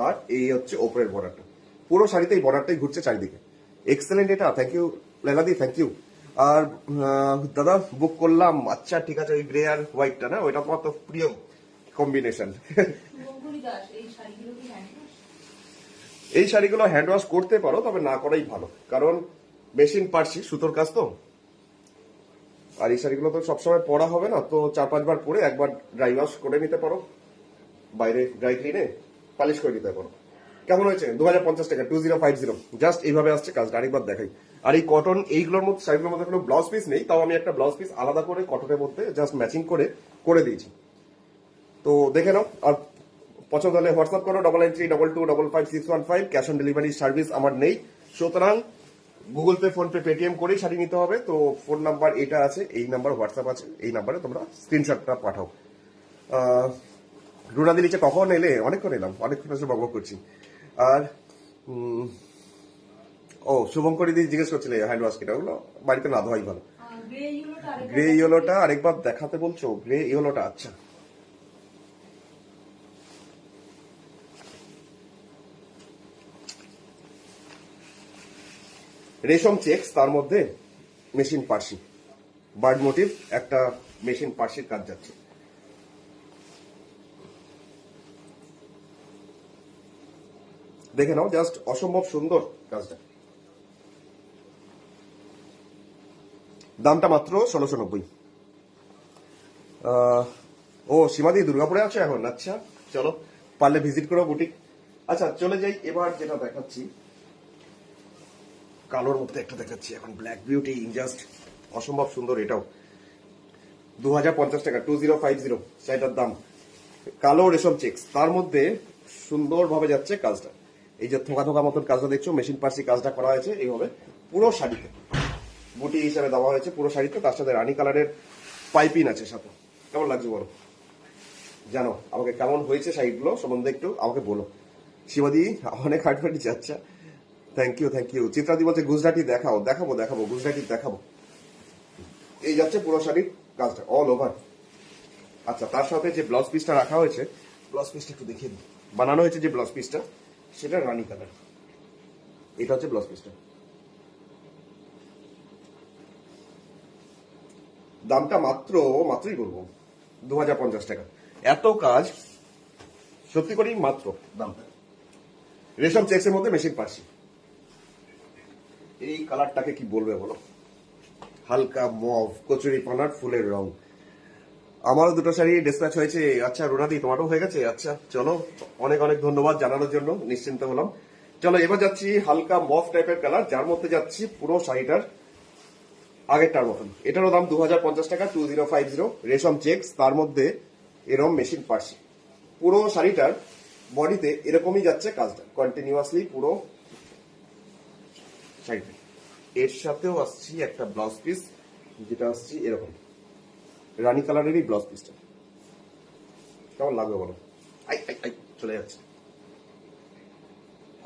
আর এই হচ্ছে ওপরের বর্ডারটা। পুরো শাড়িতে এই বর্ডারটাই ঘুরছে চারিদিকে। এক্সেলেন্ট এটা, থ্যাংক ইউ লেলাদি, থ্যাংক ইউ। আর দাদা বুক করলাম। আচ্ছা, ঠিক আছে, ওই গ্রে আর হোয়াইটটা না, ওইটা তোমার তো প্রিয় কম্বিনেশন। শুভঙ্করী দাস, এই শাড়িগুলো কি হ্যান্ডওয়াশ? এই শাড়িগুলো হ্যান্ড ওয়াশ করতে পারো, তবে না করাই ভালো, কারণ মেশিন পার্সি, সুতোর কাজ তো। আর এই শাড়িগুলো তো সবসময় পরা হবে না, তো 4-5 বার পরে একবার ড্রাই ওয়াশ করে নিতে পারো, বাইরে ড্রাই ক্লিনে পালিশ করে নিতে পারো। কেমন হয়েছে? 2050 টাকা, 2050। জাস্ট এইভাবে আসছে কাজটা, আরেকবার দেখাই। আর এই কটন এইগুলোর মধ্যে, শাড়িগুলোর মধ্যে কোনো ব্লাউজ পিস নেই, তাও আমি একটা ব্লাউজ পিস আলাদা করে কটনের মধ্যে জাস্ট ম্যাচিং করে করে দিয়েছি। তো দেখে নাও, আর পছন্দ হলে হোয়াটসঅ্যাপ করো 9932255615। ক্যাশ অন ডেলিভারি সার্ভিস আমার নেই, সুতরাং Google pay, phone pay, Paytm করেই শাড়ি নিতে হবে। তো ফোন নাম্বার এটা আছে, এই নাম্বার হোয়াটসঅ্যাপ আছে, এই নাম্বারে তোমরা স্ক্রিনশটটা পাঠাও। রুনা দিলিচে কখন এলে? অনেকক্ষণ এলাম, অনেকক্ষণ এসে বকবক করছি। আর ও শুভঙ্করী দি জিজ্ঞেস করছিলে হ্যান্ড ওয়াশ কিটা, ওগুলো বাড়িতে না ধোয়াই ভালো। গ্রে ইয়েলোটা আরেকবার গ্রে ইয়েলোটা আরেকবার দেখাতে বলছো? গ্রে ইয়েলোটা, আচ্ছা। রেশম চেক্স, তার মধ্যে মেশিন পার্সি, বার্ড মোটিভ, একটা মেশিন পার্সির কাজ যাচ্ছে। দেখে নাও, জাস্ট অসম্ভব সুন্দর কাজটা। দামটা মাত্র 1690। ও সীমাদি দুর্গাপুরে আছে এখন, আচ্ছা চলো, পারলে ভিজিট করো বুটিক। আচ্ছা চলে যাই, এবার যেটা দেখাচ্ছি কালোর মধ্যে একটা দেখাচ্ছি এখন, ব্ল্যাক বিউটি, জাস্ট অসম্ভব সুন্দর। এটাও 2050 টাকা, 2050 শাড়িটার দাম। কালো রেশম চেক্স, তার মধ্যে সুন্দরভাবে যাচ্ছে কাজটা। এই যে থোকা থোকা মতন কাজটা দেখছো, মেশিন পার্সি কাজটা করা হয়েছে এইভাবে পুরো শাড়িতে, বুটি হিসাবে দেওয়া হয়েছে পুরো শাড়িতে। তার সাথে রানী কালারের পাইপিং আছে সাথে। কেমন লাগছে বলো? জানো আমাকে কেমন হয়েছে শাড়িগুলো সম্বন্ধে একটু আমাকে বলো। শিবাদি অনেক হার্টফেট, আচ্ছা থ্যাংক ইউ থ্যাংক ইউ। চিত্রাদি বলছে গুজরাটি দেখাও, দেখাবো দেখাবো, গুজরাটি দেখাবো। এই যাচ্ছে পুরো শাড়ির কাজটা অল ওভার। আচ্ছা তার সাথে যে ব্লাউজ পিসটা রাখা হয়েছে, ব্লাউজ পিসটা একটু দেখিয়ে দিই। বানানো হয়েছে যে ব্লাউজ পিসটা, সেটা রানী কালার। এটা হচ্ছে ব্লাউজ পিসটা। দামটা মাত্রই বলবো 2050 টাকা। এত কাজ সত্যি করেই মাত্র দামটা। রেশম চেক্সের মধ্যে মেশিন পার্সি। এই কালারটাকে কি বলবে বলো? হালকা মভ, কচুরি পানার ফুলের রং। আমারও দুটো শাড়ি ডিসপ্যাচ হয়েছে। আচ্ছা রুনাদি, তোমারও হয়ে গেছে? আচ্ছা চলো, অনেক অনেক ধন্যবাদ জানানোর জন্য, নিশ্চিন্ত হলাম। চলো এবার যাচ্ছি হালকা মভ টাইপের কালার, যার মধ্যে যাচ্ছি পুরো শাড়িটার আগেরটার মতন। এটারও দাম 2050 টাকা, 2050। রেশম চেক্স, তার মধ্যে এরকম মেশিন পার্সি। পুরো শাড়িটার বডিতে এরকমই যাচ্ছে কাজটা কন্টিনিউয়াসলি পুরো শাড়িতে। এর সাথেও আসছি একটা ব্লাউজ পিস, যেটা আসছি এরকম রানী কালারেরই ব্লাউজ পিসটা। কেমন লাগবে বলো? আই আই আই চলে যাচ্ছে।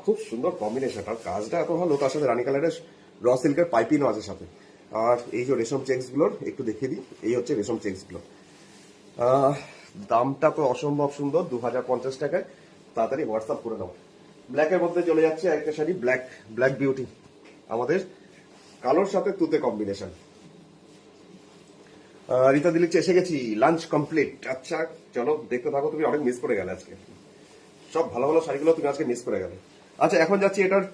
খুব সুন্দর কম্বিনেশন, আর কাজটা এত ভালো, তার সাথে রানী কালারের র সিল্কের পাইপিংও আছে সাথে। আর এই যে রেশম চেক্স গুলোর একটু দেখিয়ে দিই, এই হচ্ছে রেশম চেক্স গুলো। দামটা তো অসম্ভব সুন্দর, 2050 টাকায়। তাড়াতাড়ি হোয়াটসঅ্যাপ করে নাও। ব্ল্যাকের মধ্যে চলে যাচ্ছে একটা শাড়ি, ব্ল্যাক বিউটি, আমাদের কালোর সাথে তুতে কম্বিনেশন। রীতা দিলিচ এসে গেছি, লাঞ্চ কমপ্লিট। আচ্ছা চলো দেখতে থাকো, তুমি অনেক মিস করে গেলে আজকে, সব ভালো ভালো শাড়িগুলো তুমি আজকে মিস করে গেলে। আচ্ছা এখন যাচ্ছি এটার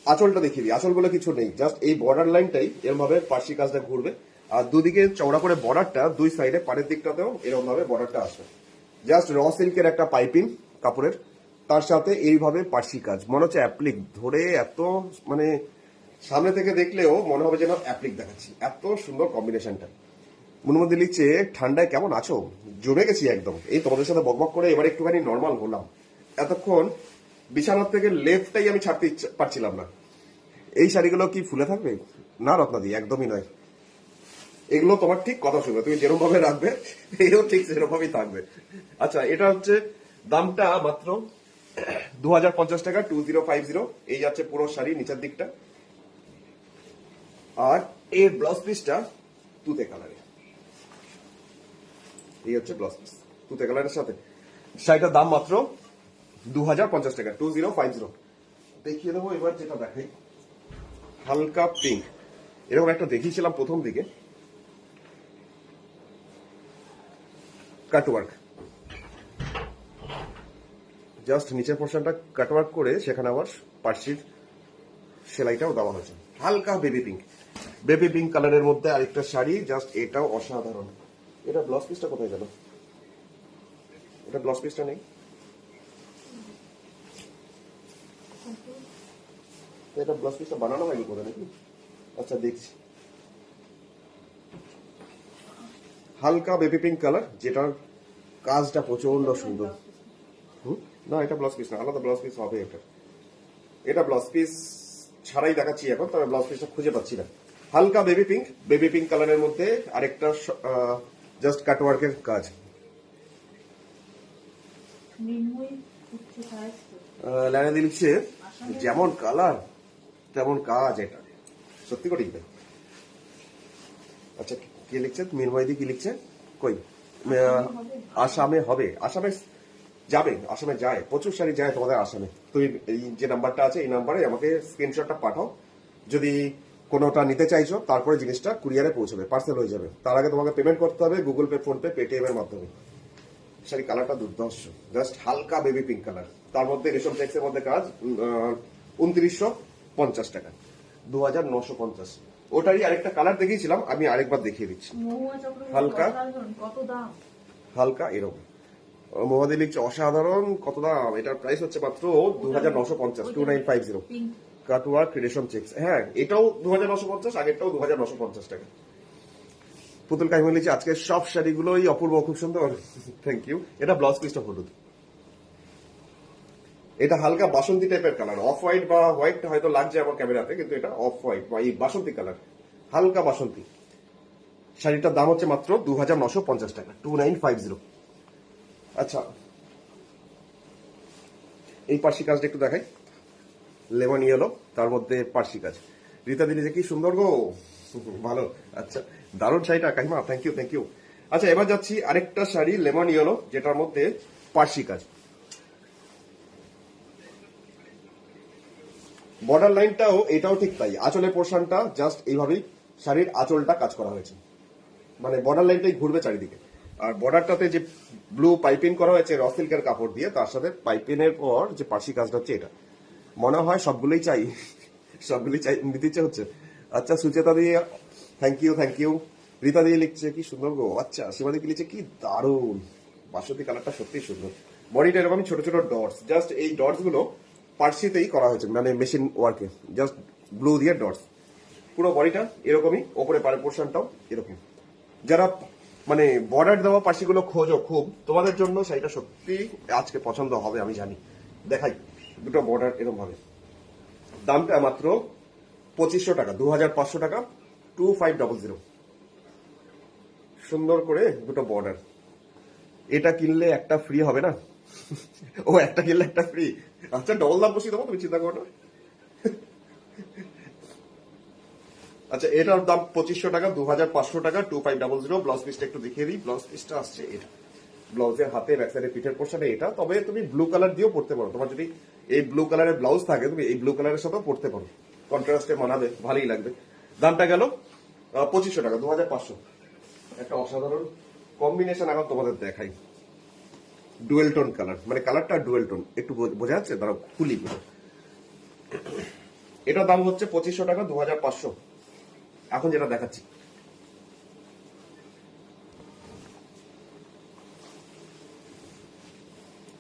আঁচলটা দেখিয়ে দিই। আঁচল বলে কিছু নেই, জাস্ট এই বর্ডার লাইনটাই এরকম ভাবে পার্সি কাজটা ঘুরবে, আর দুদিকে চওড়া করে বর্ডারটা, দুই সাইডে পাড়ের দিকটাতেও এরকম ভাবে বর্ডারটা আসবে। জাস্ট র সিল্কের একটা পাইপিং কাপড়ের, তার সাথে এইভাবে পার্সি কাজ। মনে হচ্ছে অ্যাপ্লিক ধরে, এত মানে সামনে থেকে দেখলেও মনে হবে যেন অ্যাপ্লিক দেখাচ্ছি, এত সুন্দর কম্বিনেশনটা। মনুমতি লিখছে ঠান্ডায় কেমন আছো? জমে গেছি একদম। এই তোমাদের সাথে বকবক করে এবার একটুখানি নর্মাল হলাম। এতক্ষণ বিছানার থেকে লেফটাই আমি ছাড়তে পারছিলাম না। এই শাড়িগুলো কি ফুলে থাকবে? না রত্নাদি, একদমই নয়। এগুলো তোমার ঠিক কথা শুনবে, তুমি যেরকম ভাবে রাখবে এও ঠিক সেরকম ভাবেই থাকবে। আচ্ছা এটা হচ্ছে দামটা মাত্র 2050 টাকা, 2050। এই যাচ্ছে পুরো শাড়ি নিচের দিকটা, আর এর ব্লাউজ পিসটা তুতে কালারে। এই হচ্ছে ব্লাউজ পিস তুতে কালারের সাথে। শাড়িটার দাম মাত্র 2050 টাকা, 2050। দেখিয়ে দেবো এবার যেটা দেখাই, হালকা পিঙ্ক, এরকম একটা দেখিয়েছিলাম প্রথম দিকে, কাটওয়ার্ক। জাস্ট নিচের পোর্শনটা কাটওয়ার্ক করে সেখানে আবার পার্সির সেলাইটাও দেওয়া হয়েছে। হালকা বেবি পিঙ্ক কালারের মধ্যে আরেকটা শাড়ি, জাস্ট এটাও অসাধারণ। এটা ব্লাউজ পিসটা কোথায় গেল? এটা ব্লাউজ পিসটা নেই। তো এটা ব্লাউজ পিসটা বানানো হয়নি করে নাকি? আচ্ছা দেখছি। হালকা বেবি পিঙ্ক কালার, যেটার কাজটা প্রচন্ড সুন্দর। না এটা ব্লাউজ পিস না, আলাদা ব্লাউজ পিস হবে এটা। এটা ব্লাউজ পিস ছাড়াই দেখাচ্ছি এখন, তবে ব্লাউজ পিসটা খুঁজে পাচ্ছি না। হালকা বেবি পিঙ্ক কালারের মধ্যে আরেকটা জাস্ট কাটওয়ার্কের কাজ। মৃন্ময়ী উচ্চ সাহিত্য। লাইনা দিচ্ছে যেমন কালার তেমন কাজ, এটা সত্যি করে তাই। আচ্ছা কি লিখছে মিনময়দি, কি লিখছে? কই আসামে হবে, আসামে যাবে, আসামে যায়, প্রচুর শাড়ি যায় তোমাদের আসামে। তুমি এই যে নাম্বারটা আছে এই নাম্বারে আমাকে স্ক্রিনশটটা পাঠাও যদি কোনোটা নিতে চাইছো, তারপরে জিনিসটা কুরিয়ারে পৌঁছবে, পার্সেল হয়ে যাবে। তার আগে তোমাকে পেমেন্ট করতে হবে Google pay, phone pay, Paytm এর মাধ্যমে। শাড়ি কালারটা দুর্ধর্ষ, জাস্ট হালকা বেবি পিঙ্ক কালার, তার মধ্যে রেশম চেক্সের মধ্যে কাজ। 2950 টাকা, 2950। ওটারই আরেকটা কালার দেখিয়েছিলাম, আমি আরেকবার দেখিয়ে দিচ্ছি। মহুয়া চক্রবর্তী হালকা অসাধারণ, কত দাম? হালকা এরকম মোহাদি লিখছে অসাধারণ, কত দাম? এটার প্রাইস হচ্ছে মাত্র 2950, 2950। পিঙ্ক। কাটওয়ার্ক রেশম চেক্স, হ্যাঁ এটাও 2950, আগেরটাও 2950 টাকা। পুতুল কাহিনী লিখছে আজকে সব শাড়িগুলোই অপূর্ব, খুব সুন্দর, থ্যাংক ইউ। এটা ব্লাউজ পিসটা হলুদ, এটা হালকা বাসন্তী টাইপের কালার, অফ হোয়াইট বা হোয়াইট হয়তো লাগছে আমার ক্যামেরাতে, কিন্তু এটা অফ হোয়াইট বা এই বাসন্তী কালার, হালকা বাসন্তী। শাড়িটার দাম হচ্ছে মাত্র 2950 টাকা, 2950। আচ্ছা এই পার্সি কাজটা একটু দেখাই, লেমন ইয়েলো, তার মধ্যে পার্সি কাজ। রীতা দিলি যে কি সুন্দর গো, ভালো। আচ্ছা দারুণ শাড়িটা কাহিমা, থ্যাংক ইউ থ্যাংক ইউ। আচ্ছা এবার যাচ্ছি আরেকটা শাড়ি লেমন ইয়েলো, যেটার মধ্যে পার্সি কাজ। বর্ডার লাইনটাও এটাও ঠিক তাই, আঁচলের পোর্শনটা জাস্ট এইভাবেই শাড়ির আঁচলটা কাজ করা হয়েছে, মানে বর্ডার লাইনটাই ঘুরবে চারিদিকে। আর বর্ডারটাতে যে ব্লু পাইপিং করা হয়েছে র সিল্কের কাপড় দিয়ে, তার সাথে পাইপিংয়ের পর যে পার্সি কাজটা হচ্ছে, এটা মনে হয় সবগুলোই চাই, সবগুলোই চাই, নিতে ইচ্ছে হচ্ছে। আচ্ছা সুচেতা দিয়ে thank you thank you. Rita দিয়ে লিখছে কি সুন্দর গো, আচ্ছা সীমাদি কি লিখছে কি দারুণ, বাসন্তী কালারটা সত্যি সুন্দর। বডিটা এরকমই ছোট ছোট ডটস, জাস্ট এই ডটস গুলো পার্সিতেই করা হয়েছে, মানে মেশিন ওয়ার্কে, জাস্ট ব্লু দিয়ে ডটস। পুরো বডিটা এরকমই, ওপরে পাড়ের পোর্শনটাও এরকম। যারা মানে বর্ডার দেওয়া পার্সিগুলো খোঁজো খুব, তোমাদের জন্য শাড়িটা সত্যি আজকে পছন্দ হবে আমি জানি। দেখাই দুটো বর্ডার এরকম ভাবে, দামটা মাত্র 2500 টাকা, 2500 টাকা, 2500। সুন্দর করে দুটো বর্ডার। এটা কিনলে একটা ফ্রি হবে না? ও একটা কিনলে একটা ফ্রি, আচ্ছা ডবল দাম বসিয়ে দেবো, তুমি চিন্তা করো না। আচ্ছা এটার দাম 2500 টাকা, 2500 টাকা, 2500। ব্লাউজ পিসটা একটু দেখিয়ে দিই, ব্লাউজ পিসটা আসছে এটা, ব্লাউজের হাতে ব্যাক সাইডে পিঠের পোর্শনে এটা। তবে তুমি ব্লু কালার দিয়েও পড়তে পারো, তোমার যদি এই ব্লু কালারের ব্লাউজ থাকে তুমি এই ব্লু কালারের সাথেও পড়তে পারো, কন্ট্রাস্টে মানাবে, ভালোই লাগবে। দামটা গেল 2500 টাকা, 2500। একটা অসাধারণ কম্বিনেশন এখন তোমাদের দেখাই, ডুয়েল টোন কালার, মানে কালারটা ডুয়েল টোন, একটু বোঝা যাচ্ছে, দাঁড়াও খুলি। এটার দাম হচ্ছে 2500 টাকা, 2500 এখন যেটা দেখাচ্ছি।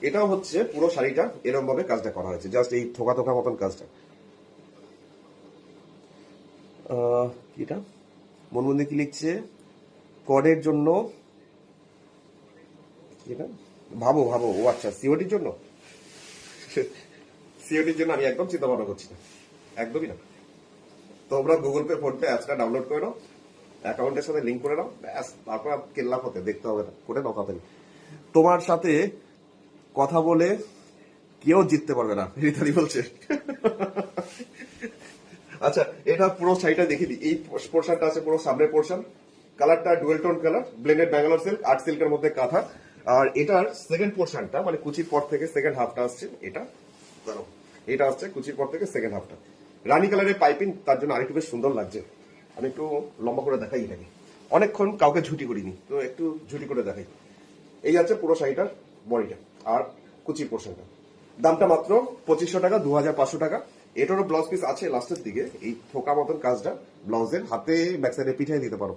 এটাও হচ্ছে পুরো শাড়িটা এরকম ভাবে কাজটা করা হয়েছে, জাস্ট এই থোকা থোকা মতন কাজটা। এটা মনমন্দি কি লিখছে, কডের জন্য এটা ভাবো ভাবো, ও আচ্ছা সিওটির জন্য। সিওটির জন্য আমি একদম চিন্তা ভাবনা করছি না, একদমই না। তোমরা গুগল পে, ফোন পে অ্যাপসটা ডাউনলোড করে নাও, অ্যাকাউন্টের সাথে লিঙ্ক করে নাও, ব্যাস তারপর কেল্লা হতে দেখতে হবে না, করে নাও তাড়াতাড়ি। তোমার সাথে কথা বলে কেউ জিততে পারবে না, রিতাদি বলছে। আচ্ছা এটা পুরো শাড়িটা দেখিয়ে দিই, এই পোর্শনটা আছে পুরো সামনের পোর্শন, কালারটা dual tone colour, blended Bangalore silk, art সিল্কের মধ্যে কাঁথা। আর এটার সেকেন্ড পোর্শনটা মানে কুচির পর থেকে সেকেন্ড হাফটা আসছে, এটা দাঁড়াও, এটা আসছে কুচির পর থেকে সেকেন্ড হাফটা রানী কালারের পাইপিং, তার জন্য আরেকটু বেশ সুন্দর লাগছে। আমি একটু লম্বা করে দেখাই এটাকে, অনেকক্ষণ কাউকে ঝুটি করিনি তো একটু ঝুটি করে দেখাই। এই আছে পুরো শাড়িটার বডিটা আর কুচির পোর্শনটা। দামটা মাত্র 2500 টাকা, 2500 টাকা। এটারও ব্লাউজ পিস আছে লাস্টের দিকে, এই থোকা মতন কাজটা ব্লাউজের হাতে ব্যাক সাইডে পিঠাই দিতে পারো।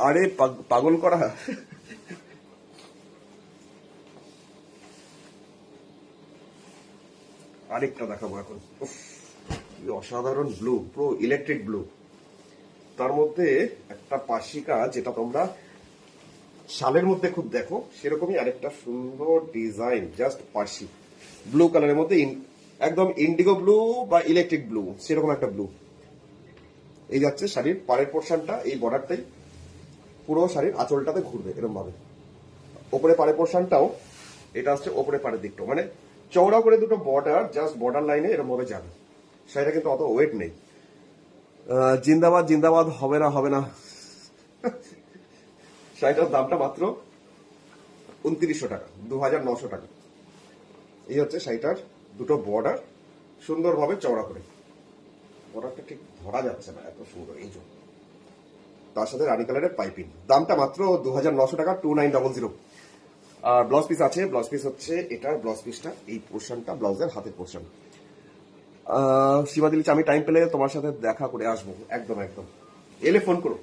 আরে পাগল করা। আরেকটা দেখাবো এখন, কি অসাধারণ ব্লু, পুরো ইলেকট্রিক ব্লু। তার মধ্যে একটা পাশিকা, যেটা তোমরা শালের মধ্যে খুব দেখো, সেরকমই আরেকটা সুন্দর ডিজাইন, জাস্ট পার্সি ব্লু কালারের মধ্যে একদম ইন্ডিগো ব্লু বা ইলেকট্রিক ব্লু, সেরকম একটা ব্লু। এই যাচ্ছে শাড়ির পাড়ের পোর্শনটা, এই বর্ডারটাই পুরো শাড়ির আঁচলটাতে ঘুরবে এরকম ভাবে। ওপরে পাড়ের পোর্শনটাও এটা আসছে ওপরে পাড়ের দিকটা, মানে চওড়া করে দুটো বর্ডার, জাস্ট বর্ডার লাইনে এরকম ভাবে যাবে। শাড়িটা কিন্তু অত ওয়েট নেই। জিন্দাবাদ জিন্দাবাদ, হবে না হবে না। শাড়িটার দামটা মাত্র 2900 টাকা, 2900 টাকা। এই হচ্ছে শাড়িটার দুটো বর্ডার, সুন্দরভাবে চওড়া করে। বর্ডারটা ঠিক ধরা যাচ্ছে না, এত সুন্দর এই জন্য। তার সাথে রানী কালারের পাইপিং, দামটা মাত্র 2900 টাকা, 2900। আর ব্লাউজ পিস আছে, ব্লাউজ পিস হচ্ছে এটার ব্লাউজ পিসটা, এই পোর্শনটা ব্লাউজের হাতের পোর্শন। সীমা দিলি, আমি টাইম পেলে তোমার সাথে দেখা করে আসবো, একদম একদম। এলে ফোন করো,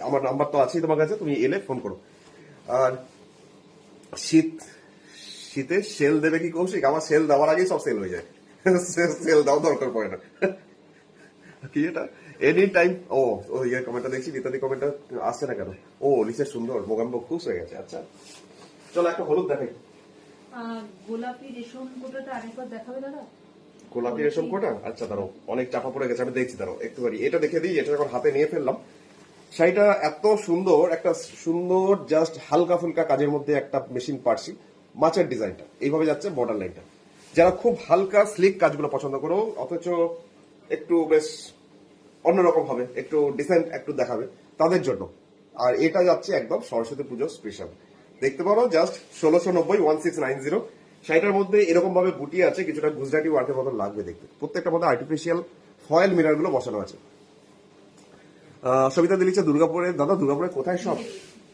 আমার নাম্বার তো আছেই তোমার কাছে, তুমি এলে ফোন করো। আর শীতে সেল দেবে কি কৌশিক? আমার সেল দেওয়ার আগেই সব সেল হয়ে যায়। সেল দাও, দরকার পড়ে না। কি এটা এনি টাইম? ও ও ইয়ে কমেন্টটা দেখছি, ইত্যাদি কমেন্টটা আসছে না কেন? ও নিচে সুন্দর মোগাম্ব খুশ হয়ে গেছে। আচ্ছা চলো একটা হলুদ দেখাই। গোলাপি রেশম কোটাটা আরেকবার দেখাবে দাদা? গোলাপি রেশম কোটা, আচ্ছা দাঁড়াও, অনেক চাপা পড়ে গেছে, আমি দেখছি, দাঁড়াও একটুখানি এটা দেখে দিই। এটা যখন হাতে নিয়ে ফেললাম, শাড়িটা এত সুন্দর, একটা সুন্দর জাস্ট হালকা ফুলকা কাজের মধ্যে একটা মেশিন পার্সি মাছের ডিজাইনটা এইভাবে যাচ্ছে, বর্ডার লাইনটা। যারা খুব হালকা স্লিক কাজগুলো পছন্দ করো, অথচ একটু বেশ অন্যরকম হবে, একটু ডিসেন্ট একটু দেখাবে, তাদের জন্য। আর এটা যাচ্ছে একদম সরস্বতী পুজো স্পেশাল। দেখতে পারো জাস্ট 1690, 1690। শাড়িটার মধ্যে এরকম ভাবে বুটি আছে, কিছুটা গুজরাটি ওয়ার্কের মতো লাগবে দেখতে। প্রত্যেকটা মধ্যে আর্টিফিশিয়াল ফয়েল মিরার গুলো বসানো আছে। সবিতা দিলিছে দুর্গাপুরে, দাদা দুর্গাপুরে কোথায় সব?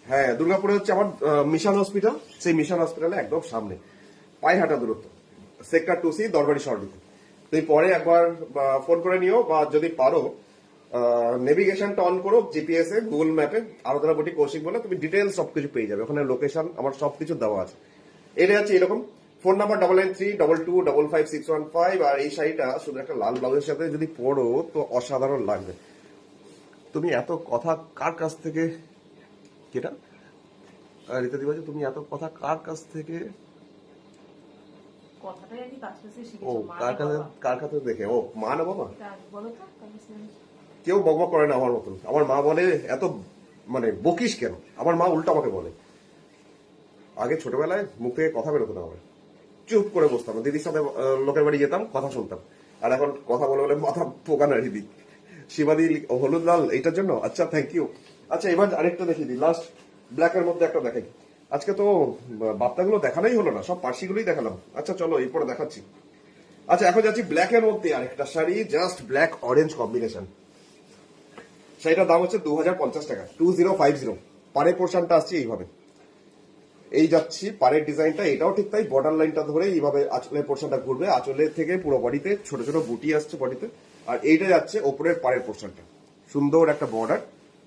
হ্যাঁ, দুর্গাপুরে হচ্ছে আমার মিশন হসপিটাল, সেই মিশন হসপিটালে একদম সামনে, পায়ে হাঁটা দূরত্ব, সেক্টর 2C, দরবারি সরবিতে। তুমি পরে একবার ফোন করে নিও, বা যদি পারো নেভিগেশনটা অন করো, জিপিএস এ, গুগল ম্যাপে আরাধনা বুটি কৌশিক বলে, তুমি ডিটেলস সবকিছু পেয়ে যাবে। ওখানে লোকেশন আমার সবকিছু দেওয়া আছে। এটা হচ্ছে এরকম, ফোন নাম্বার 9932255615। আর এই শাড়িটা শুধু একটা লাল ব্লাউজের সাথে যদি পরো তো অসাধারণ লাগবে। তুমি এত কথা কার কাছ থেকে, কেটা রীতাদি বাজু, তুমি এত কথা কার কাছ থেকে, কথাটাই আমি কাছে শিখেছি। ও কার কাছে দেখে? ও মা না বাবা? বলো তো কাছে। কেউ বকবক করে না আমার মতন। আমার মা বলে এত মানে বকিস কেন, আমার মা উল্টা আমাকে বলে। আগে ছোটবেলায় মুখ থেকে কথা বেরোতো না, আমার চুপ করে বসতাম, দিদির সাথে লোকের বাড়ি যেতাম, কথা শুনতাম। আর এখন কথা বলে বলে মাথা পোকা নাড়ি দিই। শিবাদি হলুদ লাল এইটার জন্য, আচ্ছা থ্যাংক ইউ। আচ্ছা এবার আরেকটা দেখিয়ে দিই, লাস্ট ব্ল্যাকের মধ্যে একটা দেখাই। আজকে তো বার্তাগুলো দেখানোই হলো না, সব পার্সিগুলোই দেখালাম। আচ্ছা চলো এরপরে দেখাচ্ছি। আচ্ছা এখন যাচ্ছি ব্ল্যাকের মধ্যে আরেকটা sari, just black orange combination. শাড়িটার দাম হচ্ছে 2050 টাকা, 2050। পাড়ের পোর্শনটা আসছে এইভাবে, এই যাচ্ছি পাড়ের ডিজাইনটা, এটাও ঠিক তাই, বর্ডার লাইনটা ধরে এইভাবে আঁচলের পোর্শনটা ঘুরবে, আঁচলের থেকে পুরো বডিতে ছোট ছোট বুটি আসছে বডিতে। আর এইটা যাচ্ছে ওপরের পাড়ের পোর্শনটা, সুন্দর একটা বর্ডার,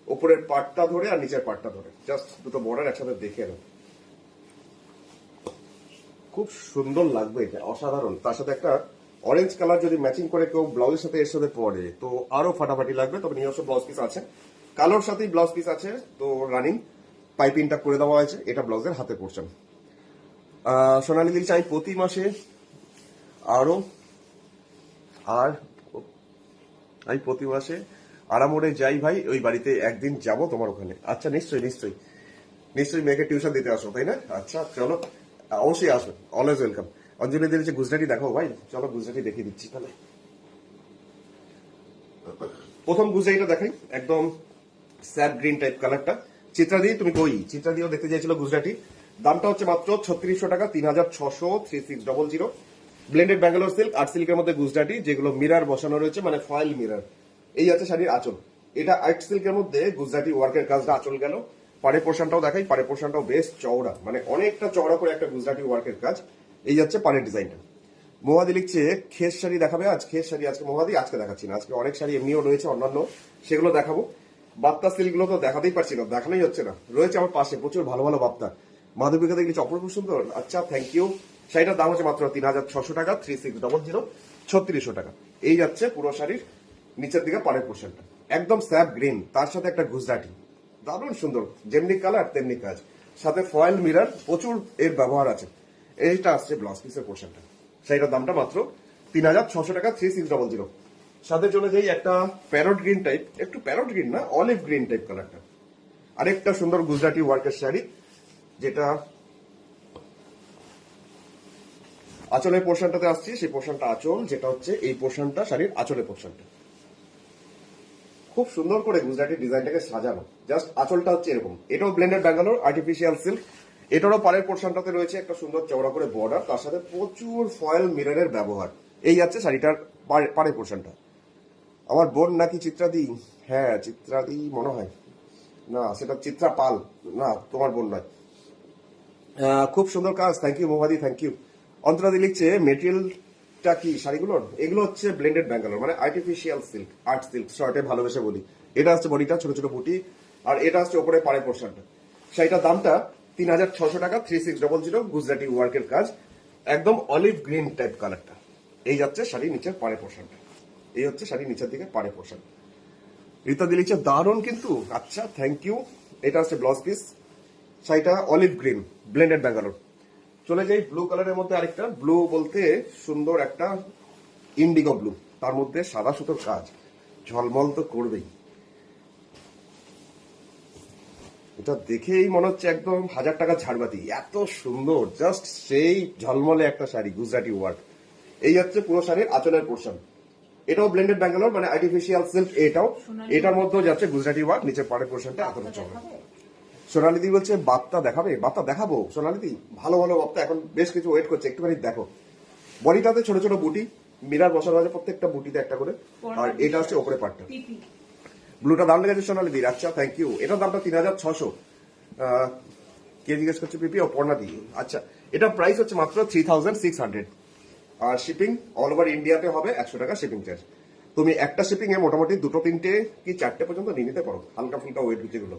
ওপরের পাটটা ধরে আর নিচের পাটটা ধরে, জাস্ট দুটো বর্ডার একসাথে দেখে নাও, খুব সুন্দর লাগবে এটা, অসাধারণ। তার সাথে একটা অরেঞ্জ কালার যদি ম্যাচিং করে কেউ ব্লাউজের সাথে এর সাথে পরে তো আরো ফাটাফাটি লাগবে। তবে নিজস্ব ব্লাউজ পিস আছে, কালোর সাথেই ব্লাউজ পিস আছে, তো রানিং পাইপিংটা করে দেওয়া হয়েছে। এটা ব্লাউজের হাতে পোর্শন। সোনালি দিচ্ছি, আমি প্রতি মাসে আরো আর আমি প্রতি মাসে আরামোড়ে যাই ভাই, ওই বাড়িতে একদিন যাব তোমার ওখানে। আচ্ছা নিশ্চয়ই নিশ্চয়ই নিশ্চয়ই, মেয়েকে টিউশন দিতে আসো তাই না? আচ্ছা চলো, অবশ্যই আসবে, অলওয়েজ ওয়েলকাম। অঞ্জলি দিয়েছে গুজরাটি দেখো ভাই, চলো গুজরাটি দেখিয়ে দিচ্ছি তাহলে। প্রথম গুজরাটিটা দেখাই, একদম স্যাপ গ্রিন টাইপ কালারটা। চিত্রাদি তুমি কই? চিত্রাদিও দেখতে চাইছিল গুজরাটি। দামটা হচ্ছে মাত্র 3600 টাকা, 3600, 3600। ব্লেন্ডেড ব্যাঙ্গালোর সিল্ক, আর্ট সিল্কের মধ্যে গুজরাটি, যেগুলো মিরার বসানো রয়েছে, মানে ফয়েল মিরার। এই আছে শাড়ির আঁচল, এটা আর্ট সিল্কের মধ্যে গুজরাটি ওয়ার্কের কাজটা আঁচল গেল। পাড়ের পোর্শনটাও দেখাই, পাড়ের পোর্শনটাও বেশ চওড়া, মানে অনেকটা চওড়া করে একটা গুজরাটি ওয়ার্কের কাজ। এই যাচ্ছে পাড়ের ডিজাইনটা। মহাদি লিখছে খেস শাড়ি দেখাবে আজ, খেস শাড়ি আজকে মহাদি আজকে দেখাচ্ছি না, আজকে অনেক শাড়ি এমনিও রয়েছে অন্যান্য, সেগুলো দেখাবো। বাপ্তা সিল্কগুলো তো দেখাতেই পারছি না, দেখানোই হচ্ছে না, রয়েছে আমার পাশে প্রচুর ভালো ভালো বাপ্তা। মাধবিকা দেখছি অপূর্ব সুন্দর, আচ্ছা থ্যাংক ইউ। শাড়িটার দাম হচ্ছে মাত্র 3600 টাকা, 3600, 3600 টাকা। এই যাচ্ছে পুরো শাড়ির নিচের দিকে পাড়ের পোর্শনটা, একদম স্যাপ গ্রিন, তার সাথে একটা গুজরাটি, দারুণ সুন্দর, যেমনি কালার তেমনি কাজ, সাথে ফয়েল মিরর, প্রচুর এর ব্যবহার আছে। এইটা আসছে ব্লাউজ পিসের পোর্শনটা, শাড়িটার দামটা মাত্র 3600 টাকা, 3600। সাথে চলে যাই একটা প্যারট গ্রিন টাইপ, একটু প্যারট গ্রিন না, অলিভ গ্রিন টাইপ কালারটা, আরেকটা সুন্দর গুজরাটি ওয়ার্কের শাড়ি, যেটা আঁচলের পোর্শনটাতে আসছি। সেই পোর্শনটা আঁচল, যেটা হচ্ছে এই পোর্শনটা শাড়ির আঁচলের পোর্শনটা, খুব সুন্দর করে গুজরাটি ডিজাইনটাকে সাজানো। জাস্ট আঁচলটা হচ্ছে এরকম, এটাও ব্লেন্ডেড ব্যাঙ্গালোর আর্টিফিশিয়াল সিল্ক। এটারও পাড়ের পোর্শনটাতে রয়েছে একটা সুন্দর চওড়া করে বর্ডার, তার সাথে প্রচুর ফয়েল মিররের ব্যবহার। এই যাচ্ছে শাড়িটার পাড়ের পোর্শনটা। আমার বোন নাকি চিত্রাদি, হ্যাঁ চিত্রাদি মনে হয়, না সেটা চিত্রা পাল, না তোমার বোন নয়। খুব সুন্দর কাজ, থ্যাংক ইউ মোহাদি, থ্যাংক ইউ। অন্তরাদি লিখছে মেটেরিয়ালটা কি শাড়িগুলোর, এগুলো হচ্ছে ব্লেন্ডেড ব্যাঙ্গালোর, মানে আর্টিফিশিয়াল সিল্ক, আর্ট সিল্ক শর্টে ভালোবেসে বলি। এটা হচ্ছে বডিটা, ছোট ছোট বুটি, আর এটা হচ্ছে ওপরে পাড়ের পোর্শনটা। শাড়িটার দামটা 3600 টাকা, 3600, গুজরাটি ওয়ার্কের কাজ, একদম অলিভ গ্রিন টাইপ কালারটা। এই যাচ্ছে শাড়ি নিচের পাড়ের পোর্শনটা, এই হচ্ছে শাড়ি নিচের দিকে পাড়ের পোর্শন। রীতা দিলিচ্ছে দারুণ কিন্তু, আচ্ছা থ্যাংক ইউ। এটা হচ্ছে ব্লাউজ পিস, শাড়িটা অলিভ গ্রিন ব্লেন্ডেড ব্যাঙ্গালোর। চলে যাই ব্লু কালারের মধ্যে, আরেকটা ব্লু বলতে সুন্দর একটা ইন্ডিগো ব্লু, তার মধ্যে সাদা সুতোর কাজ, ঝলমল তো করবেই। এটা দেখেই মনে হচ্ছে একদম 1000 টাকা ঝাড়বাতি, এত সুন্দর, জাস্ট সেই ঝলমলে একটা শাড়ি, গুজরাটি ওয়ার্ক। এই হচ্ছে পুরো শাড়ির আঁচলের পোর্শন, এটাও ব্লেন্ডেড ব্যাঙ্গালোর মানে আর্টিফিশিয়াল সিল্ক। এটার মধ্যেও যাচ্ছে গুজরাটি ওয়ার্ক, নিচের পাড়ের পোর্শনটা এতটা চলে। সোনালিদি বলছে বাপ্তা দেখাবে, বাপ্তা দেখাবো সোনালিদি, ভালো ভালো বাপ্তা এখন বেশ কিছু ওয়েট করছে, একটুখানি দেখো। বডিটাতে ছোট ছোট বুটি, মিরার বসানো আছে প্রত্যেকটা বুটিতে একটা করে, আর এটা হচ্ছে ওপরে পার্টটা। ব্লুটা দাম লেগেছে সোনালিদি, আচ্ছা থ্যাংক ইউ। এটার দামটা 3600। কে জিজ্ঞেস করছে পিপি, ও পর্ণাদি, আচ্ছা। এটা প্রাইস হচ্ছে মাত্র 3600, আর শিপিং অল ওভার ইন্ডিয়াতে হবে 100 টাকা শিপিং চার্জ। তুমি একটা শিপিং এ মোটামুটি 2-3টে কি 4টে পর্যন্ত নিয়ে নিতে পারো, হালকা ফুলকা ওয়েট যেগুলো।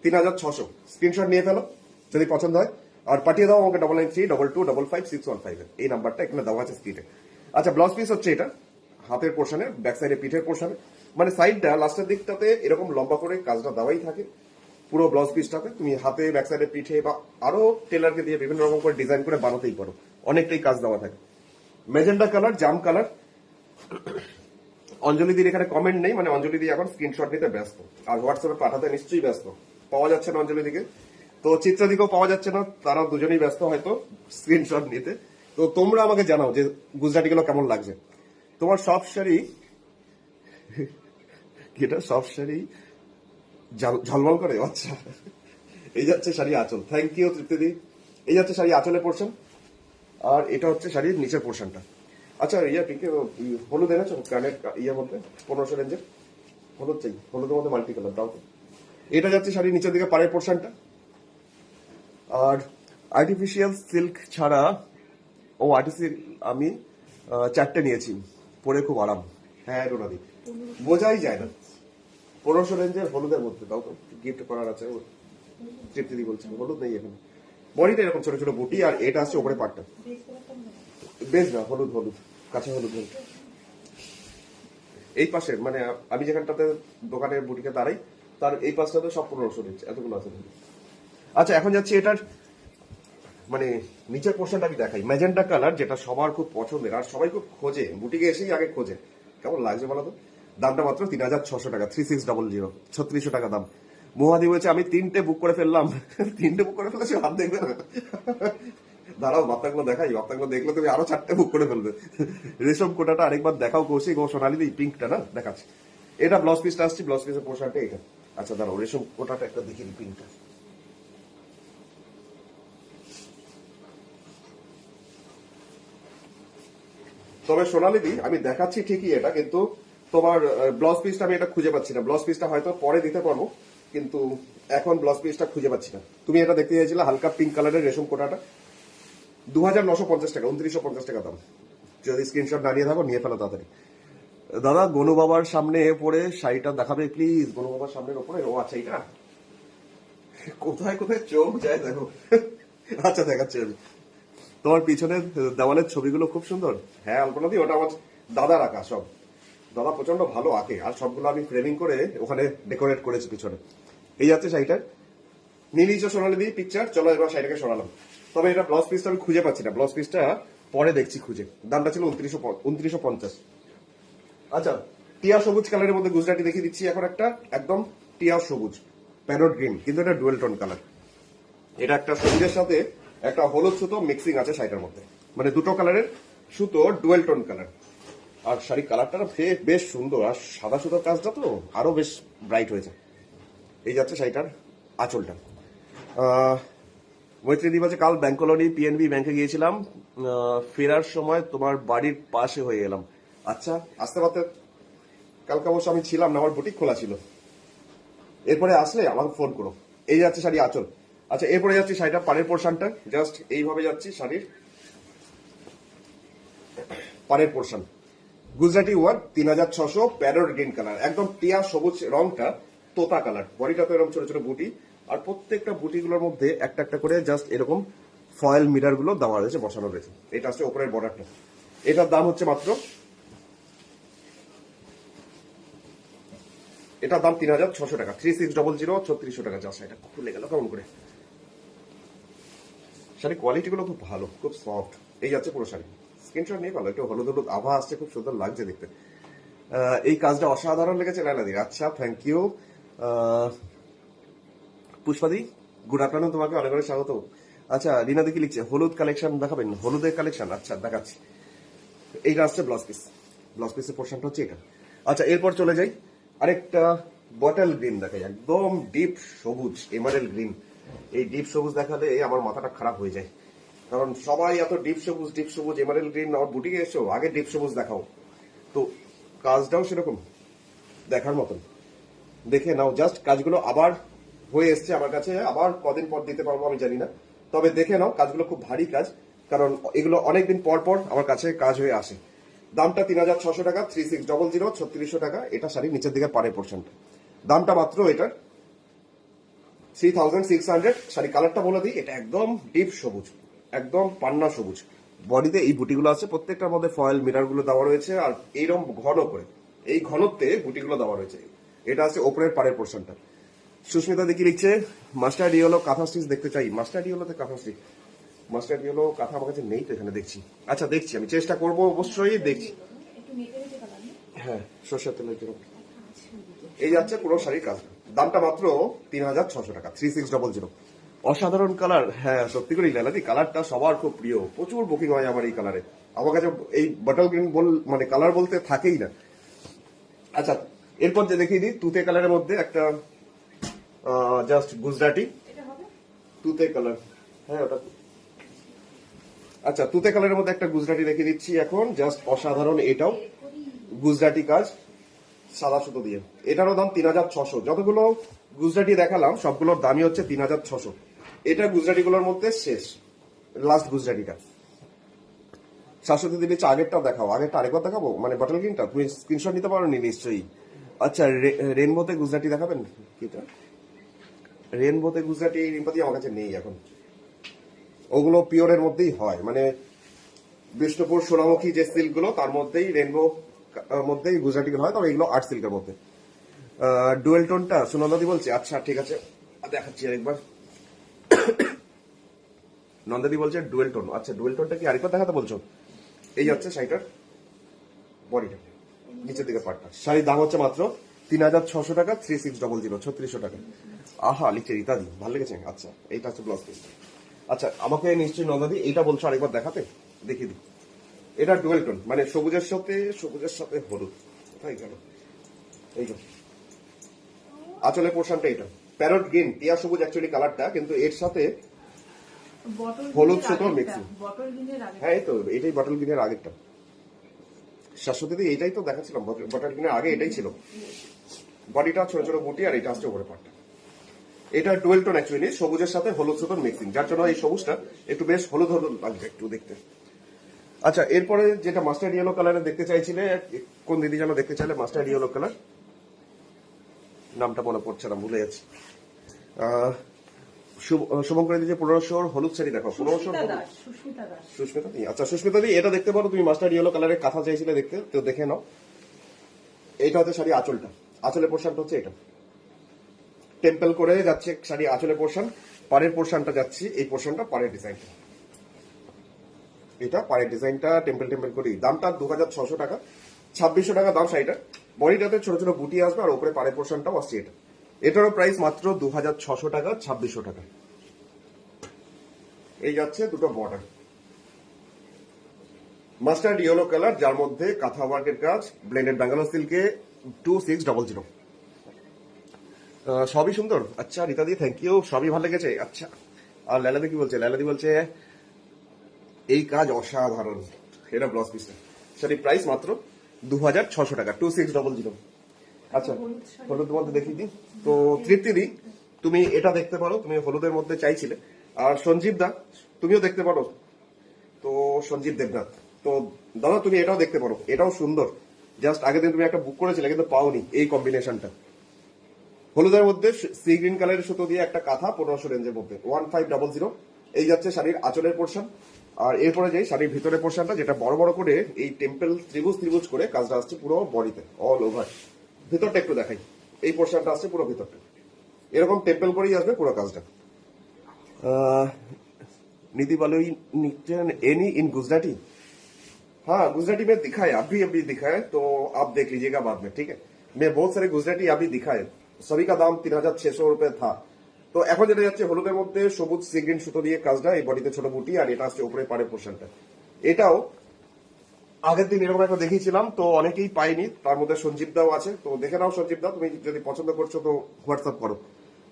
3600, স্ক্রিনশট নিয়ে ফেলো যদি পছন্দ হয়, আর পাঠিয়ে দাও আমাকে 9932255615 এই নাম্বারটা এখানে দেওয়া আছে স্ক্রিনে। আচ্ছা ব্লাউজ পিস হচ্ছে এটা হাতের পোর্শনে, ব্যাক সাইডে পিঠের পোর্শনে, মানে সাইডটা লাস্টের দিকটাতে এরকম লম্বা করে কাজটা দেওয়াই থাকে। পুরো ব্লাউজ পিসটাতে তুমি হাতে, ব্যাক সাইডে, পিঠে বা আরো টেলারকে দিয়ে বিভিন্ন রকম করে ডিজাইন করে বানাতেই পারো, অনেকটাই কাজ দেওয়া থাকে। মেজেন্ডা কালার, জাম কালার। অঞ্জলি দির এখানে কমেন্ট নেই, মানে অঞ্জলি দি এখন স্ক্রিনশট নিতে ব্যস্ত, আর হোয়াটসঅ্যাপে পাঠাতে নিশ্চয়ই ব্যস্ত, পাওয়া যাচ্ছে না অঞ্জলি দিকে, তো চিত্রা দিকেও পাওয়া যাচ্ছে না, তারা দুজনেই ব্যস্ত হয়তো স্ক্রিনশট নিতে। তো তোমরা আমাকে জানাও যে গুজরাটি গুলো কেমন লাগছে। তোমার সব শাড়ি, এটা সব শাড়ি ঝলমল করে, আচ্ছা। এই যাচ্ছে শাড়ি আঁচল, থ্যাংক ইউ তৃপ্তিদি। এই যাচ্ছে শাড়ি আঁচলের পোর্শন, আর এটা হচ্ছে শাড়ির নিচের পোর্শনটা। আচ্ছা পিঙ্কে হলুদ এনেছো কানের ইয়ের মধ্যে 1500 রেঞ্জের হলুদ চাই, হলুদের মধ্যে মাল্টি কালার দাও তো। এটা যাচ্ছে শাড়ির নিচের দিকে পাড়ের পোর্শনটা, আর আর্টিফিশিয়াল সিল্ক ছাড়া ও আর্টিফিশিয়াল আমি 4টে নিয়েছি, পরে খুব আরাম। হ্যাঁ রোনাদি, বোঝাই যায় না। 1500 রেঞ্জের হলুদের মধ্যে দাও তো, গিফট করার আছে। তৃপ্তিদি বলছে হলুদ নেই এখানে, বডিটা এরকম ছোট ছোট বুটি, আর এটা আসছে ওপরে পাটটা, বেশ না হলুদ, হলুদ কাঁচা হলুদ। এই পাশে মানে আমি যেখানটাতে দোকানের বুটিকে দাঁড়াই, তার এই পাশটাতে সব 1500 রেঞ্জ, এতগুলো আছে। আচ্ছা এখন যাচ্ছি এটার মানে নিচের পোর্শনটা আমি দেখাই, ম্যাজেন্টা কালার, যেটা সবার খুব পছন্দের আর সবাই খুব খোঁজে, বুটিকে এসেই আগে খোঁজে। কেমন লাগছে বলো তো? দামটা মাত্র 3600 টাকা, 3600, 3600 টাকা দাম। মোহাদি বলছে আমি 3টে বুক করে ফেললাম। 3টে বুক করে ফেলেছি, হাত দেখবে না। দাঁড়াও বাপ্তাগুলো দেখাই, বাপ্তাগুলো দেখলে তুমি আরো 4টে বুক করে ফেলবে। রেশম কোটাটা আরেকবার দেখাও কৌশিক, ও সোনালি দি পিঙ্কটা না দেখাচ্ছি। এটা ব্লাউজ পিসটা আসছে, ব্লাউজ পিসের পোর্শনটা এটা। আচ্ছা দাঁড়াও রেশম কোটাটা একটা দেখিয়ে দিই, পিঙ্কটা। তবে সোনালি দি আমি দেখাচ্ছি ঠিকই এটা, কিন্তু তোমার ব্লাউজ পিসটা আমি এটা খুঁজে পাচ্ছি না। ব্লাউজ পিসটা হয়তো পরে দিতে পারবো, কিন্তু এখন ব্লাউজ পিসটা খুঁজে পাচ্ছি না। তুমি এটা দেখতে চাইছিলে হালকা পিঙ্ক কালারের রেশম কোটাটা, 2950 টাকা, 2950 টাকা দাম। যদি স্ক্রিনশট দাঁড়িয়ে থাকো নিয়ে ফেলো তাড়াতাড়ি। দাদা গনু বাবার সামনে পরে শাড়িটা দেখাবে প্লিজ, গনু বাবার সামনের ওপরে। ও আচ্ছা এটা কোথায় কোথায় চোখ যায় দেখো। আচ্ছা দেখাচ্ছি আমি। তোমার পিছনের দেওয়ালের ছবিগুলো খুব সুন্দর। হ্যাঁ অল্পনা দি, ওটা আমার দাদার আঁকা সব। দাদা প্রচন্ড ভালো আঁকে, আর সবগুলো আমি ফ্রেমিং করে ওখানে ডেকোরেট করেছি পিছনে। এই যাচ্ছে শাড়িটার নিয়ে সোনালি দিয়ে পিকচার। চলো এবার শাড়িটাকে সরালাম। তবে এটা ব্লাউজ পিসটা আমি খুঁজে পাচ্ছি না, ব্লাউজ পিসটা পরে দেখছি খুঁজে। দামটা ছিল 2950। আচ্ছা, টিয়া সবুজ কালারের মধ্যে গুজরাটি দেখিয়ে দিচ্ছি এখন একটা, একদম টিয়া সবুজ প্যারট গ্রিন, কিন্তু এটা ডুয়েল টোন কালার। এটা একটা সবুজের সাথে একটা হলুদ সুতো মিক্সিং আছে শাড়িটার মধ্যে, মানে দুটো কালারের সুতো ডুয়েল টোন কালার। আর শাড়ি কালারটা বেশ সুন্দর, আর সাদা সুতোর কাজটা তো আরো বেশ ব্রাইট হয়েছে। এই যাচ্ছে শাড়িটার আঁচলটা। মৈত্রী দি বলছে কাল ব্যাংক কলোনি পিএনবি ব্যাংকে গিয়েছিলাম, ফেরার সময় তোমার বাড়ির পাশে হয়ে গেলাম। আচ্ছা, আসতে পারতে। কালকে অবশ্য আমি ছিলাম না, আমার বুটিক খোলা ছিল। এরপরে আসলে আমাকে ফোন করো। এই যাচ্ছে শাড়ি আঁচল। আচ্ছা, এরপরে যাচ্ছি শাড়িটা পাড়ের পোর্শনটা, জাস্ট এইভাবে যাচ্ছি শাড়ির পাড়ের portion. Gujarati work 3600, parrot green colour, একদম টিয়া সবুজ রংটা তোতা কালার। বডিটা তো এরকম ছোট ছোট বুটি, আর প্রত্যেকটা বুটিগুলোর মধ্যে একটা একটা করে জাস্ট এরকম ফয়েল মিরার গুলো দেওয়া রয়েছে, বসানো রয়েছে। এটা হচ্ছে ওপরের বর্ডারটা। এটার দাম হচ্ছে মাত্র, এটার দাম 3600 টাকা। 3600, 3600 টাকা। যা এটা খুলে গেল কেমন করে। শাড়ি কোয়ালিটি গুলো খুব ভালো, খুব সফট। এই যাচ্ছে পুরো শাড়ি। স্ক্রিনশট নিয়ে ভালো, একটু হলুদ হলুদ আভা আসছে, খুব সুন্দর লাগছে দেখতে। এই কাজটা অসাধারণ লেগেছে লাইলাদির। আচ্ছা, থ্যাংক ইউ পুষ্পাদি, গুড আফটারনুন, তোমাকে অনেক অনেক স্বাগত। আচ্ছা, রিনাদি কি লিখছে, হলুদ কালেকশন দেখাবেন? হলুদের কালেকশন, আচ্ছা দেখাচ্ছি। এইটা আসছে ব্লাউজ পিস, ব্লাউজ পিসের পোর্শনটা হচ্ছে এটা। আচ্ছা, এরপর চলে যাই আরেকটা বটল গ্রিন দেখাই, একদম ডিপ সবুজ এমারেল গ্রিন। এই ডিপ সবুজ দেখালে আমার মাথাটা খারাপ হয়ে যায়, কারণ সবাই এত ডিপ সবুজ এমারেল গ্রিন। আমার বুটিকে এসো আগে ডিপ সবুজ দেখাও, তো কাজটাও সেরকম দেখার মতন। দেখে নাও, জাস্ট কাজগুলো আবার হয়ে এসছে আমার কাছে, আবার কদিন পর দিতে পারবো আমি জানি না, তবে দেখে নাও কাজগুলো খুব ভারী কাজ, কারণ এগুলো অনেকদিন পর পর আমার কাছে কাজ হয়ে আসে। দামটা 3600 টাকা, 3600, 3600 টাকা। এটা শাড়ি নিচের দিকে পাড়ের পোর্শনটা, দামটা মাত্র এটার 3600। শাড়ি কালারটা বলে দিই, এটা একদম ডিপ সবুজ, একদম পান্না সবুজ। বডিতে এই বুটিগুলো আছে, প্রত্যেকটার মধ্যে ফয়েল মিরার গুলো দেওয়া রয়েছে, আর এইরকম ঘন করে এই ঘনত্বে বুটিগুলো দেওয়া রয়েছে। এটা আছে ওপরের পাড়ের পোর্শনটা। সুস্মিতা দেখি লিখছে মাস্টার্ড ইয়েলো কাঁথা স্টিচ দেখতে চাই। মাস্টার্ড ইয়েলোতে কাঁথা স্টিচ, মাস্টার্ড ইয়েলো কাঁথা আমার কাছে নেই তো এখানে দেখছি। আচ্ছা দেখছি, আমি চেষ্টা করবো, অবশ্যই দেখছি। একটু মেটে মেটে কালার না? হ্যাঁ, সর্ষের তেলের জন্য। এই যাচ্ছে পুরো শাড়ির কাজ, দামটা মাত্র 3600 টাকা, 3600। অসাধারণ কালার। হ্যাঁ সত্যি করে লালাদি, কালারটা সবার খুব প্রিয়, প্রচুর বুকিং হয় আমার এই কালারে। আমার কাছে এই বটল গ্রিন মানে কালার বলতে থাকেই না। আচ্ছা, এরপর যে দেখিয়ে দিই তুতে কালারের মধ্যে একটা জাস্ট গুজরাটি এটা হবে? তুতে কালার। হ্যাঁ ওটা। আচ্ছা, তুতে কালারের মধ্যে একটা গুজরাটি দেখিয়ে দিচ্ছি এখন, জাস্ট অসাধারণ। এটাও গুজরাটি কাজ, সাদা সুতো দিয়ে। এটারও দাম 3600। যতগুলো গুজরাটি দেখালাম সবগুলোর দামই হচ্ছে 3600। এটা গুজরাটি গুলোর মধ্যে শেষ, লাস্ট গুজরাটিটা। শাশ্বতী দিদি আগেরটা দেখাও, আগেরটা আরেকবার দেখাবো, মানে বটল গ্রিনটা তুমি স্ক্রিনশট নিতে পারো নি নিশ্চয়ই। আচ্ছা, রেনবোতে গুজরাটি দেখাবেন কিটা? রেনবোতে গুজরাটি রিম্পাতি আমার কাছে নেই এখন। ওগুলো পিওরের মধ্যেই হয়, মানে বিষ্ণুপুর সোনামুখী যে সিল্কগুলো তার মধ্যেই রেনবো মধ্যেই গুজরাটিগুলো হয়, তবে এগুলো আর্ট সিল্কের মধ্যে। ডুয়েল টোনটা সুনন্দাদি বলছে, আচ্ছা ঠিক আছে দেখাচ্ছি আরেকবার। নন্দাদি বলছে ডুয়েল টোন। আচ্ছা, ডুয়েল টোনটা কি আরেকবার দেখাতে বলছো? এই হচ্ছে শাড়িটার বডিটা, নিচের দিকে পাটটা। শাড়ির দাম হচ্ছে মাত্র 3600 টাকা, 3600, 3600 টাকা। আহা লিখছে রীতাদি, ভালো লেগেছে। আচ্ছা, এইটা হচ্ছে ব্লাউজ পিস। আচ্ছা, আমাকে নিশ্চয়ই নন্দাদি এইটা বলছো আরেকবার দেখাতে, দেখিয়ে দিই। এটা ডুয়েল টোন, মানে সবুজের সাথে হলুদ। কোথায় গেল? এই যে আঁচলের পোর্শনটা, এটা প্যারট গ্রিন টিয়া সবুজ অ্যাকচুয়ালি কালারটা, কিন্তু এর সাথে বটল হলুদ গ্রিনের সুতোর আগেরটা, মিক্সিং। বটল গ্রিনের আগে। হ্যাঁ এই তো, এটাই বটল গ্রিনের আগেরটা। শাশ্বতী এইটাই তো দেখাচ্ছিলাম, বটল গ্রিনের আগে এটাই ছিল। বডিটা ছোট ছোট বুটি, আর এটা আসছে উপরে পাটটা। এটা ডুয়েল টোন অ্যাকচুয়ালি, সবুজের সাথে হলুদ সুতোর মিক্সিং, যার জন্য এই সবুজটা একটু বেশ হলুদ হলুদ লাগবে একটু দেখতে। আচ্ছা, এরপরে যেটা মাস্টার্ড ইয়েলো কালারে দেখতে চাইছিলে, কোন দিদি যেন দেখতে চাইলে মাস্টার্ড ইয়েলো কালার, নামটা মনে পড়ছে না, ভুলে যাচ্ছি। শুভঙ্কর দিদি 1500 হলুদ শাড়ি দেখো, 1500 সুস্মিতা দাস, সুস্মিতা দাস। সুস্মিতা দি, আচ্ছা সুস্মিতা দি এটা দেখতে পারো তুমি, মাস্টার্ড ইয়েলো কালারের কাঁথা চাইছিলে দেখতে, তো দেখে নাও। এটা হচ্ছে শাড়ি আঁচলটা, আঁচলের পোর্শনটা হচ্ছে এটা, টেম্পল করে যাচ্ছে শাড়ি আঁচলের পোর্শন, পাড়ের পোর্শনটা যাচ্ছে এই পোর্শনটা, পাড়ের ডিজাইনটা, এটা পাড়ের ডিজাইনটা টেম্পল টেম্পল করি। দামটা 2600 টাকা, 2600 টাকা দাম শাড়িটা। বডিটাতে ছোট ছোট বুটি আসবে আর উপরে পাড়ের পোর্শনটাও আসছে এটা। এটারও প্রাইস মাত্র 2600 টাকা, 2600 টাকা। এই যাচ্ছে দুটো বর্ডার, মাস্টার্ড ইয়েলো কালার, যার মধ্যে কাঁথা ওয়ার্কের কাজ, ব্লেন্ডেড ব্যাঙ্গালোর সিল্কে 2600। সবই সুন্দর। আচ্ছা রীতাদি থ্যাংক ইউ, সবই ভালো লেগেছে। আচ্ছা আর লালাদি কি বলছে? লালাদি বলছে এই কাজ অসাধারণ, এটা ব্লাউজ পিসটা। শাড়ির প্রাইস মাত্র 2600 টাকা, 2600। আচ্ছা হলুদ মধ্যে দেখিয়ে দিই তো, তৃপ্তি দি তুমি এটা দেখতে পারো, তুমি হলুদের মধ্যে চাইছিলে। আর সঞ্জীব দা তুমিও দেখতে পারো, তো সঞ্জীব দেবনাথ, তো দাদা তুমি এটাও দেখতে পারো, এটাও সুন্দর। জাস্ট আগের দিন তুমি একটা বুক করেছিলে কিন্তু পাওনি এই কম্বিনেশনটা। হলুদের মধ্যে সি গ্রিন কালারের সুতো দিয়ে একটা কাঁথা, 1500 রেঞ্জের মধ্যে, 1500। এই যাচ্ছে শাড়ির আঁচলের পোর্শন। আর এরপরে যে শাড়ির ভিতরের পোর্শনটা, যেটা বড় বড় করে এই টেম্পল ত্রিভুজ ত্রিভুজ করে কাজটা আসছে পুরো বডিতে, অল ওভার। ভিতরটা একটু দেখাই, এই পোর্শনটা আসছে পুরো ভিতরটা, এরকম টেম্পল করেই আসবে পুরো কাজটা। नीति वालों एनी इन गुजराती, हाँ गुजराती में दिखाए, अभी दिखाए, तो आप देख लीजिएगा बाद में, ठीक है। मैं बहुत सारे गुजराती अभी दिखाए, सभी का दाम 3600 रुपए था। তো এখন যেটা যাচ্ছে হলুদের মধ্যে সবুজ সিগ্রিন সুতো দিয়ে কাজটা, এই বডিতে ছোট বুটি, আর এটা আসছে উপরে পাড়ের পোর্শনটা। এটাও আগের দিন এরকম একটা দেখিয়েছিলাম, তো অনেকেই পাইনি, তার মধ্যে সঞ্জীব দাও আছে, তো দেখে নাও সঞ্জীব দা, তুমি যদি পছন্দ করছো তো হোয়াটসঅ্যাপ করো।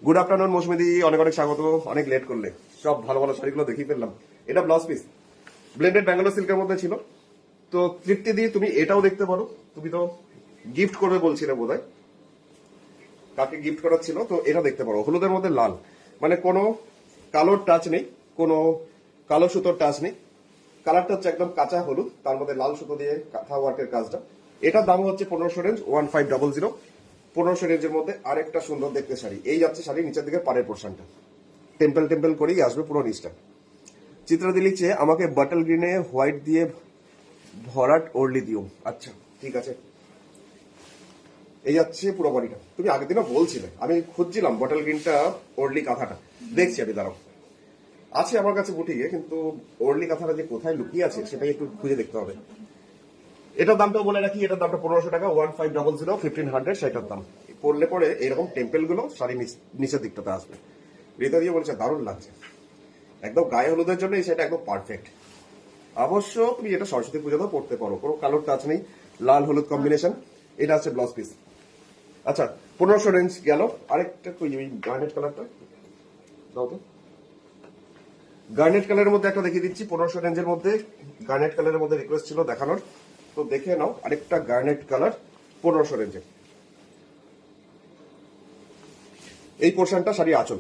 গুড আফটারনুন মৌসুমী, অনেক অনেক স্বাগত, অনেক লেট করলে, সব ভালো ভালো শাড়িগুলো দেখিয়ে ফেললাম। এটা ব্লাউজ পিস ব্লেন্ডেড ব্যাঙ্গালোর সিল্কের মধ্যে ছিল। তো তৃপ্তি দিয়ে তুমি এটাও দেখতে পারো, তুমি তো গিফট করবে বলছিলে বোধহয়, কাকে গিফট করার ছিল, তো এটা দেখতে পারো। হলুদের মধ্যে লাল, মানে কোনো কালোর টাচ নেই, কোনো কালো সুতোর টাচ নেই, কালারটা হচ্ছে একদম কাঁচা হলুদ, তার মধ্যে লাল সুতো দিয়ে কাঁথা ওয়ার্কের কাজটা। এটার দাম হচ্ছে 1500 রেঞ্জ, 1500। 1500 রেঞ্জের মধ্যে আরেকটা সুন্দর দেখতে শাড়ি, এই যাচ্ছে শাড়ি নিচের দিকে পাড়ের পোর্শনটা, টেম্পল টেম্পল করেই আসবে পুরো নিচটা। চিত্রাদি লিখছে আমাকে বাটল গ্রিনে হোয়াইট দিয়ে ভরাট ওরলি দিও। আচ্ছা ঠিক আছে, এই যাচ্ছে পুরো বডিটা। তুমি আগের দিনও বলছিলে, আমি খুঁজছিলাম বটল গ্রিনটা ওরলি কাঁথাটা, দেখছি আমি, দাঁড়াও আছে আমার কাছে বুটিকে, কিন্তু ওরলি কাঁথাটা যে কোথায় লুকিয়ে আছে সেটাই একটু খুঁজে দেখতে হবে। এটার দামটাও বলে রাখি, এটার দামটা 1500 টাকা, 1500, 1500 সেটার দাম। পরলে পরে এরকম টেম্পেল গুলো শাড়ি নিচের দিকটাতে আসবে। রীতা দিয়ে বলেছে দারুণ লাগছে, একদম গায়ে হলুদের জন্য এই শাড়িটা একদম পারফেক্ট। অবশ্য তুমি এটা সরস্বতী পুজোতেও পড়তে পারো, কোনো কালোর টাচ নেই, লাল হলুদ কম্বিনেশন। এটা হচ্ছে ব্লাউজ পিস। আচ্ছা 1500 রেঞ্জ গেল। আরেকটা ওই গার্নেট কালারটা দাও তো, গার্নেট কালারের মধ্যে একটা দেখিয়ে দিচ্ছি 1500 রেঞ্জের মধ্যে। গার্নেট কালারের মধ্যে রিকোয়েস্ট ছিল দেখানোর, তো দেখে নাও আরেকটা গার্নেট কালার 1500 রেঞ্জে। এই পোর্শনটা শাড়ি আঁচল।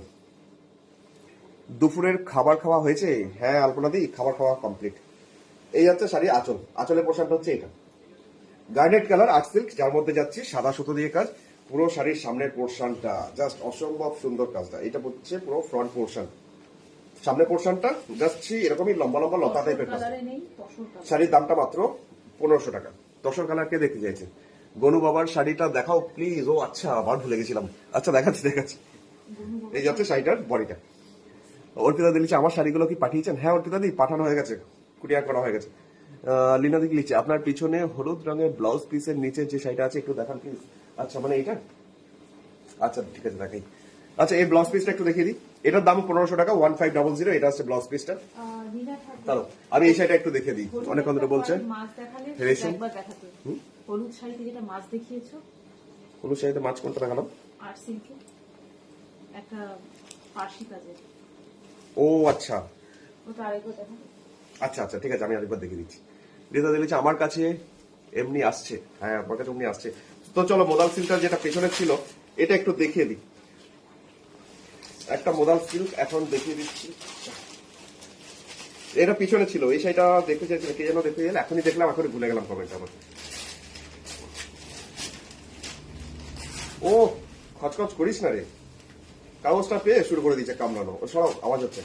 দুপুরের খাবার খাওয়া হয়েছে? হ্যাঁ আলপনা দি, খাবার খাওয়া কমপ্লিট। এই হচ্ছে শাড়ি আঁচল, আঁচলের পোর্শনটা হচ্ছে এটা, গার্নেট কালার আর্ট সিল্ক, যার মধ্যে যাচ্ছে সাদা সুতো দিয়ে কাজ। পুরো শাড়ির সামনের পোর্শনটা জাস্ট অসম্ভব সুন্দর কাজটা। এটা হচ্ছে পুরো ফ্রন্ট পোর্শন, সামনের পোর্শনটা যাচ্ছি এরকমই লম্বা লম্বা লতা টাইপের কাজ। শাড়ির দামটা মাত্র 1500 টাকা। তসর কালারকে দেখতে চাইছে গনু বাবার শাড়িটা দেখাও প্লিজ। ও আচ্ছা, আবার ভুলে গেছিলাম। আচ্ছা দেখাচ্ছি। এই যাচ্ছে শাড়িটার বডিটা। অর্পিতা দিলিছে আমার শাড়িগুলো কি পাঠিয়েছেন? হ্যাঁ অর্পিতা দি পাঠানো হয়ে গেছে, কুরিয়ার করা হয়ে গেছে। লিনা দিকে লিখছে আপনার পিছনে হলুদ রঙের ব্লাউজ পিসের নিচে যে শাড়িটা আছে একটু দেখান প্লিজ। আচ্ছা মানে এইটা, আচ্ছা ঠিক আছে দেখাই। আচ্ছা এই ব্লাউজ পিসটা একটু দেখিয়ে দিই, এটার দাম 1500 টাকা, 1500। এটা হচ্ছে ব্লাউজ পিসটা। দাঁড়াও আমি এই শাড়িটা একটু দেখিয়ে দিই, অনেকক্ষণ ধরে বলছে রেশম। হলুদ শাড়িতে যেটা মাছ দেখিয়েছো, হলুদ শাড়িতে মাছ কোনটা দেখালাম? আর্ট সিল্কে একটা পার্সি কাজের। ও আচ্ছা, ওটা আরেকবার দেখাবো। আচ্ছা আচ্ছা ঠিক আছে, আমি আরেকবার দেখিয়ে দিচ্ছি। রিতা দিলিছে আমার কাছে এমনি আসছে, হ্যাঁ আমার কাছে এমনি আসছে। তো চলো মোদাল সিল্কটা যেটা পেছনে ছিল এটা একটু দেখিয়ে দিই। একটা মোদাল সিল্ক এখন দেখিয়ে দিচ্ছি, এটা পিছনে ছিল। এই শাড়িটা দেখতে চাইছিল কে যেন, দেখতে গেলে এখনই দেখলাম, এখনই ভুলে গেলাম কমেন্ট আমার। ও খচখচ করিস না রে, কাগজটা পেয়ে শুরু করে দিচ্ছে কামড়ানো, ও সব আওয়াজ হচ্ছে।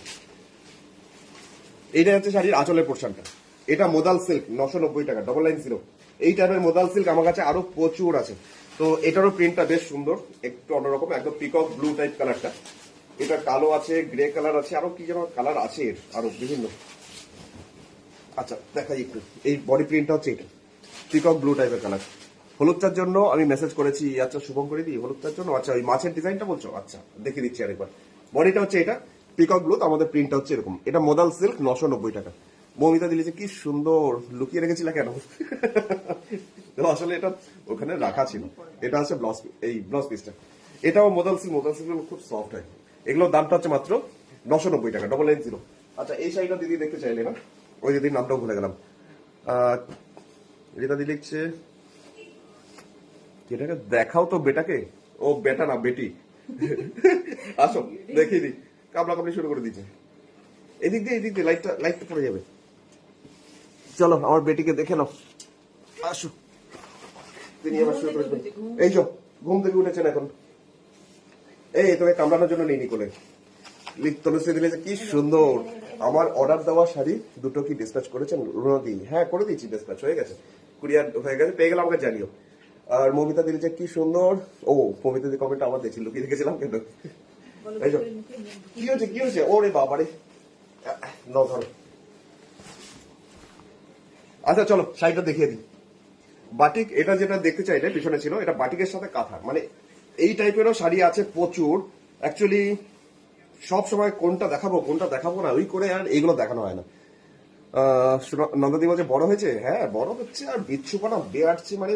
এইটা হচ্ছে শাড়ির আঁচলের পোর্শনটা। এটা মোদাল সিল্ক 990 টাকা, ডবল লাইন সিল্ক। এই টাইপের মোদাল সিল্ক আমার কাছে আরো প্রচুর আছে। তো এটারও প্রিন্টটা বেশ সুন্দর, একটু অন্যরকম, একদম পিকক ব্লু টাইপ কালারটা। এটা কালো আছে, গ্রে কালার আছে, আরো কি যেন কালার আছে এর, আরো বিভিন্ন। আচ্ছা দেখাই একটু, এই বডি প্রিন্টটা হচ্ছে এটা, পিকক ব্লু টাইপের কালার। হলুদটার জন্য আমি মেসেজ করেছি, আচ্ছা শুভম করে দিই হলুদটার জন্য। আচ্ছা ওই মাছের ডিজাইনটা বলছো, আচ্ছা দেখিয়ে দিচ্ছি আরেকবার। বডিটা হচ্ছে এটা পিকক ব্লু, আমাদের প্রিন্টটা হচ্ছে এরকম। এটা মোদাল সিল্ক 990 টাকা। মমিতা দিলেছে কি সুন্দর, লুকিয়ে রেখেছিল কেন? তো আসলে এটা ওখানে রাখা ছিল। এটা হচ্ছে ব্লাউজ, এই ব্লাউজ পিসটা। এটাও মোদাল সিল্ক, মোদাল সিল্ক খুব সফট হয়। এগুলোর দামটা হচ্ছে মাত্র 990 টাকা, ডবল লাইন জিরো। আচ্ছা এই শাড়িটা দিদি দেখতে চাইলে না, ওই দিদির নামটাও ভুলে গেলাম। রিতা দিদি লিখছে, এটাকে দেখাও তো বেটাকে। ও বেটা না বেটি। আসো দেখিয়ে দিই, কামলা কামলি শুরু করে দিচ্ছে। এদিক দিয়ে লাইটটা লাইটটা পড়ে যাবে। চলো আমার বেটিকে দেখে নাও, আসো। তিনি আবার শুরু করে দিবেন। এই যো ঘুম থেকে উঠেছেন এখন। এই তোকে কামড়ানোর জন্য নিয়ে নিকোলে তনুশ্রী দিলে কি সুন্দর। আমার অর্ডার দেওয়া শাড়ি দুটো কি ডিসপ্যাচ করেছেন রুনাদি? হ্যাঁ করে দিয়েছি, ডিসপ্যাচ হয়ে গেছে, কুরিয়ার হয়ে গেছে, পেয়ে গেলে আমাকে জানিও। আর মমিতা দিলে যে কি সুন্দর। ও মমিতা দি কমেন্ট আবার দেখছি, লুকিয়ে রেখেছিলাম কেন? এই যো কি হয়েছে ওরে বাবারে। নাও ধরো। আচ্ছা চলো শাড়িটা দেখিয়ে দিই। বাটিক, এটা যেটা দেখতে চাইলে পিছনে ছিল, এটা বাটিকের সাথে কাঁথা, মানে এই টাইপেরও শাড়ি আছে প্রচুর। অ্যাকচুয়ালি সব সময় কোনটা দেখাবো না ওই করে আর এইগুলো দেখানো হয় না। নন্দাদি বলছে বড় হয়েছে, হ্যাঁ বড় হচ্ছে, আর বিচ্ছু পানা বেড়াচ্ছে, মানে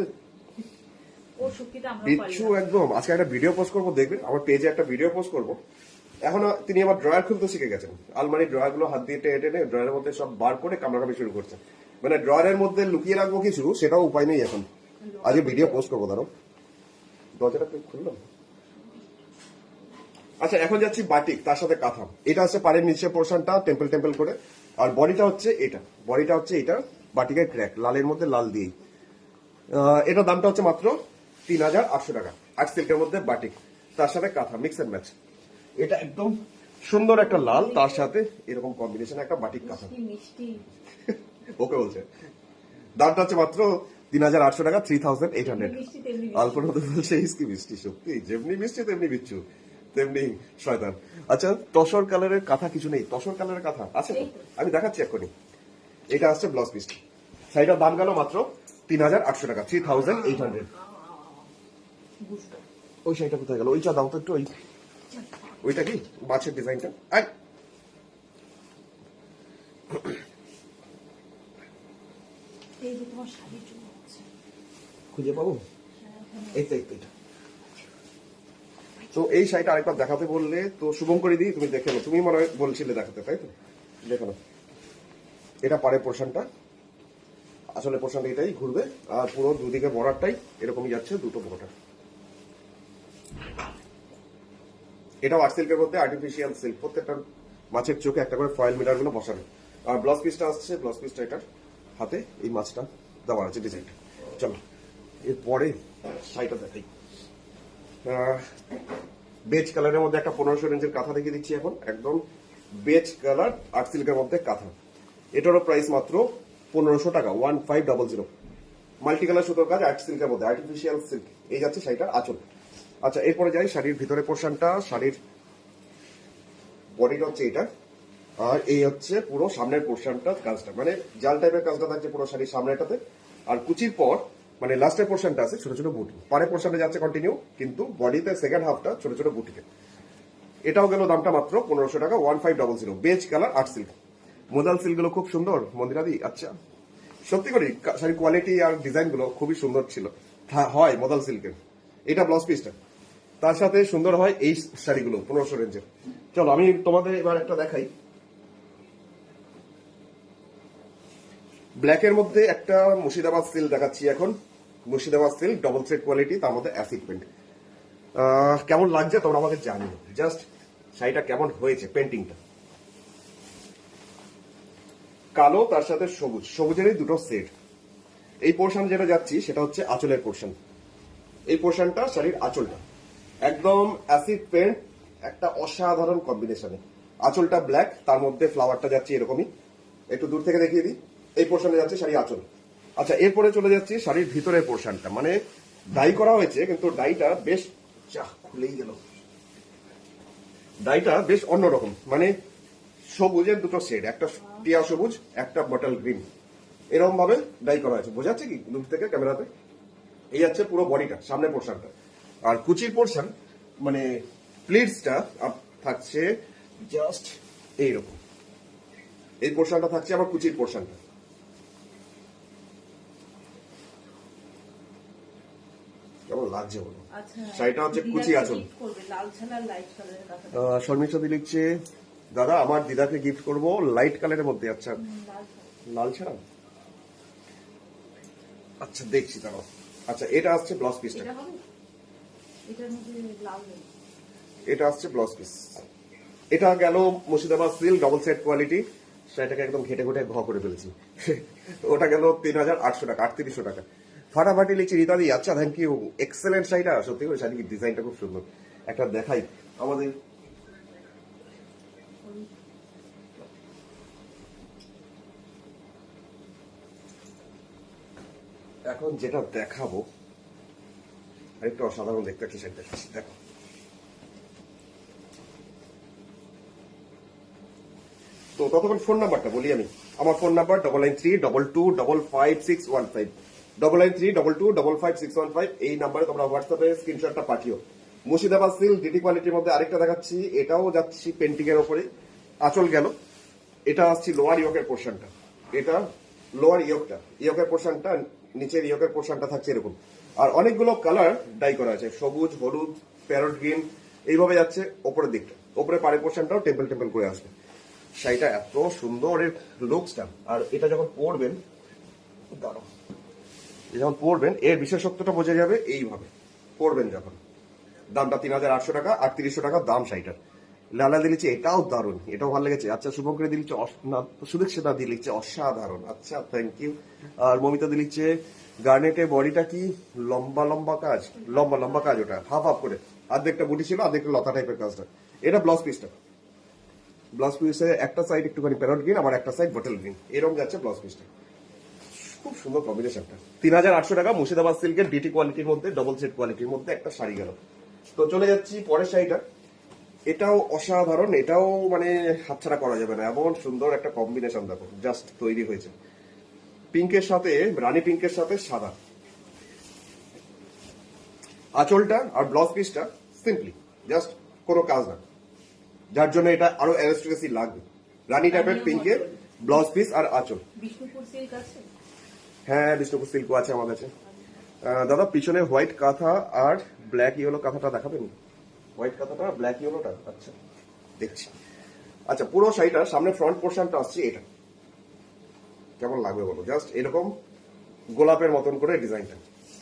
বিচ্ছু একদম। আজকে একটা ভিডিও পোস্ট করবো, দেখবেন আমার পেজে একটা ভিডিও পোস্ট করবো। এখনো তিনি আবার ড্রয়ার খুলতে শিখে গেছেন, আলমারির ড্রয়ার গুলো হাত দিয়ে টেনে টেনে ড্রয়ারের মধ্যে সব বার করে কামড়াকামি শুরু করছে। মানে ড্রয়ারের মধ্যে লুকিয়ে রাখবো কিছু, সেটাও উপায় নেই এখন। আজকে ভিডিও পোস্ট করবো, ধরো দরজাটা খুললাম। আচ্ছা এখন যাচ্ছি বাটিক, তার সাথে কাঁথা। এটা হচ্ছে পাড়ের নিচে পোর্শনটা টেম্পল টেম্পল করে, আর বডিটা হচ্ছে এটা বাটিকের ক্র্যাক, লালের মধ্যে লাল দিয়ে। এটার দামটা হচ্ছে মাত্র 3800 টাকা। আট সিল্কের মধ্যে বাটিক, তার সাথে কাঁথা, মিক্স এন্ড ম্যাচ। এটা একদম সুন্দর একটা লাল, তার সাথে এরকম কম্বিনেশন একটা বাটিক কাঁথা। ওকে বলছে দামটা হচ্ছে মাত্র 3800 টাকা, 3800। আলপনা তো বলছে ইসকি মিষ্টি, সত্যি যেমনি মিষ্টি তেমনি বিচ্ছু, তেমনি শয়তান। আচ্ছা তসর কালারের কাঁথা কিছু নেই? তসর কালারের কাঁথা আছে তো, আমি দেখাচ্ছি এক্ষুনি। এটা আসছে ব্লাউজ পিস। শাড়িটার দাম গেল মাত্র 3800 টাকা, 3800। ওই শাড়িটা কোথায় গেল? ওইটা দাও তো একটু, ওইটা কি মাছের ডিজাইনটা? খুঁজে পাবো? এই তো এটা। তো এই শাড়িটা আরেকবার দেখাতে বললে তো শুভম করে দিই, তুমি দেখে নাও। তুমি মনে হয় বলছিলে দেখাতে, তাই তো? দেখে নাও। এটা পাড়ের পোর্শনটা, আসলে পোর্শনটা এটাই ঘুরবে, আর পুরো দুদিকে বর্ডারটাই এরকমই যাচ্ছে, দুটো বর্ডার। এটাও আর্ট সিল্কের মধ্যে আর্টিফিশিয়াল সিল্ক, প্রত্যেকটা মাছের চোখে একটা করে ফয়েল মিটার গুলো বসানো। আর ব্লাউজ পিসটা আসছে, ব্লাউজ পিসটা এটার হাতে এই মাছটা দেওয়া আছে ডিজাইনটা। চলো এরপরে শাড়িটা দেখাই। বেজ কালারের মধ্যে একটা 1500 রেঞ্জের কাঁথা দেখিয়ে দিচ্ছি এখন, একদম বেজ কালার আর্ট সিল্কের মধ্যে কাঁথা। এটারও প্রাইস মাত্র 1500 টাকা, 1500। মাল্টি কালার সুতোর কাজ, আর্ট সিল্কের মধ্যে, আর্টিফিশিয়াল সিল্ক। এই যাচ্ছে শাড়িটার আঁচল। আচ্ছা এরপরে যাই শাড়ির ভিতরে পোর্শনটা। শাড়ির বডিটা হচ্ছে এটা, আর এই হচ্ছে পুরো সামনের পোর্শনটা, কাজটা মানে জাল টাইপের কাজটা থাকছে পুরো শাড়ির সামনেটাতে। আর কুচির পর মানে লাস্টের পোর্শনটা আছে ছোট ছোট বুটি, পরের পোর্শনটা যাচ্ছে কন্টিনিউ, কিন্তু বডিতে সেকেন্ড হাফটা ছোট ছোট বুটিতে। এটাও গেল দামটা মাত্র 1500 টাকা, 1500। Beige colour art silk. Modal silk গুলো খুব সুন্দর মন্দিরাদি। আচ্ছা সত্যি করে শাড়ির কোয়ালিটি আর ডিজাইন গুলো খুবই সুন্দর ছিল, হয় মোদাল সিল্কের। এটা ব্লাউজ পিসটা, তার সাথে সুন্দর হয় এই শাড়িগুলো 1500 রেঞ্জের। চলো আমি তোমাদের এবার একটা দেখাই। ব্ল্যাকের মধ্যে একটা মুর্শিদাবাদ সিল্ক দেখাচ্ছি এখন। Murshidabad silk, double thread quality, তার মধ্যে অ্যাসিড পেন্ট। কেমন লাগছে তোমরা আমাকে জানিও, জাস্ট শাড়িটা কেমন হয়েছে। পেন্টিংটা কালো, তার সাথে সবুজ, সবুজেরই দুটো সেট। এই পোর্শন যেটা যাচ্ছি সেটা হচ্ছে আঁচলের পোর্শন। এই পোর্শনটা শাড়ির আঁচলটা একদম অ্যাসিড পেন্ট, একটা অসাধারণ কম্বিনেশনে। আঁচলটা ব্ল্যাক, তার মধ্যে ফ্লাওয়ারটা যাচ্ছে এরকমই, একটু দূর থেকে দেখিয়ে দিই। এই পোর্শনে যাচ্ছে শাড়ি আঁচল। আচ্ছা, এরপরে চলে যাচ্ছি শাড়ির ভিতরের পোর্শনটা, মানে ডাই করা হয়েছে কিন্তু ডাইটা বেশ খুলেই গেল। ডাইটা বেশ অন্যরকম, মানে সবুজের দুটো শেড, একটা টিয়া সবুজ, একটা বটল গ্রিন, এরকম ভাবে ডাই করা হয়েছে। বোঝাচ্ছে কি দূর থেকে ক্যামেরাতে? এই হচ্ছে পুরো বডিটা, সামনের পোর্শনটা। আর কুচির পোর্শন মানে প্লিটসটা থাকছে জাস্ট এইরকম, এই পোর্শনটা থাকছে আবার কুচির পোর্শনটা। কেমন লাগছে বলো? আচ্ছা, শাড়িটা হচ্ছে কুচি দিদাকে আঁচল। gift করবে লাল ছাড়া লাইট কালারের কাঁথা। শর্মিষ্ঠা দি লিখছে, দাদা আমার দিদাকে গিফট করব লাইট কালারের মধ্যে। আচ্ছা, লাল ছাড়া। লাল ছাড়া? আচ্ছা দেখছি দাঁড়াও। আচ্ছা, এটা আসছে ব্লাউজ পিসটা, এটা হবে? এটার মধ্যে লাল নেই। এটা আসছে ব্লাউজ পিস। এটা গেল Murshidabad silk double set quality, সেটাকে একদম ঘেটে ঘুটে ঘ করে ফেলেছি। ওটা গেল 3800 টাকা, 3800 টাকা। ফাটাফাটি লিখছি রীতাদি, আচ্ছা থ্যাংক ইউ, এক্সেলেন্ট শাড়িটা। সত্যি করে শাড়ির ডিজাইনটা খুব সুন্দর। একটা দেখাই আমাদের, এখন যেটা দেখাবো আরেকটা অসাধারণ দেখতে একটা শাড়ি দেখাচ্ছি, দেখো। তো ততক্ষণ ফোন নাম্বারটা বলি আমি। আমার ফোন নাম্বার 9932225565, 9932225565। এই নাম্বারে তোমরা হোয়াটসঅ্যাপে স্ক্রিনশটটা পাঠিও। মুর্শিদাবাদ সিল্ক ডিটি কোয়ালিটির মধ্যে আরেকটা দেখাচ্ছি, এটাও যাচ্ছি পেন্টিং এর উপরে। আঁচল গেল, এটা আসছি লোয়ার ইয়কের পোর্শনটা, এটা লোয়ার ইয়কটা, ইয়কের পোর্শনটা, নিচের ইয়কের পোর্শনটা থাকছে এরকম। আর অনেকগুলো কালার ডাই করা আছে, সবুজ, হলুদ, প্যারট গ্রিন, এইভাবে যাচ্ছে ওপরের দিকটা। ওপরে পাড়ের পোর্শনটাও টেম্পল টেম্পল করে আসবে। শাড়িটা এত সুন্দর, এর লুকসটা। আর এটা যখন পরবেন, দাঁড়াও, যখন পরবেন এর বিশেষত্বটা বোঝা যাবে এইভাবে পরবেন যখন। দামটা 3800 টাকা, 3800 টাকা দাম শাড়িটার। লালা দিলিচ্ছে এটাও দারুণ, এটাও ভালো লেগেছে। আচ্ছা, শুভঙ্করে দিলিচ্ছে সুদীক্ষিতা দিলিচ্ছে অসাধারণ, আচ্ছা থ্যাংক ইউ। আর মমিতা দিলিচ্ছে গার্নেটে বডিটা কি লম্বা লম্বা কাজ, লম্বা লম্বা কাজ, ওটা হাফ হাফ করে, অর্ধেকটা বুটি ছিল, অর্ধেকটা লতা টাইপের কাজটা। এটা ব্লাউজ পিসটা, ব্লাউজ পিসে একটা সাইড একটুখানি প্যারট গ্রিন, আবার একটা সাইড বটল গ্রিন, এরকম যাচ্ছে ব্লাউজ পিসটা। খুব সুন্দর কম্বিনেশনটা। 3800 টাকা মুর্শিদাবাদ সিল্কের ডিটি কোয়ালিটির মধ্যে, ডবল সেট কোয়ালিটির মধ্যে একটা শাড়ি গেল। তো চলে যাচ্ছি পরের শাড়িটা। এটাও অসাধারণ, এটাও মানে হাতছাড়া করা যাবে না, এমন সুন্দর একটা কম্বিনেশন দেখো জাস্ট তৈরি হয়েছে। পিঙ্কের সাথে, রানী পিঙ্কের সাথে সাদা। আঁচলটা আর ব্লাউজ পিসটা সিম্পলি জাস্ট কোনো কাজ না, যার জন্য এটা আরো অ্যারিস্টোক্রেসি লাগবে। রানী টাইপের পিঙ্কের ব্লাউজ পিস আর আঁচল। বিষ্ণুপুর সিল্ক আছে? হ্যাঁ, বিষ্ণুপুর সিল্কও আছে আমার কাছে। দাদা পিছনে হোয়াইট কাঁথা আর ব্ল্যাক ইয়েলো কাঁথাটা দেখাবেন? হোয়াইট কাঁথাটা ব্ল্যাক ইয়েলোটা, আচ্ছা দেখছি। আচ্ছা, পুরো শাড়িটা সামনে ফ্রন্ট পোর্শনটা আসছে এটা, কেমন লাগবে বলো? জাস্ট এরকম গোলাপের মতন করে ডিজাইনটা,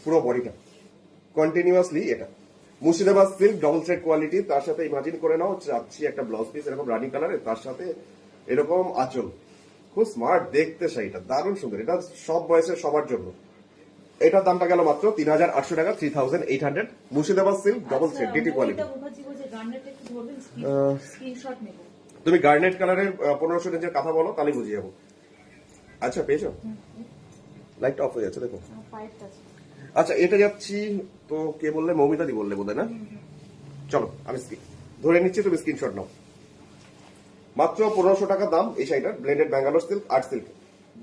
পুরো বডিটা কন্টিনিউয়াসলি এটা। Murshidabad silk double set quality, তার সাথে ইমাজিন করে নাও চাচ্ছি একটা ব্লাউজ পিস এরকম রানি কালারের, তার সাথে এরকম আঁচল। খুব স্মার্ট দেখতে শাড়িটা, দারুণ সুন্দর। এটা সব বয়সের সবার জন্য। এটার দামটা গেল মাত্র 3800 টাকা, 3800। Murshidabad silk double set DT quality. Screenshot নেব। তুমি গার্নেট কালারের 1500 রেঞ্জের কথা বলো, তাহলে বুঝিয়ে যাবো। আচ্ছা, পেয়েছো? লাইটটা অফ হয়ে যাচ্ছে দেখো। পায়ের কাছে। আচ্ছা, এটা যাচ্ছি তো, কে বললে? মৌমিতাদি বললে বোধ হয় না? চলো আমি ধরে নিচ্ছি, তুমি স্ক্রিনশট নাও। মাত্র 1500 টাকা দাম এই শাড়িটার, blended Bangalore silk, art silk.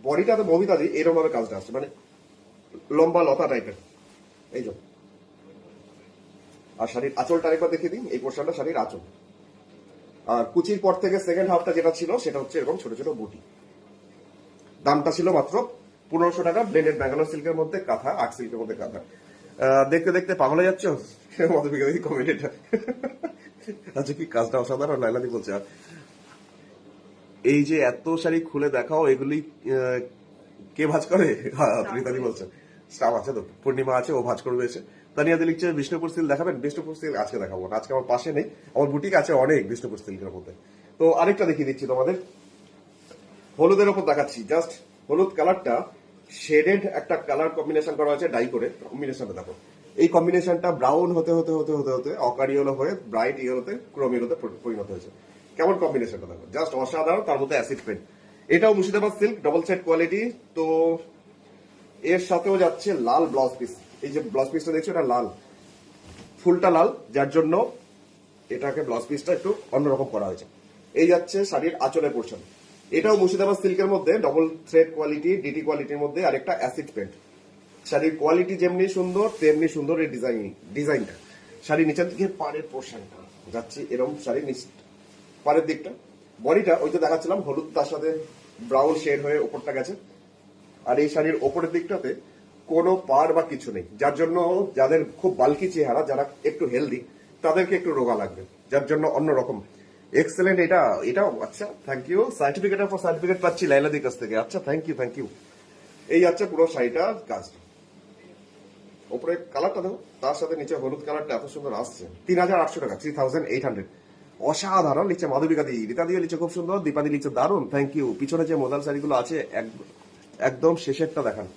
বডিটাতে মৌমিতাদি এরকম ভাবে কাজটা আসছে, মানে লম্বা লতা টাইপের, এই যে। আর শাড়ির আঁচলটা আরেকবার দেখিয়ে দিন, এই পোর্শনটা শাড়ির আঁচল। আর কুচির পর থেকে সেকেন্ড হাফটা যেটা ছিল সেটা হচ্ছে এরকম ছোট ছোট বুটি। দামটা ছিল মাত্র 1500 টাকা, ব্লেন্ডেড ব্যাঙ্গালোর সিল্কের মধ্যে কাঁথা, আর্ট সিল্কের মধ্যে কাঁথা। দেখতে দেখতে পাগল হয়ে যাচ্ছ মধুমিকা কমেন্ট এটা। আচ্ছা, কি কাজটা অসাধারণ, লাইলাদি বলছে। আর এই যে এত শাড়ি খুলে দেখাও, এগুলি কে ভাঁজ করে? রীতাদি বলছে স্টাফ আছে তো, পূর্ণিমা আছে, ও ভাঁজ করবে এসে। তানিয়াদি লিখছে বিষ্ণুপুর সিল্ক দেখাবেন? বিষ্ণুপুর সিল্ক আজকে দেখাবো না, আজকে আমার পাশে নেই, আমার বুটিক আছে অনেক বিষ্ণুপুর সিল্কের মধ্যে। তো আরেকটা দেখিয়ে দিচ্ছি তোমাদের, হলুদের ওপর দেখাচ্ছি। জাস্ট হলুদ কালারটা শেডেড একটা কালার কম্বিনেশন করা হয়েছে ডাই করে, কম্বিনেশনটা দেখো। এই কম্বিনেশনটা ব্রাউন হতে হতে হতে হতে হতে অকার ইয়েলো হয়ে ব্রাইট ইয়েলোতে ক্রোম ইয়েলোতে পরিণত হয়েছে। কেমন কম্বিনেশনটা দেখো, জাস্ট অসাধারণ। তার মধ্যে অ্যাসিড পেন্ট, এটাও Murshidabad silk double set quality. তো এর সাথেও যাচ্ছে লাল ব্লাউজ পিস। এই যে ব্লাউজ পিসটা দেখছো, এটা লাল, ফুলটা লাল, যার জন্য এটাকে ব্লাউজ পিসটা একটু অন্যরকম করা হয়েছে। এই যাচ্ছে শাড়ির আঁচলের পোর্শন, এটাও মুর্শিদাবাদ সিল্কের মধ্যে ডবল থ্রেড কোয়ালিটি, ডিটি কোয়ালিটির মধ্যে আরেকটা অ্যাসিড পেন্ট। শাড়ির কোয়ালিটি যেমনি সুন্দর তেমনি সুন্দর এই ডিজাইনটা। শাড়ির নিচের দিকে পাড়ের পোর্শনটা যাচ্ছে এরকম, শাড়ির পাড়ের দিকটা, বডিটা ওই যে দেখাচ্ছিলাম হলুদ তার সাথে ব্রাউন শেড হয়ে ওপরটা গেছে। আর এই শাড়ির ওপরের দিকটাতে কোনো পাড় বা কিছু নেই, যার জন্য যাদের খুব বাল্কি চেহারা, যারা একটু হেলদি, তাদেরকে একটু রোগা লাগবে, যার জন্য অন্যরকম এক্সেলেন্ট। এটাও আচ্ছা, থ্যাংক ইউ। সার্টিফিকেট পাচ্ছি লাইলাদির কাছ থেকে, আচ্ছা থ্যাংক ইউ। এই যাচ্ছে পুরো শাড়িটার কাজটা। ওপরে কালারটা দেখো, তার সাথে নিচে হলুদ কালারটা এত সুন্দর আসছে। 3800 টাকা, 3800। অসাধারণ লিখছে মাধবিকা দি, রীতা দিও লিখছে খুব সুন্দর, দীপাদি লিখছে দারুন, থ্যাংক ইউ। পিছনে যে মোদাল শাড়িগুলো আছে একদম শেষেরটা দেখান,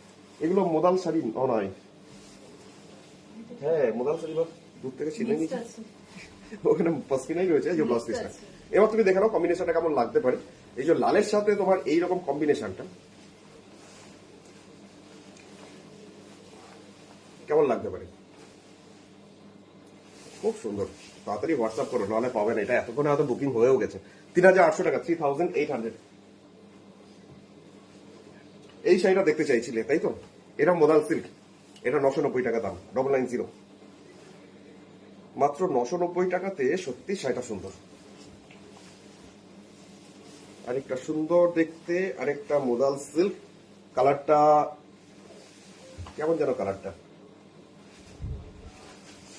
এগুলো মোদাল শাড়ি নয়। হ্যাঁ মোদাল শাড়ি বা দূর থেকে ছিনে নিয়েছে, ওখানে পসকিনাই রয়েছে যে ব্লাউজ পিসটা। এবার তুমি দেখে নাও কম্বিনেশনটা কেমন লাগতে পারে। এই যে লালের সাথে তোমার এইরকম কম্বিনেশনটা কেমন লাগতে পারে, খুব সুন্দর। তাড়াতাড়ি হোয়াটসঅ্যাপ করো, নাহলে পাবে না। এটা এতক্ষণে হয়তো বুকিং হয়েও গেছে। 3800 টাকা, 3800। এই শাড়িটা দেখতে চাইছিলে তাই তো? এটা মোদাল সিল্ক, এটা 990 টাকা দাম, 990। মাত্র 990 টাকাতে সত্যি শাড়িটা সুন্দর। আরেকটা সুন্দর দেখতে, আরেকটা মোদাল সিল্ক। কালারটা কেমন যেন, কালারটা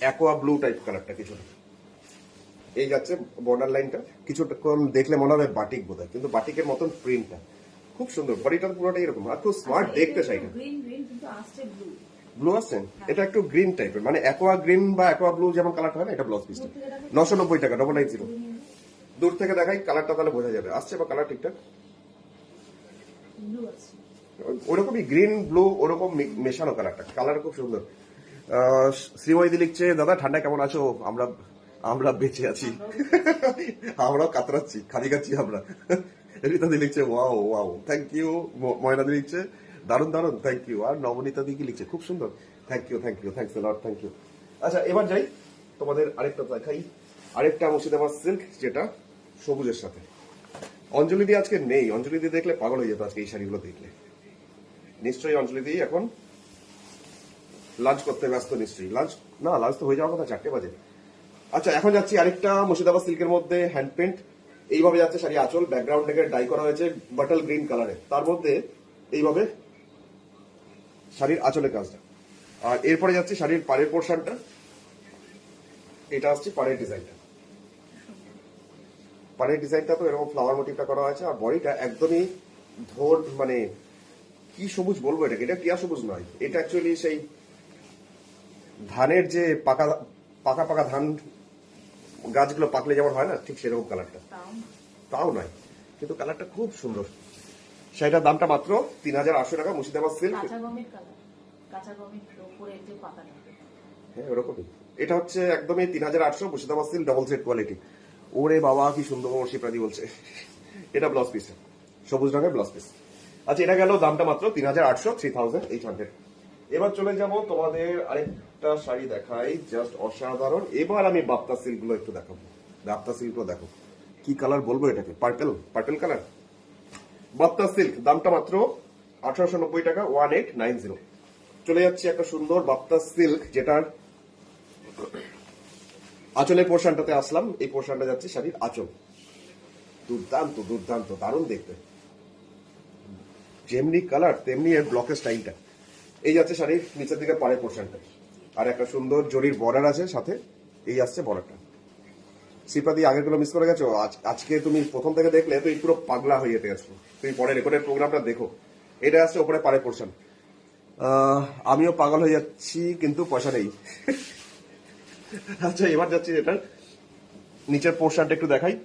অ্যাকোয়া ব্লু টাইপ কালারটা কিছুটা। এই যাচ্ছে বর্ডার লাইনটা, কিছুটা দেখলে মনে হবে বাটিক বোধহয়, কিন্তু বাটিকের মতন প্রিন্টটা খুব সুন্দর। বডিটা পুরোটাই এরকম, আর খুব স্মার্ট দেখতে শাড়িটা। ব্লু আসছে, এটা একটু গ্রিন টাইপের, মানে অ্যাকোয়া গ্রিন বা অ্যাকোয়া ব্লু যেমন কালারটা হয় না, এটা ব্লাউজ পিসটা। 990 টাকা, 990। দূর থেকে দেখাই কালারটা, তাহলে বোঝা যাবে আসছে বা কালার ঠিকঠাক। ওরকমই গ্রিন ব্লু ওরকম মেশানো কালারটা, কালার খুব সুন্দর। শ্রীময়দি লিখছে দাদা ঠান্ডা কেমন আছো? আমরা বেঁচে আছি, আমরাও কাতরাচ্ছি, খালি খাচ্ছি আমরা। রীতাদি লিখছে ওয়াও ওয়াও, থ্যাংক ইউ। ময়নাদি লিখছে দারুন দারুন, থ্যাংক ইউ। আর নবনীতা দি কি লিখছে, খুব সুন্দর, thank you, thanks a lot, thank you. আচ্ছা এবার যাই, তোমাদের আরেকটা দেখাই, আরেকটা মুর্শিদাবাদ সিল্ক, যেটা সবুজের সাথে। অঞ্জলি দি আজকে নেই, অঞ্জলি দি দেখলে পাগল হয়ে যেত আজকে এই শাড়িগুলো দেখলে। নিশ্চয়ই অঞ্জলি দি এখন লাঞ্চ করতে ব্যস্ত, নিশ্চয়ই লাঞ্চ তো হয়ে যাওয়ার কথা, 4টে বাজে। আচ্ছা এখন যাচ্ছি আরেকটা মুর্শিদাবাদ সিল্কের মধ্যে হ্যান্ড পেন্ট। এইভাবে যাচ্ছে শাড়ি আঁচল, ব্যাকগ্রাউন্ড থেকে ডাই করা হয়েছে বাটল গ্রিন কালারে, তার মধ্যে এইভাবে শাড়ির আঁচলের কাজটা। আর এরপরে যাচ্ছে শাড়ির পাড়ের পোর্শনটা, এটা আসছে পাড়ের ডিজাইনটা। পাড়ের ডিজাইনটা তো এরকম ফ্লাওয়ার মোটিভটা করা হয়েছে। আর বডিটা একদমই মানে কি সবুজ বলবো এটাকে, এটা টিয়া সবুজ নয়, এটা অ্যাকচুয়ালি সেই ধানের যে পাকা পাকা ধান গাছগুলো পাকলে যেমন হয় না, ঠিক সেরকম কালারটা, তাও নয়, কিন্তু কালারটা খুব সুন্দর। শাড়িটার দামটা মাত্র 3800 টাকা, মুর্শিদাবাদ সিল্ক। হ্যাঁ ওরকমই, এটা হচ্ছে একদমই 3800, Murshidabad silk double set quality. ওরে বাবা কি সুন্দর, শিপ্রাদি বলছে। এটা ব্লাউজ পিস, সবুজ রঙের ব্লাউজ পিস। আচ্ছা এটা গেল দামটা মাত্র 3800, 3800। এবার চলে যাব তোমাদের আরেকটা শাড়ি দেখাই, জাস্ট অসাধারণ। এবার আমি বাপ্তা সিল্ক গুলো একটু দেখাবো। বাপ্তা সিল্ক গুলো দেখো, কি কালার বলবো এটাকে, পার্পেল কালার। বাপ্তা সিল্ক দামটা মাত্র 1890 টাকা, 1890। চলে যাচ্ছে একটা সুন্দর বাপ্তা সিল্ক, যেটার আঁচলের পোর্শনটাতে আসলাম। এই পোর্শনটা যাচ্ছে শাড়ির আঁচল, দুর্দান্ত দারুণ দেখতে, যেমনি কালার তেমনি এর ব্লকের স্টাইলটা। এই যাচ্ছে শাড়ির নিচের দিকে পাড়ের পোর্শনটা, আর একটা সুন্দর জরির বর্ডার আছে সাথে। এই আসছে বর্ডারটা। শ্রীপাদি আগের গুলো মিস করে গেছো, আজকে তুমি প্রথম থেকে দেখলে তুই পুরো পাগলা হয়ে যেতে গেছো, তুমি পরে রেকর্ডের প্রোগ্রামটা দেখো। এটা আসছে ওপরে পাড়ের পোর্শন। আমিও পাগল হয়ে যাচ্ছি, কিন্তু পয়সা নেই। আচ্ছা এবার যাচ্ছি এটার নিচের পোর্শনটা একটু দেখাই।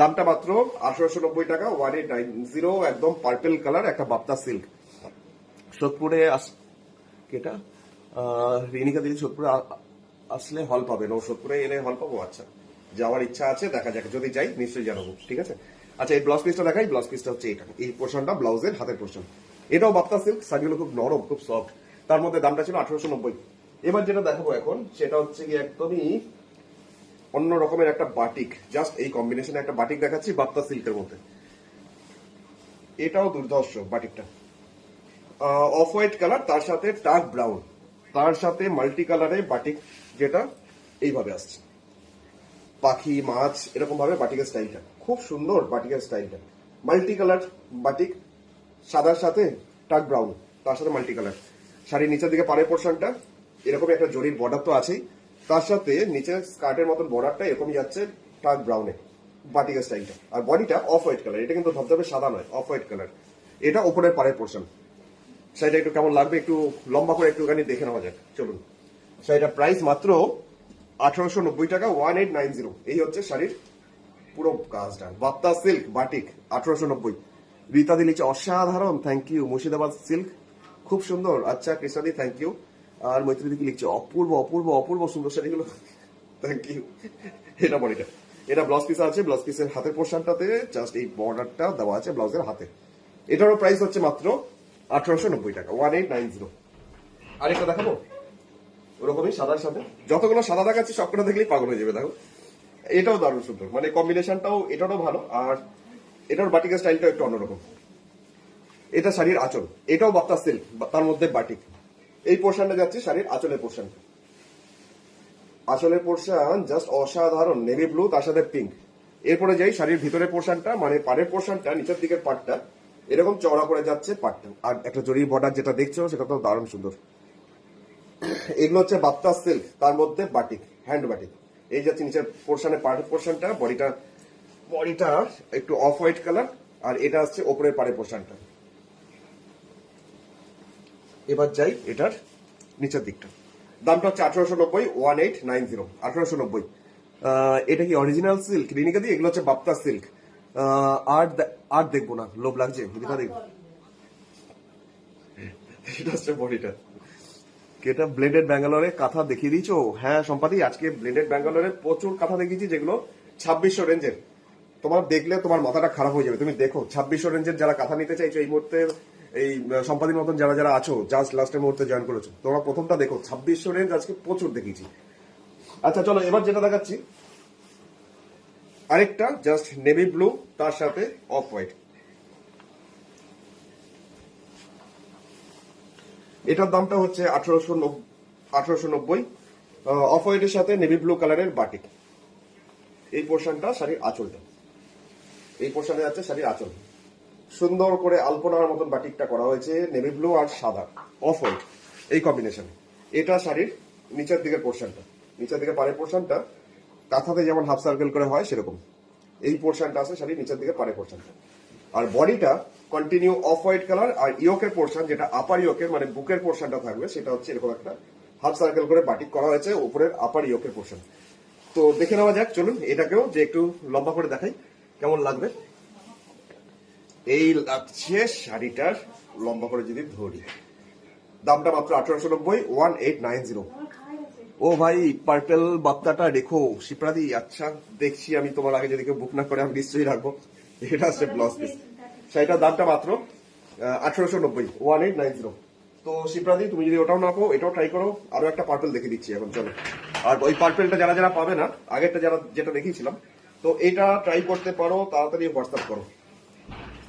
দামটা মাত্র 1890 টাকা, 1890। একদম পার্পেল কালার, একটা বাপ্তা সিল্ক। সোদপুরে এটা রিনিকা দিদি সোদপুরে আসলে হল পাবেন, ও সোদপুরে এলে হল পাবো। আচ্ছা, যাওয়ার ইচ্ছা আছে, দেখা যাক, যদি যাই নিশ্চয়ই জানাবো, ঠিক আছে। আচ্ছা, এই ব্লাউজ পিসটা দেখাই। ব্লাউজ পিসটা হচ্ছে এটা, এই পোর্শনটা ব্লাউজের হাতের পোর্শন। এটাও বাপ্তা সিল্ক, শাড়িগুলো খুব নরম, খুব সফট। তার মধ্যে দামটা ছিল 1890। এবার যেটা দেখাবো এখন সেটা হচ্ছে কি একদমই অন্য রকমের একটা বাটিক। জাস্ট এই কম্বিনেশনে একটা বাটিক দেখাচ্ছি বাপ্তা সিল্কের মধ্যে। এটাও দুর্ধর্ষ বাটিকটা, অফ হোয়াইট কালার, তার সাথে ডার্ক ব্রাউন, তার সাথে মাল্টি কালারে বাটিক, যেটা এইভাবে আসছে পাখি মাছ এরকম ভাবে বাটিকের স্টাইলটা খুব সুন্দর। বাটিকের স্টাইলটা মাল্টি কালার বাটিক, সাদার সাথে ডার্ক ব্রাউন, তার সাথে মাল্টি কালার। শাড়ির নিচের দিকে পাড়ের পোর্শনটা এরকমই একটা জরির বর্ডার তো আছেই, তার সাথে নিচে স্কার্টের মতন বর্ডারটা এরকমই যাচ্ছে ডার্ক ব্রাউনে, বাটিকের স্টাইলটা। আর বডিটা অফ হোয়াইট কালার, এটা কিন্তু ধবধবে সাদা নয়, অফ হোয়াইট কালার। এটা উপরের পাড়ের পোর্শন। শাড়িটা একটু কেমন লাগবে একটু লম্বা করে একটুখানি দেখে নেওয়া যাক, চলুন। শাড়িটার প্রাইস মাত্র 1890 টাকা, 1890। এই হচ্ছে শাড়ির পুরো কাজটা, বাপ্তা সিল্ক বাটিক 1890। রীতাদি লিখছে অসাধারণ, থ্যাংক ইউ। মুর্শিদাবাদ সিল্ক খুব সুন্দর, আচ্ছা কৃষ্ণাদি থ্যাংক ইউ। আর মৈত্রীদি কি লিখছে অপূর্ব অপূর্ব অপূর্ব সুন্দর শাড়িগুলো, থ্যাংক ইউ। এটা বডিটা, এটা ব্লাউজ পিস আছে, ব্লাউজ পিসের হাতের পোর্শনটাতে জাস্ট এই বর্ডারটা দেওয়া আছে ব্লাউজের হাতে। এটারও প্রাইস হচ্ছে মাত্র 1890 টাকা, 1890। আরেকটা দেখাবো ওরকমই সাদার সাথে, যতগুলো সাদা দেখাচ্ছি সবকটা দেখলেই পাগল হয়ে যাবে। দেখো এটাও দারুণ সুন্দর, মানে কম্বিনেশনটাও এটারও ভালো, আর এটার বাটিকের স্টাইলটা একটু অন্যরকম। এটা শাড়ির আঁচল, এটাও বাপ্তা সিল্ক, তার মধ্যে বাটিক। এই পোর্শনটা যাচ্ছে শাড়ির আঁচলের পোর্শন। আঁচলের পোর্শন জাস্ট অসাধারণ, নেভি ব্লু তার সাথে পিঙ্ক। এরপরে যাই শাড়ির ভিতরের পোর্শনটা, মানে পাড়ের পোর্শনটা, নিচের দিকের পাটটা এরকম চওড়া করে যাচ্ছে পাটটা, আর একটা জরির বর্ডার যেটা দেখছো সেটা তো দারুণ সুন্দর। এগুলো হচ্ছে বাপ্তা সিল্ক, তার মধ্যে বাটিক, হ্যান্ড বাটিক। এই যাচ্ছে নিচের পোর্শনের পাড়ের পোর্শনটা, বডিটা একটু অফ হোয়াইট কালার, আর এটা হচ্ছে ওপরের পাড়ের পোর্শনটা। এবার যাই এটার নিচের দিকটা, দামটা হচ্ছে 1890, 1890, 1890। এটা কি অরিজিনাল সিল্ক রিনিকা দি? এগুলো হচ্ছে বাপ্তা সিল্ক। আর দেখবো না, লোভ লাগছে, রিনিকা দেখবো। এটা হচ্ছে বডিটা। এটা ব্লেন্ডেড ব্যাঙ্গালোরে কাঁথা দেখিয়ে দিয়েছো? হ্যাঁ সম্পাদি, আজকে ব্লেন্ডেড ব্যাঙ্গালোরে প্রচুর কাঁথা দেখিয়েছি, যেগুলো 2600 রেঞ্জের। তোমার দেখলে তোমার মাথাটা খারাপ হয়ে যাবে, তুমি দেখো 2600 রেঞ্জের যারা কাঁথা নিতে চাইছো এই মুহূর্তে, এই সম্পাদির মতন যারা যারা আছো, জাস্ট লাস্টের মুহূর্তে জয়েন করেছো, তোমরা প্রথমটা দেখো। 2600 রেঞ্জ আজকে প্রচুর দেখিয়েছি। আচ্ছা চলো, এবার যেটা দেখাচ্ছি আরেকটা জাস্ট নেভি ব্লু তার সাথে অফ হোয়াইট। এটার দামটা হচ্ছে 1890, অফ হোয়াইটের সাথে নেভি ব্লু কালারের বাটিক। এই পোর্শনটা শাড়ির আঁচলটা, এই পোর্শনে যাচ্ছে শাড়ির আঁচল। সুন্দর করে আলপনার মতন বাটিকটা করা হয়েছে, নেভি ব্লু আর সাদা অফ হোয়াইট এই কম্বিনেশন। এটা শাড়ির নিচের দিকের পোর্শনটা, নিচের দিকে পাড়ের পোর্শনটা কাঁথাতে যেমন হাফ সার্কেল করে হয় সেরকম এই পোর্শনটা আছে শাড়ির নিচের দিকে পাড়ের পোর্শনটা। আর বডিটা কন্টিনিউ অফ হোয়াইট কালার, আর ইয়োকের পোর্শন যেটা আপার ইয়োকের মানে বুকের পোর্শনটা থাকবে সেটা হচ্ছে এরকম একটা হাফ সার্কেল করে বাটিক করা হয়েছে উপরের আপার ইয়োকের পোর্শন। তো দেখে নেওয়া যাক, চলুন এটাকেও যে একটু লম্বা করে দেখাই কেমন লাগবে। এই লাগছে শাড়িটার লম্বা করে যদি ধরি, দামটা মাত্র 1890, 1890। ও ভাই পার্পেল বাপ্তাটা রেখো শিপ্রাদি, আচ্ছা দেখছি আমি, তোমার আগে যদি কেউ বুক না করে আমি নিশ্চয়ই রাখবো। এটা হচ্ছে ব্লাউজ পিস, শাড়িটার দামটা মাত্র 1890, 1890। তো শিপ্রাদি তুমি যদি ওটাও না পাও এটাও ট্রাই করো। আরো একটা পার্পেল দেখে দিচ্ছি এখন, চলো। আর ওই পার্পেলটা যারা যারা পাবে না, আগেরটা যারা যেটা দেখিয়েছিলাম, তো এটা ট্রাই করতে পারো, তাড়াতাড়ি হোয়াটসঅ্যাপ করো।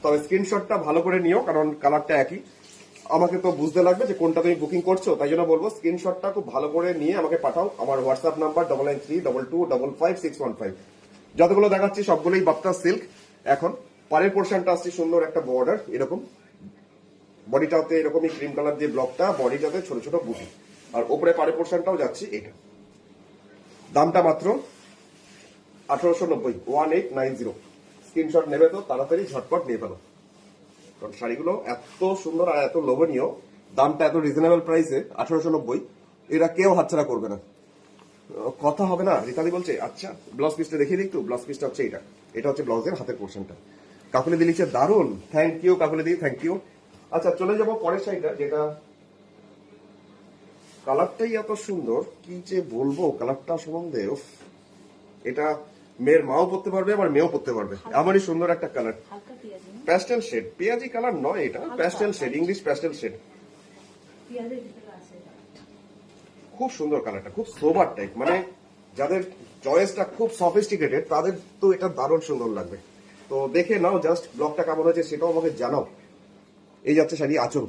তবে স্ক্রিনশটটা ভালো করে নিও, কারণ কালারটা একই। আমাকে তো বুঝতে লাগবে যে কোনটা তুমি বুকিং করছো, তাই জন্য বলবো স্ক্রিনশটটা খুব ভালো করে নিয়ে আমাকে পাঠাও। আমার হোয়াটসঅ্যাপ নাম্বার 9932255615। যতগুলো দেখাচ্ছি সবগুলোই বাপ্তা সিল্ক। এখন পাড়ের পোর্শনটা আসছে সুন্দর একটা বর্ডার, এরকম বডিটাতে এরকমই ক্রিম কালার দিয়ে ব্লকটা, বডিটাতে ছোট ছোট বুটি, আর ওপরে পাড়ের পোর্শনটাও যাচ্ছে এটা। দামটা মাত্র 1890, 1890। স্ক্রিনশট নেবে তো তাড়াতাড়ি ঝটপট নিয়ে ফেলো, কারণ শাড়িগুলো এত সুন্দর আর এত লোভনীয়, দামটা এত রিজনেবল প্রাইসে 1890, এরা কেউ হাতছাড়া করবে না। কথা হবে না রিতাদি বলছে। আচ্ছা ব্লাউজ পিসটা দেখিয়ে দিই একটু। ব্লাউজ পিসটা হচ্ছে এটা, এটা হচ্ছে ব্লাউজের হাতের পোর্শনটা। কাকুলি দি লিখছে দারুন, thank you Kakuli di, thank you. আচ্ছা চলে যাবো পরের শাড়িটা, যেটা কালারটাই এত সুন্দর, কি যে বলবো কালারটা সম্বন্ধে। উফ, এটা মেয়ের মাও পড়তে পারবে, আবার মেয়েও পড়তে পারবে, এমনই সুন্দর একটা কালার। হালকা পেঁয়াজি না? প্যাস্টেল শেড, পেঁয়াজি কালার নয় এটা, pastel shade, English pastel shade. পেঁয়াজের ভিতরে আছে। খুব সুন্দর কালারটা, খুব সোবার টাইপ, মানে যাদের চয়েসটা খুব সফিস্টিকেটেড তাদের তো এটা দারুণ সুন্দর লাগবে। তো দেখে নাও জাস্ট ব্লগটা কেমন হয়েছে সেটাও আমাকে জানাও। এই যাচ্ছে শাড়ি আঁচল,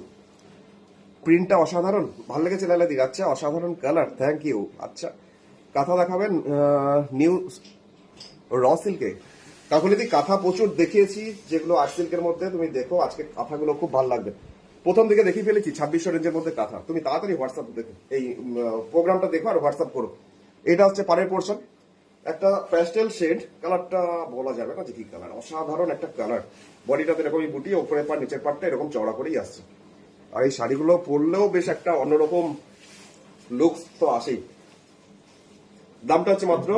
প্রিন্টটা অসাধারণ, ভালো লেগেছে লাইলাদি। আচ্ছা, অসাধারণ কালার, থ্যাংক ইউ। আচ্ছা, কাঁথা দেখাবেন নিউ র সিল্কে। কাকুলিদি কাঁথা প্রচুর দেখিয়েছি, যেগুলো আর্ট সিল্কের মধ্যে, তুমি দেখো আজকে কাঁথাগুলো খুব ভালো লাগবে। প্রথম দিকে দেখিয়ে ফেলেছি 2600 রেঞ্জের মধ্যে কাঁথা, তুমি তাড়াতাড়ি হোয়াটসঅ্যাপ দেখো, এই প্রোগ্রামটা দেখো আর হোয়াটসঅ্যাপ করো। এটা হচ্ছে পাড়ের পোর্শন, একটা প্যাস্টেল শেড, কালারটা বলা যাবে না যে কি কালার, অসাধারণ একটা কালার। বডিটাতে এরকমই বুটি, উপরের পার নিচের পারটা এরকম চওড়া করেই আসছে। আর এই শাড়িগুলো পরলেও বেশ একটা অন্যরকম লুকস তো আসেই। দামটা হচ্ছে মাত্র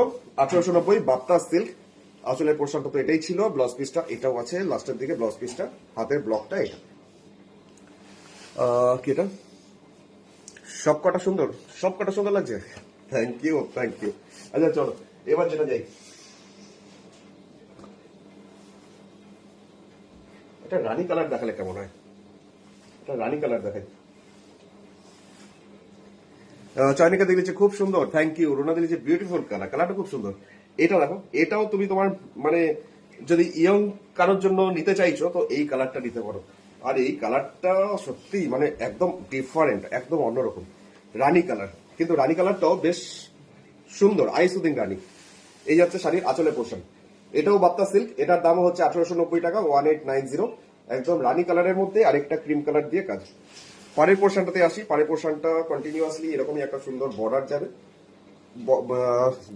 1890, বাপ্তা সিল্ক। আসলে পোর্শনটা তো এটাই ছিল, ব্লাউজ পিসটা এটাও আছে লাস্টের দিকে, ব্লাউজ পিসটা হাতের ব্লকটা এটা। কি এটা, সব কটা সুন্দর, সব কটা সুন্দর লাগছে, থ্যাংক ইউ থ্যাংক ইউ। আচ্ছা চলো এবার যেটা যাই, এটা রানী কালার দেখালে কেমন হয়, এটা রানী কালার দেখাই। চয়নিকা দিয়েছে খুব সুন্দর, থ্যাংক ইউ। রুনা দিয়েছে বিউটিফুল কালার, কালারটা খুব সুন্দর। এটা দেখো, এটাও তুমি তোমার মানে যদি ইয়ং কারোর জন্য নিতে চাইছো তো এই কালারটা নিতে পারো। আর এই কালারটা সত্যি মানে একদম ডিফারেন্ট, একদম অন্যরকম রানী কালার, কিন্তু রানী কালারটাও বেশ সুন্দর, আই সুদিং রানী। এই যাচ্ছে শাড়ির আঁচলের পোর্শন, এটাও বাপ্তা সিল্ক, এটার দাম হচ্ছে 1890 টাকা, 1890। একদম রানী কালারের মধ্যে আরেকটা ক্রিম কালার দিয়ে কাজ। পাড়ের পোর্শনটাতে আসি, পাড়ের পোর্শনটা কন্টিনিউয়াসলি এরকমই একটা সুন্দর বর্ডার যাবে,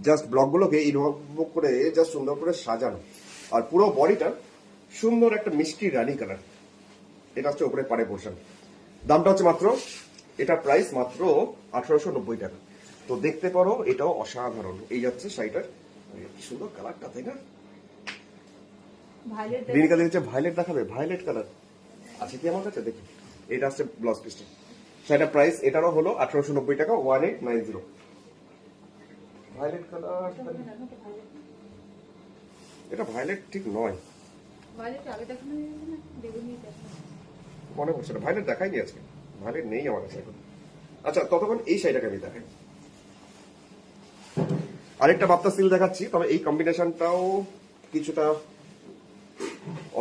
জাস্ট ব্লকগুলোকে ইনভলভ করে জাস্ট সুন্দর করে সাজানো। আর পুরো বডিটা সুন্দর একটা মিষ্টি রানী কালার। এটা হচ্ছে উপরে পাড়ের পোর্শন, দামটা হচ্ছে মাত্র, এটা প্রাইস মাত্র 1890 টাকা। তো দেখতে পারো এটাও অসাধারণ। এই যাচ্ছে শাড়িটার কি সুন্দর কালারটা, তাই না? ভায়োলেট দিনকালে হচ্ছে ভায়োলেট দেখাবে, ভায়োলেট কালার আছে কি আমার কাছে, দেখি। এটা হচ্ছে ব্লাউজ পিসটা, সেটা প্রাইস এটারও হলো 1890 টাকা, 1890। ভায়োলেট কালার, এটা ভায়োলেট ঠিক নয়, ভায়োলেট আগে দেখানো হয়েছে না, বেগুনি দেখানো। মনে পড়ছে না, ভায়োলেট দেখাইনি আজকে, ভায়োলেট নেই আমার কাছে এখন। আচ্ছা ততক্ষণ এই শাড়িটাকে আমি দেখাই। আরেকটা বাপ্তা সিল দেখাচ্ছি, তবে এই কম্বিনেশনটাও কিছুটা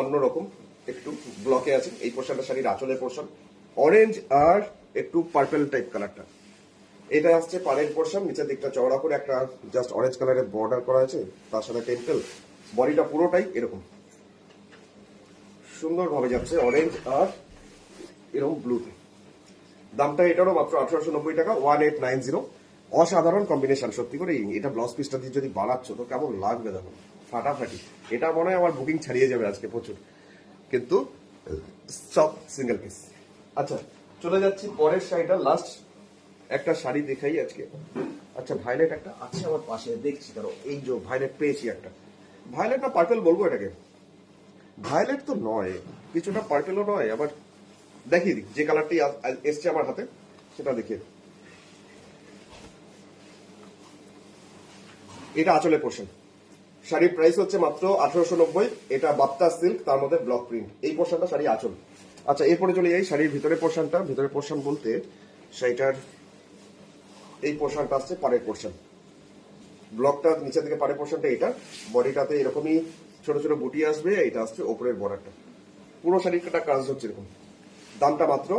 অন্যরকম, একটু ব্লকে আছে। এই পোর্শনটা শাড়ির আঁচলের পোর্শন, অরেঞ্জ আর একটু পার্পল টাইপ কালারটা। এটা আসছে পাড়ের পোর্শন, নিচের দিকটা চওড়া করে একটা জাস্ট অরেঞ্জ কালারের বর্ডার করা আছে, তার সাথে টেম্পল। বডিটা পুরোটাই এরকম সুন্দরভাবে যাচ্ছে, অরেঞ্জ আর এরকম ব্লুতে। দামটা এটারও মাত্র 1890 টাকা, 1890। অসাধারণ কম্বিনেশন সত্যি করে। এটা ব্লাউজ পিসটা দিয়ে যদি বানাচ্ছ তো কেমন লাগবে দেখো, ফাটাফাটি। এটা মনে হয় আমার বুকিং ছাড়িয়ে যাবে আজকে প্রচুর, কিন্তু সব সিঙ্গেল পিস। আচ্ছা চলে যাচ্ছি পরের শাড়িটা, লাস্ট একটা শাড়ি দেখাই আজকে। আচ্ছা ভায়োলেট একটা আছে আমার পাশে, দেখছি ধরো, এই যে ভায়োলেট পেয়েছি একটা। ভায়োলেট না পার্পল বলবো এটাকে, ভায়োলেট তো নয়, কিছুটা পার্পেলও নয়, আবার দেখিয়ে দিই যে কালারটি এসছে আমার হাতে সেটা দেখিয়ে দিই। এটা আঁচলের পোর্শন, শাড়ির প্রাইস হচ্ছে মাত্র 1890। এটা বাপ্তা সিল্ক, তার মধ্যে ব্লক প্রিন্ট। এই পোর্শনটা শাড়ি আঁচল। আচ্ছা এরপরে চলে যাই শাড়ির ভিতরের পোর্শনটা। ভিতরের পোর্শন বলতে শাড়িটার এই পোর্শনটা আসছে পাড়ের পোর্শন, ব্লকটা নিচের দিকে পাড়ের পোর্শনটা। এটা বডিটাতে এরকমই ছোট ছোট বুটি আসবে, এটা আসছে ওপরের বর্ডারটা। পুরো শাড়িটা কাজ হচ্ছে এরকম। দামটা মাত্র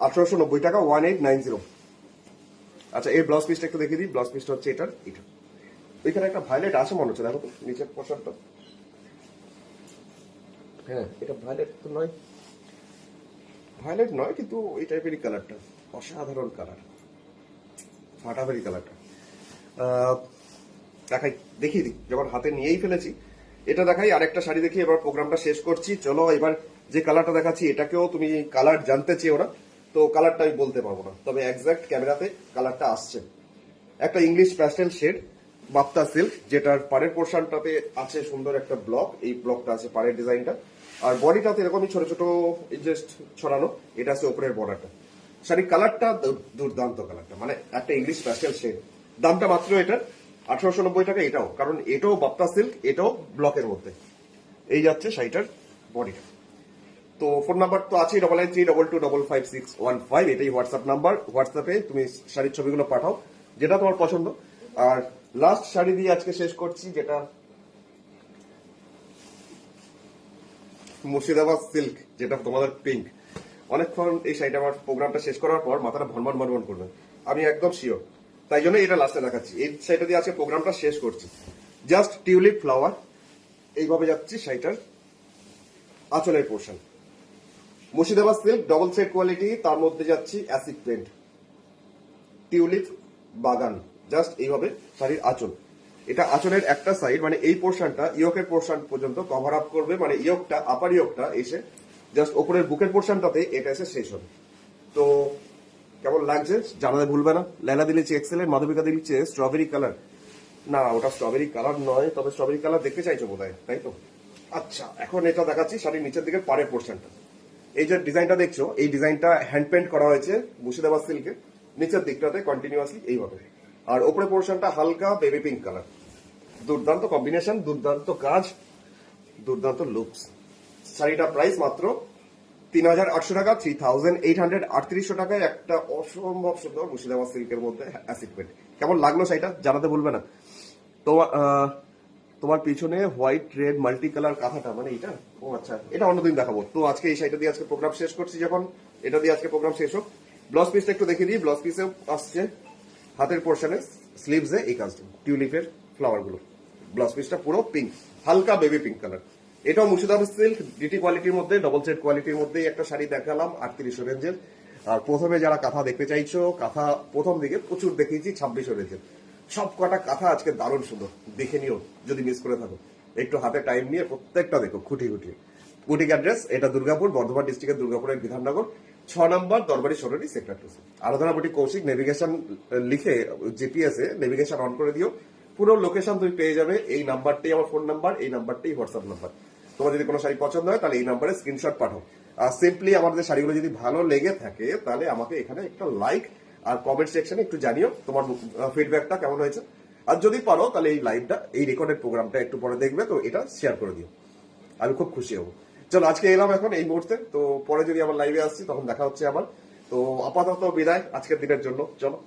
1890 টাকা, 1890। আচ্ছা এই ব্লাউজ পিসটা একটু দেখিয়ে দিই, ব্লাউজ পিসটা হচ্ছে এটার, এটা এখানে একটা ভায়োলেট আছে মনে হচ্ছে, দেখো তো নিচের পোর্শনটা। হ্যাঁ এটা ভায়োলেট তো নয়, ভায়োলেট নয়, কিন্তু এই টাইপেরই কালারটা, অসাধারণ কালার, ফাটাফাটি কালারটা। দেখাই, দেখিয়ে দিই যখন হাতে নিয়েই ফেলেছি। এটা দেখাই, আরেকটা শাড়ি দেখি, এবার প্রোগ্রামটা শেষ করছি। চলো এবার যে কালারটা দেখাচ্ছি এটাকেও তুমি কালার জানতে চেয়েও না, তো কালারটা আমি বলতে পারবো না, তবে এক্সাক্ট ক্যামেরাতে কালারটা আসছে। একটা English pastel shade, Bapta silk, যেটার পাড়ের পোর্শনটাতে আছে সুন্দর একটা ব্লক। এই ব্লকটা আছে পাড়ের ডিজাইনটা, আর বডিটাতে এরকমই ছোট ছোট জাস্ট ছড়ানো। এটা আছে ওপরের বর্ডারটা। শাড়ির কালারটা দুর্দান্ত কালারটা, মানে একটা ইংলিশ প্যাস্টেল শেড। দামটা মাত্র এটার 1890 টাকা। এটাও কারণ এটাও বাপ্তা সিল্ক, এটাও ব্লকের মধ্যে। এই যাচ্ছে শাড়িটার বডিটা। তো ফোন নাম্বার তো আছে 9932255615, এটাই হোয়াটসঅ্যাপ নাম্বার। হোয়াটসঅ্যাপে তুমি শাড়ির ছবিগুলো পাঠাও যেটা তোমার পছন্দ। আর লাস্ট শাড়ি দিয়ে আজকে শেষ করছি, যেটা মুর্শিদাবাদ সিল্ক, যেটা তোমাদের পিঙ্ক। অনেকক্ষণ এই শাড়িটা আমার প্রোগ্রামটা শেষ করার পর মাথাটা ভনভন ভনভন করবে, আমি একদম শিওর, তাই জন্য এটা লাস্টে দেখাচ্ছি। এই শাড়িটা দিয়ে আজকে প্রোগ্রামটা শেষ করছি। জাস্ট টিউলিপ ফ্লাওয়ার, এইভাবে যাচ্ছি শাড়িটার আঁচলের portion. Murshidabad silk double set quality, তার মধ্যে যাচ্ছি অ্যাসিড পেন্ট, টিউলিপ বাগান, জাস্ট এইভাবে শাড়ির আঁচল। এটা আঁচলের একটা সাইড, মানে এই পোর্শনটা ইয়কের পোর্শন পর্যন্ত কভার আপ করবে, মানে ইয়কটা আপার ইয়কটা এসে জাস্ট ওপরের বুকের পোর্শনটাতে এটা এসে শেষ হবে। তো কেমন লাগছে জানাতে ভুলবে না। লেলা দিলেছে এক্সেলেন্ট, মাধবিকা দিচ্ছে স্ট্রবেরি কালার। না, ওটা স্ট্রবেরি কালার নয়, তবে স্ট্রবেরি কালার দেখতে চাইছো বোধহয়, তাই তো? আচ্ছা, এখন এটা দেখাচ্ছি শাড়ির নিচের দিকে পাড়ের পোর্শনটা। এই যে ডিজাইনটা দেখছো, এই ডিজাইনটা হ্যান্ড পেন্ট করা হয়েছে মুর্শিদাবাদ সিল্কে, নিচের দিকটাতে কন্টিনিউয়াসলি এইভাবে। আর ওপরে পোর্শনটা হালকা বেবি পিঙ্ক কালার। দুর্দান্ত কম্বিনেশন, দুর্দান্ত কাজ, দুর্দান্ত লুকস। শাড়িটা প্রাইস মাত্র 3800 টাকা, 3838 টাকায় একটা অসম্ভব সুন্দর মুর্শিদাবাদ সিল্কের মধ্যে অ্যাসিড পেন্ট। কেমন লাগলো শাড়িটা জানাতে ভুলবে না। তোমার তোমার পিছনে হোয়াইট রেড মাল্টি কালার কাঁথাটা, মানে এটা, ও আচ্ছা, এটা অন্যদিন দেখাবো। তো আজকে এই শাড়িটা দিয়ে আজকে প্রোগ্রাম শেষ করছি। যখন এটা দিয়ে আজকে প্রোগ্রাম শেষ হোক, ব্লাউজ পিসটা একটু দেখিয়ে দিই। ব্লাউজ পিসে আসছে হাতের পোর্শনে স্লিভসে এই কাজটা, টিউলিপের ফ্লাওয়ার গুলো। ব্লাউজ পিসটা পুরো পিঙ্ক, হালকা বেবি পিঙ্ক কালার। এটাও মুর্শিদাবাদ সিল্ক ডিটি কোয়ালিটির মধ্যে, ডবল সেট কোয়ালিটির মধ্যেই একটা শাড়ি দেখালাম 3800 রেঞ্জের। আর প্রথমে যারা কাঁথা দেখতে চাইছো, কাঁথা প্রথম দিকে প্রচুর দেখিয়েছি 2600 রেঞ্জের। সব কটা কাঁথা আজকে দারুণ সুন্দর, দেখে নিও যদি মিস করে থাকো। একটু হাতে টাইম নিয়ে প্রত্যেকটা দেখো খুঁটি খুঁটি। বুটিক অ্যাড্রেস এটা দুর্গাপুর, বর্ধমান ডিস্ট্রিক্টের দুর্গাপুরের বিধাননগর 6 নম্বর দরবারি সরণি সেক্টর 2। আরাধনা বুটিক কৌশিক নেভিগেশন লিখে জিপিএস এ নেভিগেশন অন করে দিও, পুরো লোকেশন তুমি পেয়ে যাবে। এই নাম্বারটাই আমার ফোন নাম্বার, এই নাম্বারটাই হোয়াটসঅ্যাপ নাম্বার। তোমার যদি কোনো শাড়ি পছন্দ হয় তাহলে এই নাম্বারে স্ক্রিনশট পাঠাও। আর সিম্পলি আমাদের শাড়িগুলো যদি ভালো লেগে থাকে তাহলে আমাকে এখানে একটা লাইক আর কমেন্ট সেকশনে একটু জানিও তোমার ফিডব্যাকটা কেমন হয়েছে। আর যদি পারো তাহলে এই লাইভটা, এই রেকর্ডেড প্রোগ্রামটা একটু পরে দেখবে, তো এটা শেয়ার করে দিও, আমি খুব খুশি হব। চলো আজকে এলাম এখন এই মুহূর্তে, তো পরে যদি আমার লাইভে আসছি তখন দেখা হচ্ছে আবার। তো আপাতত বিদায় আজকের দিনের জন্য, চলো।